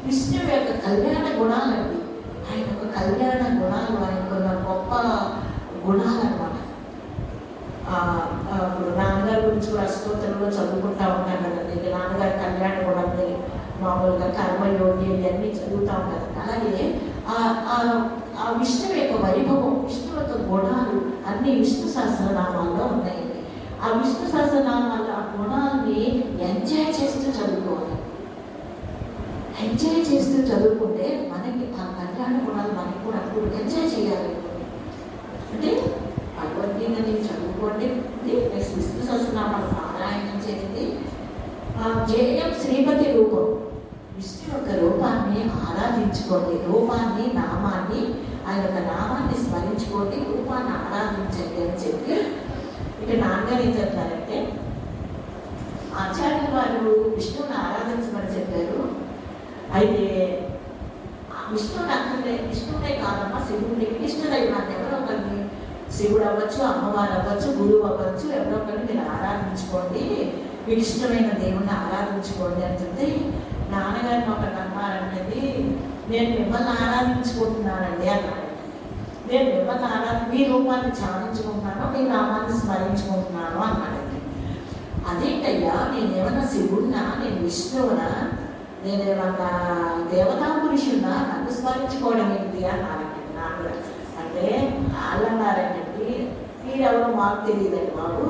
విష్ణువు యొక్క కళ్యాణ గుణాలండి. ఆయన యొక్క కళ్యాణ గుణాలు, ఆయన కొన్ని గొప్ప గుణాలు అన్నమాట. ఇప్పుడు నాన్నగారి గురించి కూడా అష్టోత్తరంలో చదువుకుంటా ఉంటాం కదండి. నాన్నగారి కళ్యాణ గుణాన్ని మామూలుగా కర్మయోగి ఇవన్నీ చదువుతాం కదా. అలాగే ఆ విష్ణువు యొక్క వైభవం, విష్ణువు యొక్క గుణాలు అన్ని విష్ణు సహస్రనామాల్లో ఉన్నాయండి. ఆ విష్ణు సహస్రనామాల ఆ గుణాన్ని ఎంజాయ్ చేస్తూ చదువుకోవాలి. ఎంజాయ్ చేస్తూ చదువుకుంటే మనకి ఆ కళ్యాణ గుణాలు మనకి కూడా అప్పుడు ఎంజాయ్ చేయాలి. అంటే భగవద్గీతని చదువుకోండి, విష్ణు సహస్రనామాలు పారాయణం చేయండి. జేయం శ్రీపతి రూపం, విష్ణు యొక్క రూపాన్ని ఆరాధించుకోండి. రూపాన్ని, నామాన్ని, ఆయన యొక్క నామాన్ని స్మరించుకోండి, రూపాన్ని ఆరాధించండి అని చెప్పి ఇక నాన్నగారు ఏం చెప్తారంటే, ఆచార్య వారు విష్ణువుని ఆరాధించమని చెప్పారు. అయితే విష్ణువునే కాదమ్మా, శివుడిని ఇష్టదైవాన్ని ఎవరో ఒకరిని, శివుడు అవ్వచ్చు, అమ్మవారు అవ్వచ్చు, గురువు అవ్వచ్చు, ఎవరో ఒకరిని మీరు ఆరాధించుకోండి, మీకు ఇష్టమైన దేవుణ్ణి ఆరాధించుకోండి అని చెప్తే నాన్నగారిని ఒకటి అన్నారంటది, నేను మిమ్మల్ని ఆరాధించుకుంటున్నానండి అన్నాడు. నేను మిమ్మల్ని మీ రూపాన్ని ధ్యానించుకుంటున్నాను, మీ నామాన్ని స్మరించుకుంటున్నాను అన్నాడండి. అదేంటయ్యా, నేనేమన్నా శివుడినా, నేను విష్ణువునా, నేనేమన్నా దేవతా పురుషున్నా, నన్ను స్మరించుకోవడం ఏంటి అన్నారండి నాన్నగారు. అంటే వాళ్ళు అన్నారంటండి, మీరెవరో మాకు తెలియదండి బాబు,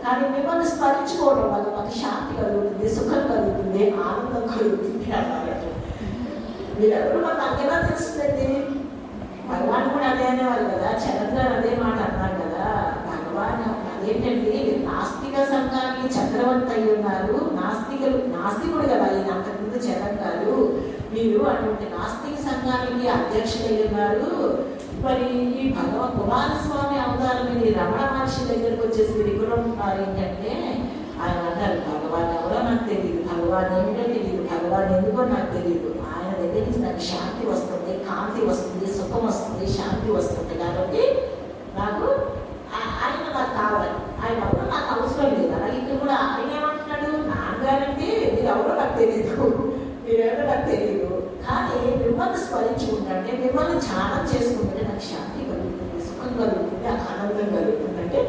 కానీ మిమ్మల్ని స్మరించుకోవడం వల్ల మాకు శాంతి కలుగుతుంది, సుఖం కలుగుతుంది, ఆనందం కలుగుతుంది అన్నారండి. మీరెవరు మాకు అంతేనా తెలుస్తుందండి. భగవాన్ కూడా అదే అనేవారు కదా, చరణ్ గారు అదే మాట అన్నారు కదా. భగవాన్ అదేంటండి, నాస్తిక సంఘాన్ని చక్రవర్తి అయి ఉన్నారు, నాస్తికుడు కదా ఈయన, అంతకుముందు చరణ్ గారు. మీరు అటువంటి నాస్తిక సంఘానికి అధ్యక్షులు అయి ఉన్నారు. మరి ఈ కుమారస్వామి అవతారం ఈ రమణ మహర్షి దగ్గరకు వచ్చేసి మీరు ఇక్కడ ఉంటున్నారు ఏంటంటే, ఆయన అన్నారు, భగవాన్ ఎవరో నాకు తెలియదు, భగవాన్ ఏమిటో తెలియదు, భగవాన్ ఎందుకో నాకు తెలియదు, ఆయన దగ్గర నుంచి నాకు శాంతి వస్తుంది, కాంతి వస్తుంది, సుఖం వస్తుంది, శాంతి వస్తుంది, కాబట్టి నాకు ఆయన నాకు కావాలి, ఆయన ఎవరో నాకు అవసరం లేదు. అలాగే ఇక్కడ కూడా ఆయన ఏమంటున్నాడు, నాన్నగారంటే మీరు ఎవరో నాకు తెలియదు, మీరెవరో నాకు తెలియదు, కానీ మిమ్మల్ని స్మరించుకుంటే, మిమ్మల్ని ధ్యానం చేసుకుంటే నాకు శాంతి కలుగుతుంది, సుఖం కలుగుతుంది, ఆనందం కలుగుతుంది. అంటే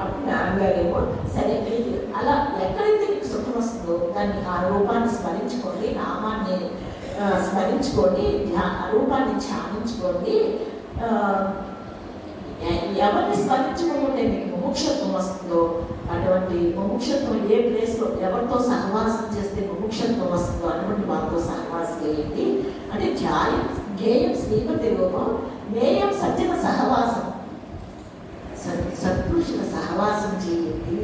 అప్పుడు నాన్నగారేమో సరే మీకు అలా ఎక్కడైతే మీకు సుఖం వస్తుందో దాన్ని ఆ రూపాన్ని స్మరించుకోండి, నామాన్ని స్మరించుకోండి, రూపాన్ని ధ్యానించుకోండి. ఎవరిని స్మరించుకుంటే మీకు ముముక్షత్వం వస్తుందో అటువంటి ముముక్షత్వం ఏ ప్లేస్లో ఎవరితో సహవాసం చేస్తే ముముక్షత్వం వస్తుందో అటువంటి వారితో సహవాసం చేయండి. అంటే జ్ఞేయం శ్రీమతి రూపం, జ్ఞేయం సజ్జన సహవాసం, సత్పురుషుల సహవాసం చేయండి.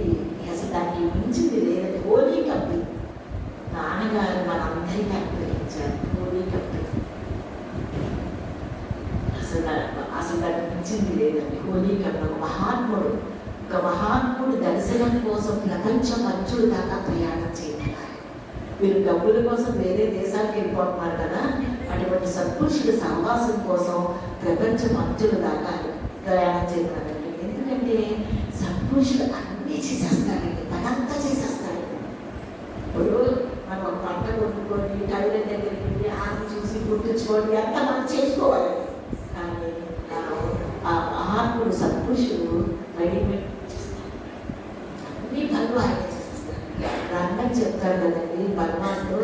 అసలు దాన్ని మించింది లేదంటే హోలీ కప్పి నాన్నగారు మనందరికీ అనుగ్రహించారు. హోలీ కప్పి అసలు దాన్ని మించింది లేదండి. హోలీ కప్పి ఒక మహాత్ముడు దర్శనం కోసం ప్రపంచం అచ్చుడు దాకా ప్రయాణం చేయగలరు. వీరు డబ్బుల కోసం వేరే దేశాలకు వెళ్ళిపోతున్నారు కదా, అటువంటి సత్పురుషుల సహవాసం కోసం ప్రపంచం అచ్చుడు దాకా ప్రయాణం చేయగలరు. ఎందుకంటే సత్పురుషులు అన్నీ చేసేస్తారండి, పనంతా చేసేస్తారండి. ఇప్పుడు మనం ఒక పంట కొట్టుకొని టైలర్ దగ్గరికి వెళ్ళి ఆమె చూసి గుర్తుంచుకోండి అంతా మనం చేసుకోవాలి. కానీ ఆ మహాత్ముడు సత్పురుషులు రెడీమేడ్ చేస్తారు, అన్ని పనులు ఆయన చేసేస్తారు. రంగం చెప్తారు కదండి భగవాన్తో,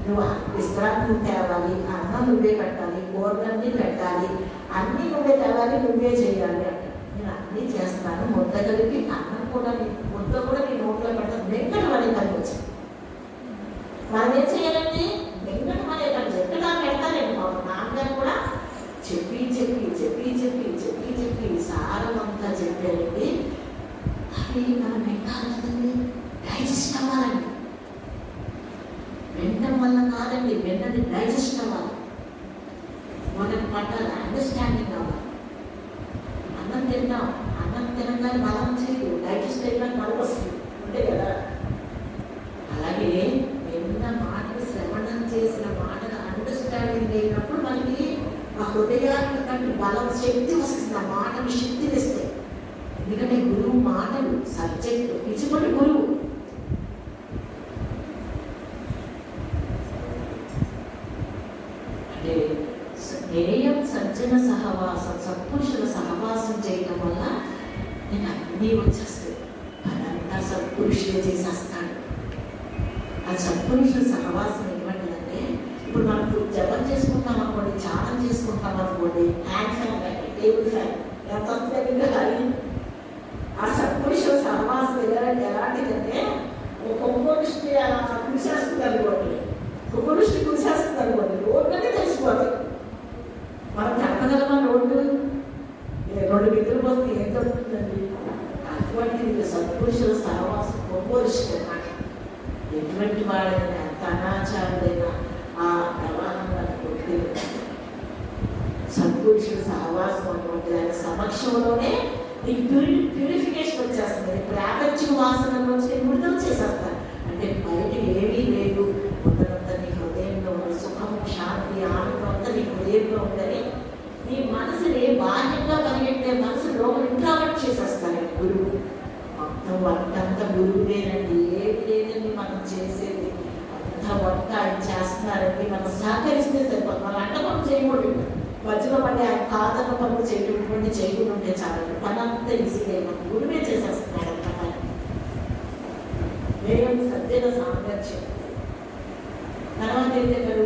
నువ్వు విశ్రాంతి తేవాలి, అన్నం నువ్వే పెట్టాలి, కూరలన్నీ పెట్టాలి, అన్నీ నువ్వే తేవాలి, నువ్వే చేయాలి అంటే నేను అన్నీ చేస్తాను. ముద్ద కలిపి అన్నం కూడా ముద్ద కూడా నీ నోట్లో పెట్టాను. వెంకట మనే పని వచ్చింది. మనం ఏం చేయాలండి, వెంకట మనే పని ఎక్కడ పెడతానండి. మా నాన్నగారు కూడా చెప్పి చెప్పి చెప్పి చెప్పి చెప్పి చెప్పి సారమంతా చెప్పారండి. అవి మనం వింటాం కదండి, డైజెస్ట్ అవ్వాలండి. వినడం వల్ల కాదండి, విన్నది డైజెస్ట్ అవ్వాలి, మనకు పట్టాలి, అండర్స్టాండింగ్ అవ్వాలి. అన్నం తిన్నాం, అన్నం తినగానే బలం చేయదు, డైజెస్ట్ అయినా బలం వస్తుంది, అంతే కదా. అలాగే విన్న మాటలు, శ్రవణం చేసిన మాటలు అండర్స్టాండింగ్ అయినప్పుడు మనకి ఆ హృదయానికి కంటే బలం, శక్తి వస్తుంది. ఆ మాటలు శక్తిని ఇస్తాయి. ఎందుకంటే గురువు మాటలు సబ్జెక్టు ఇచ్చిపోయి గురువు. అంటే జ్ఞేయం సజ్జన సహవాసం, సత్పురుషుల సహవాసం చేయడం వల్ల నేను అన్నీ వచ్చేస్తాయి. అదంతా సత్పురుషులే చేసేస్తాడు. ఆ సత్పురుషుల సహవాసం ఎటువంటిదంటే, ఇప్పుడు మనం జపం చేసుకుంటాం అనుకోండి, ధ్యానం చేసుకుంటాం అనుకోండి, హ్యాండ్ ఫ్యాన్ కానీ టేబుల్ ఫ్యాన్ ఎంత వస్తుంది. ఆ సత్పురుషుల సహవాసం ఎలాంటిదంటే, ఒక కొనుగోలు అలా కృషేస్తుంది అనుకోండి, పురుషులు కూర్చేస్తున్నారు వాళ్ళు రోడ్లనే తెలిసిపోతాయి. మనం కనపగలమా రోడ్డు? 2 మిత్రులు పోతే ఏం దొరుకుతుందండి? అటువంటి సత్పురుషుల సహవాసం పురుషులు అన్నమాట. ఎటువంటి వాళ్ళైనా ఎంత అనాచారులైనా ఆ ప్రవాహం కొట్టి సత్పురుషుల సహవాసం అటువంటి ఆయన సమక్షంలోనే నీకు ప్యూరిఫికేషన్ వచ్చేస్తుంది. ప్రాపంచిక వాసన నుంచి విడుదల చేసేస్తాను. అంటే బయట ఏమీ లేదు, ఉన్నదంతా నీ హృదయంలో ఉన్న సుఖము, శాంతి, ఆనందం అంతా నీ హృదయంలో ఉందని నీ మనసుని బాహ్యంగా పరిగెట్టే మనసు లోపల ఇంట్రావర్ట్ చేసేస్తాను గురువు. మొత్తం వంట అంతా గురువుదేనండి, ఏమి లేదండి మనం చేసేది అంతా వంట ఆయన చేస్తున్నారండి. మనం సహకరిస్తే సరిపోతుంది. మనం అంట పనులు చేయకూడదు. మధ్యలో పడి ఆయన కాదన్న పనులు చేయకుండా చేయకుండా ఉంటే చాలండి. పని అంతా ఈజీగా మన గురువే చేసేస్తున్నాడు అంట. నేను సత్యన సామర్థ్యం. తర్వాత ఏం చెప్పారు?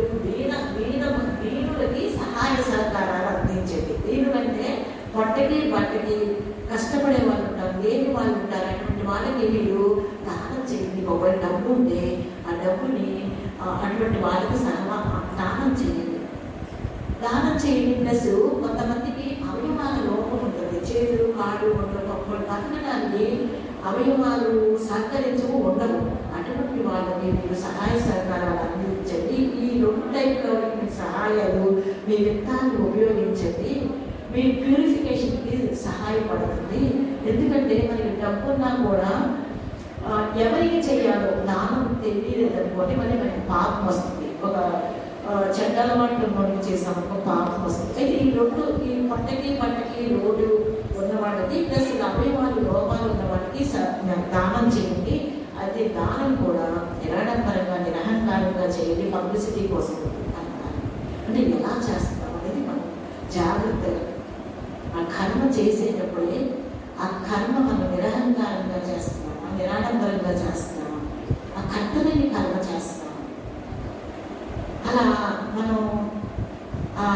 దీనులకి సహాయ సహకారాలు అందించేది. దీనులంటే పొట్టకి బట్టకి కష్టపడే వాళ్ళు ఉంటారు, లేని వాళ్ళు ఉంటారు. అటువంటి వాళ్ళకి వీళ్ళు దానం చేయండి. ఒకవేళ డబ్బు ఉంటే ఆ డబ్బుని అటువంటి వాళ్ళకి దానం చేయండి. దానం చేయండి. ప్లస్ కొంతమందికి అవయవాల లోపం ఉంటుంది. చేతులు, కాళ్ళు ఉండవు. అప్పుడు బతకడానికి అవయవాలు సహకరించవు, ఉండవు. అటువంటి వాళ్ళని మీరు సహాయ సహకారాలు అందించండి. ఈ 2 టైప్లో సహాయాలు మీ విత్తాన్ని ఉపయోగించండి. మీ ప్యూరిఫికేషన్కి సహాయపడుతుంది. ఎందుకంటే మనకి డబ్బున్నా కూడా ఎవరికి చేయాలో దానం తెలియలేదనుకోని మనకి పాపం వస్తుంది. ఒక చెడ్డలవాట్లు మనం చేసామనుకో పాపం వస్తుంది. అయితే ఈ పట్టకి రోడ్డు ఉన్నవాళ్ళకి ప్లస్ అవయవాలు లోపాలు ఉన్న వాళ్ళకి దానం చేయండి. అయితే దానం కూడా నిరాడంబరంగా నిరహంకారంగా చేయండి, పబ్లిసిటీ కోసం అన్నారు. అంటే ఎలా చేస్తాం అనేది మనం జాగ్రత్తగా ఆ కర్మ చేసేటప్పుడే ఆ కర్మ మనం నిరహంకారంగా చేస్తున్నామా, నిరాడంబరంగా చేస్తున్నామా, ఆ కర్తవ్యాన్ని కర్మ చేస్తున్నాం. అలా మనం ఆ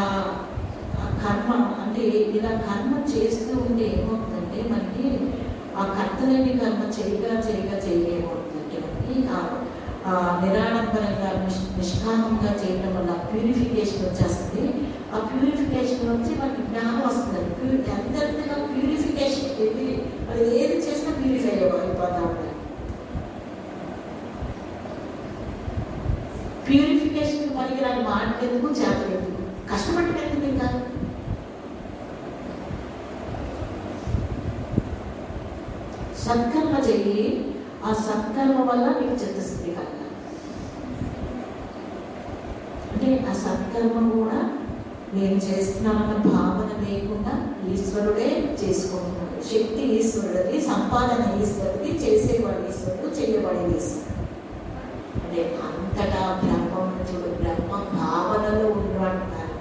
కర్మ అంటే ఇలా కర్మ చేస్తూ ఉంటే ఏమవుతుందంటే మనకి ఆ కర్తవ్యాన్ని కర్మ చేయలేమవుతుందంటే మనకి నిరాడంబరంగా నిష్కామంగా చేయడం వల్ల ప్యూరిఫికేషన్ వచ్చేస్తుంది. ఆ ప్యూరిఫికేషన్ వచ్చి మనకి జ్ఞానం వస్తుంది. ఎంతగా ప్యూరిఫికేషన్ అది ఏది చేసినా ప్యూరిఫై అయిపోతా ఉంటాయి. ప్యూరిఫికేషన్ పనికిరాని మాటలు చేతలేదు, కష్టపడి పెట్టింది. ఇంకా సత్కర్మ చెయ్యి. ఆ సత్కర్మ వల్ల నీకు చిత్తశుద్ధి కలగాలి. అంటే ఆ సత్కర్మ కూడా నేను చేస్తున్నానన్న భావన లేకుండా ఈశ్వరుడే చేసుకుంటున్నాడు. శక్తి ఈశ్వరుడిది, సంపాదన ఈశ్వరుడిది, చేసేవాడు ఈశ్వరుడు, చేయబడేది ఈశ్వరుడు. అంటే అంతటా బ్రహ్మం చూడు, బ్రహ్మ భావనలో ఉన్నవాడున్నారు.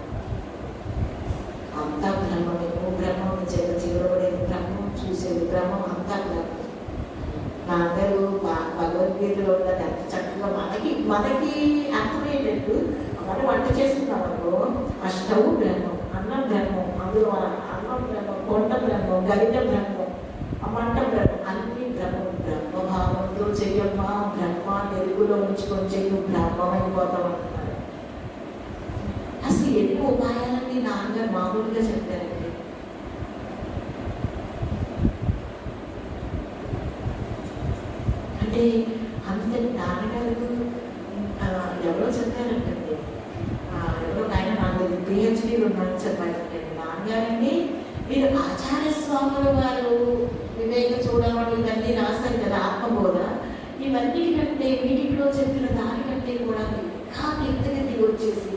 అంతా బ్రహ్మమే. బ్రహ్మం చేత చేయబడేది బ్రహ్మం, చూసేది బ్రహ్మం, అంతా బ్రహ్మం. అందరూ భగవద్గీతలో ఉన్నది ఎంత చక్కగా మనకి అర్థమయ్యేటట్టు మనం వంట చేస్తున్నామనుకో, అష్టవు బ్రహ్మం, అన్నం బ్రహ్మం, అందులో అన్నం బ్రహ్మం, కొండ బ్రహ్మం, గరిట బ్రహ్మం, మంట బ్రహ్మం, అన్ని బ్రహ్మం. బ్రహ్మభావంతో చెయ్యమ్మా, బ్రహ్మ వెలుగులో ఉంచుకొని చెయ్యి, బ్రహ్మం అయిపోతామంటున్నారు. అసలు ఎన్ని ఉపాయాలని నాన్నగారు మామూలుగా చెప్పారండి. అంటే అంతటి నాన్నగారు ఎవరో చెప్పారంటే, ఎవరో ఆయన నాకు పిహెచ్డీలు ఉన్నారని చెప్పారంటే, నాన్నగారండి మీరు ఆచార్య స్వాముల వారు వివేక చూడమని ఇవన్నీ రాస్తారు కదా, ఆత్మబోధ, ఇవన్నీ కంటే వీటిలో చెప్పిన దానికంటే కూడా ఇంకా ఎత్తుగా దిగి వచ్చేసి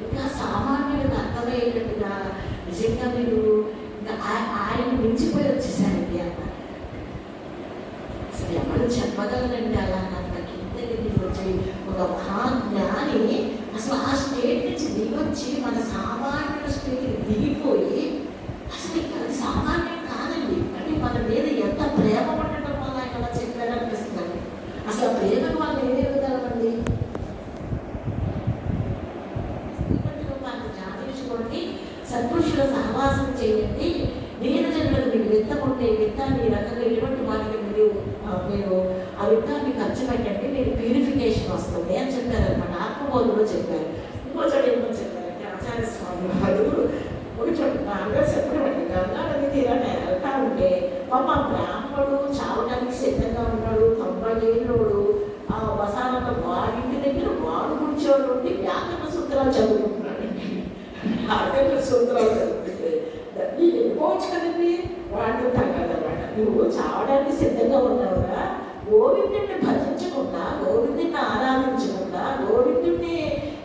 ఇంకా సామాన్యులకు అర్థమయ్యేటట్టుగా నిజంగా మీరు ఆయన మించిపోయి వచ్చేసారండి అన్నారు. అసలు ఎవరు చెప్పగలరండి అలా? నాకు ఇంతగా దిగి వచ్చి ఒక మహాజ్ఞాని అసలు ఆ స్టేట్ నుంచి దిగొచ్చి మన సామాన్యుల స్టేట్కి దిగిపోయి అసలు అది సామాన్యం కాదండి. అంటే మన మీద ఎంత ప్రేమ ఉండటం వల్ల ఆయన అలా చెప్పారనిపిస్తుంది. అసలు ఆ ప్రేమను వాళ్ళు ఏమేయగలమండి? జ్ఞానించుకోండి, సత్పురుషుల సహవాసం చేయండి. దీనజనులకు మీకు విత్తం ఉంటే ఈ విత్తాన్ని ఈ రకంగా ఎటువంటి వారికి మీరు ఆ విత్తాన్ని ఖర్చు పెట్టండి, మీరు ప్యూరిఫికేషన్ వస్తుంది అని చెప్పారనమాట. ఆత్మబోధలో చెప్పారు. ఇంకో చోట ఏమో చెప్పారంటే ఆచార్య స్వామి వారు ఒక చోట నాన్నగారు చెప్పడం గంగా నది తీరాన్ని వెళ్తా ఉంటే పాప బ్రాహ్మడు చావడానికి సిద్ధంగా ఉన్నాడు, 90 ఏళ్ళోడు. ఆ వసానంలో వాడింటి దగ్గర వాడు కూర్చోడు ఉండి వ్యాకరణ సూత్రాలు చదువుకుంటున్నాడండి. వ్యాకరణ సూత్రాలు చదువుతుంటే నీకు వెళ్ళిపోవచ్చు కదండి. వాడు తగ్గదన్నమాట. నువ్వు చావడానికి సిద్ధంగా ఉన్నావుగా, గోవిందుడిని భజించకుండా, గోవిందుడిని ఆరాధించకుండా, గోవిందుడిని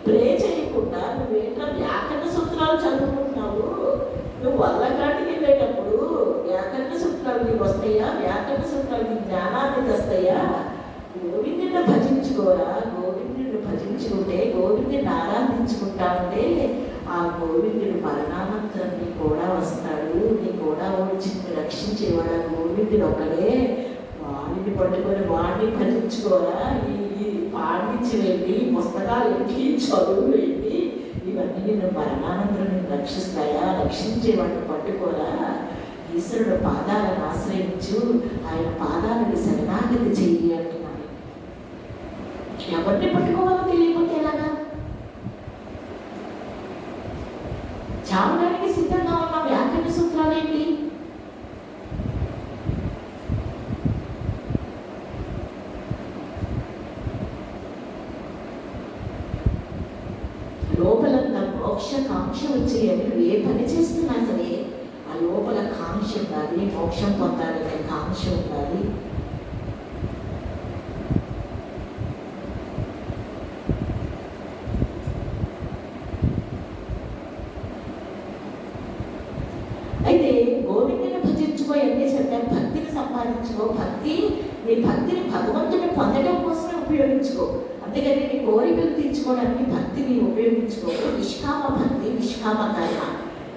ప్రే చేయకుండా నువ్వేంటో వ్యాకరణ సూత్రాలు చదువుకుంటున్నావు. నువ్వు వల్లకాటికి వెళ్ళేటప్పుడు వ్యాకరణ సూత్రాలు నీకు వస్తాయా? వ్యాకరణ సూత్రాలు నీ జ్ఞానాన్ని తెస్తాయా? గోవిందుడిని భజించుకోరా. గోవిందుడిని భజించుకుంటే, గోవిందుడిని ఆరాధించుకుంటా ఉంటే ఆ గోవిందుడు మరణానంతరం నీ కూడా వస్తాడు. నీ కూడా వచ్చి రక్షించేవాడు ఆ గోవిందుడు ఒక్కడే. వాడిని పట్టుకొని వాడిని భజించుకోరా. ఈ పాడించి వెళ్ళి పుస్తకాలు ఏంటి, చదువులు ఏంటి, ఇవన్నీ నేను మరణానంతరం నేను రక్షిస్తాయా? రక్షించేవాడిని పట్టుకోరా. ఈశ్వరుడు పాదాలను ఆశ్రయించు, ఆయన పాదాలను శరణాగతి చెయ్యి అంటున్నాడు. ఎవరిని పట్టుకోవాలో తెలియకపోతే ఎలాగా? చావడానికి సిద్ధంగా ఉన్న వ్యాకరణ సూత్రాలు ఏంటి? లోపలంతా మోక్ష కాంక్ష వచ్చేయాలి. నువ్వు ఏ పని చేస్తున్నా సరే ఆ లోపల కాంక్ష ఉండాలి, మోక్షం పొందాలనే కాంక్ష ఉండాలి. అయితే గోవిందుని భజించుకో ఎన్ని చెప్పారు, భక్తిని సంపాదించుకో. నీ భక్తిని భగవంతుని పొందడం కోసమే ఉపయోగించుకో. అందుకని నీ కోరికలు తీర్చుకోవడానికి భక్తిని ఉపయోగించుకో. నిష్కామ భక్తి, నిష్కామ కర్మ,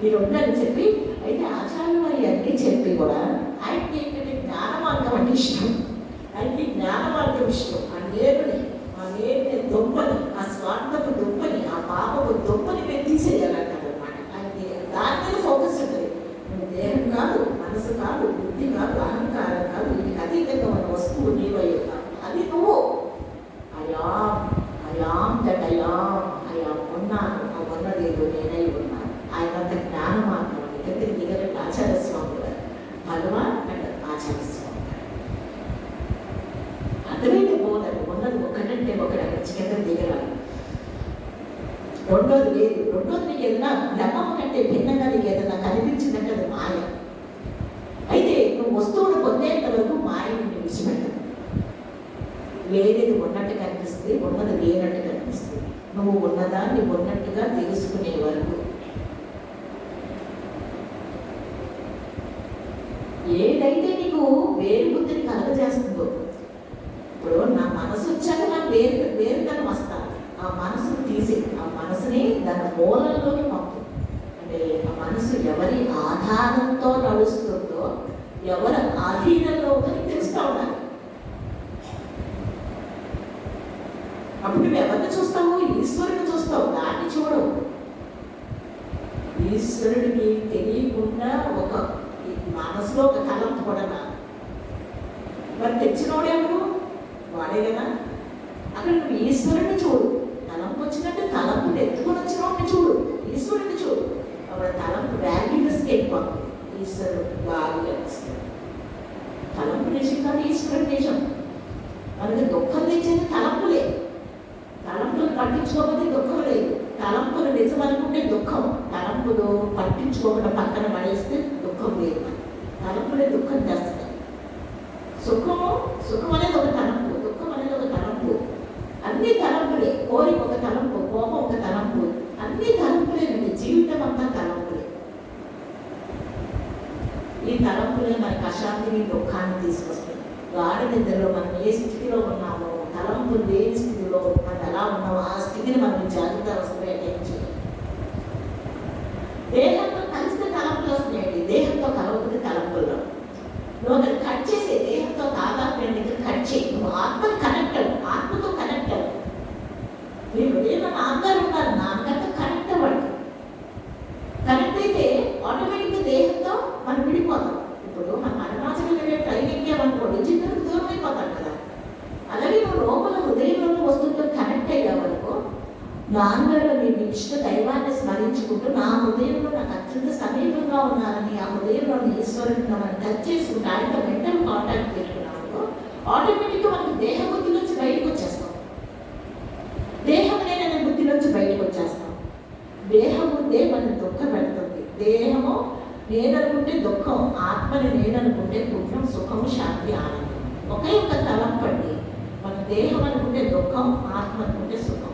ఈ రెండు అని చెప్పి. అయితే ఆచార్యులు వారి అన్నీ చెప్పి కూడా ఆయనకి ఏంటంటే జ్ఞాన మార్గం అంటే ఇష్టం. ఆయనకి జ్ఞాన మార్గం ఇష్టం. ఆ నేరుని దొంపని, ఆ స్వార్థపు దొంపని, ఆ పాపపు దొంపని మేము తీసేయాలంటారనమాట. ఆయనకి దాని మీద ఫోకస్ ఉంటుంది. దేహం కాదు, మనసు కాదు, బుద్ధి కాదు, అహంకారం కాదు, వీటికి అతీతంగా ఉన్న వస్తువు నీవై ఉన్నావు. అది నువ్వు. అయాం దట్ అయాం ఉన్నాను, ఆ ఉన్నదేదో నేనై ఉన్నాను. ఆయనంత జ్ఞాన మార్గం అని దగ్గర దిగలంటే ఆచార్య స్వామి గారు, భగవాన్ అండ్ ఆచార్య స్వామి గారు. అర్థమైతే పోదండి. ఉన్నది ఒకటంటే ఒకటి అక్కడ కింద దిగరాలి. రెండోది లేదు. రెండోది నీకు ఏదైనా బ్రహ్మం కంటే భిన్నంగా నీకు ఏదైనా కనిపించిందంటే అది మాయ. అయితే నువ్వు వస్తువును పొందేంత వరకు మాయని విడిచిపెట్టదు. లేనిది ఉన్నట్టు కనిపిస్తుంది, ఉన్నది లేనట్టు కనిపిస్తుంది. నువ్వు ఉన్నదాన్ని ఉన్నట్టుగా తెలుసుకునే వరకు. ఏదైతే నీకు వేరు బుద్ధిని కలగజేస్తుందో, ఇప్పుడు నా మనసు వచ్చాక నాకు వేరుతనం వస్తాను. ఆ మనసును తీసి, ఆ మనసుని దాని మూలంలోకి పంపు. అంటే ఆ మనసు ఎవరి ఆధారంతో నడుస్తుందో, ఎవరి ఆధీనంలో ఉందని తెలుస్తూ ఉండాలి. అప్పుడు నువ్వు ఎవరిని చూస్తావు? ఈశ్వరుని చూస్తావు, దాన్ని చూడవు. ఈశ్వరుడికి తెలియకుండా ఒక మనసులో ఒక తలంపు కూడా మరి తెచ్చినోడేమో వాడే కదా. అక్కడ నువ్వు ఈశ్వరుని చూడు. తలంపు వచ్చినట్టు తలంపుని ఎత్తుకొని వచ్చిన వాడిని చూడు, ఈశ్వరుని చూడు. అప్పుడు తలంపు వాల్యూస్కి వెళ్ళిపోతుంది. ఈశ్వరుడు బాగా తలంపు నిజం కాదు, ఈశ్వరుడు నిజం. మనకి దుఃఖం తెచ్చేది తలంపులే. తలంపులు పట్టించుకోకపోతే దుఃఖం లేదు. తలంపులు నిజం అనుకుంటే దుఃఖం. తలంపులు పట్టించుకోకుండా పక్కన పడేస్తే దుఃఖం లేదు. తలంపులే దుఃఖం తెస్తాయి. సుఖం అనేది ఒక తలంపు, దుఃఖం అనేది ఒక తలంపు. అన్ని తలంపులే. కోరిక ఒక తలంపు, కోపం ఒక తలంపు. అన్ని తలంపులేనండి. జీవితం అంతా తలంపులే. ఈ తలంపులే మనకు అశాంతిని, దుఃఖాన్ని తీసుకొస్తాయి. గాఢ నిద్రలో మనం ఏ స్థితిలో ఉన్నామో, తలంపులు లేని స్థితిలో మనం ఎలా ఉన్నామో ఆ స్థితిని మనం జాగ్రత్త వస్తున్నాయి. దేహంతో కలిస్తే తలంపులు వస్తున్నాయండి. దేహంతో కలవకపోతే తలంపులు. నువ్వు అక్కడ కట్ చేసే దేహంతో తాదాత్మ్యాన్ని కట్ చేయి. నువ్వు ఆత్మని కనెక్ట్ అవ్వు, ఆత్మతో కనెక్ట్ అవ్వు. మీరు ఏమన్నా నాన్నగారు ఉన్నారు, నాన్నగారితో కనెక్ట్ అవ్వండి. కనెక్ట్ అయితే ఆటోమేటిక్గా దేహంతో మనం నాన్నలో నేను ఇష్ట దైవాన్ని స్మరించుకుంటూ నా హృదయంలో నాకు అత్యంత సమీపంగా ఉన్నారని ఆ హృదయంలో ఈశ్వరుని మనం టచ్ చేసుకుంటూ ఆయనతో మెంటల్ కాంటాక్ట్ పెట్టుకున్నాము ఆటోమేటిక్గా మనకి దేహ బుద్ధి నుంచి బయటకు వచ్చేస్తాం. దేహం లేని బుద్ధి నుంచి బయటకు వచ్చేస్తాం. దేహం ఉంటే మనకి దుఃఖం పెడుతుంది. దేహము నేననుకుంటే దుఃఖం, ఆత్మని నేననుకుంటే పుణ్యం, సుఖము, శాంతి, ఆనందం. ఒకే ఒక తలంపండి. మన దేహం అనుకుంటే దుఃఖం, ఆత్మ అనుకుంటే సుఖం.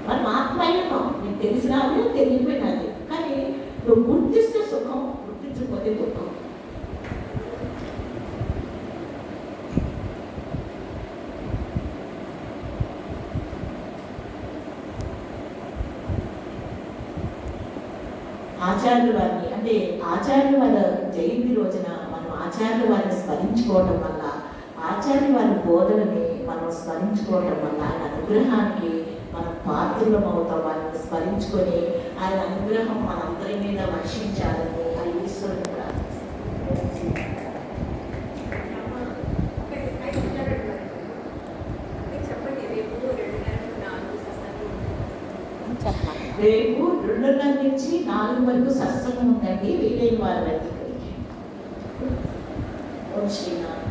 మనం ఆత్మ అయినాం, నీకు తెలిసినావి తెలియపోయినది. కానీ నువ్వు గుర్తిస్తే సుఖం, గుర్తించకపోతే దుఃఖం. ఆచార్యుల వారిని అంటే ఆచార్యుల వారి జయంతి రోజున మనం ఆచార్యుల వారిని స్మరించుకోవటం వల్ల, ఆచార్యుల వారి బోధనని మనం స్మరించుకోవటం వల్ల ఆయన అనుగ్రహానికి మనం పాత్రలం అవుతాం. వారిని స్మరించుకొని ఆయన అనుగ్రహం మనందరి మీద వర్షించాలని ఆ ఈశ్వరుని ప్రార్థిస్తాం. రేపు 2:30 నుంచి 4 వరకు సత్సంగం ఉందండి. వీలైన వారి దగ్గరికి. ఓం శ్రీనాథ్.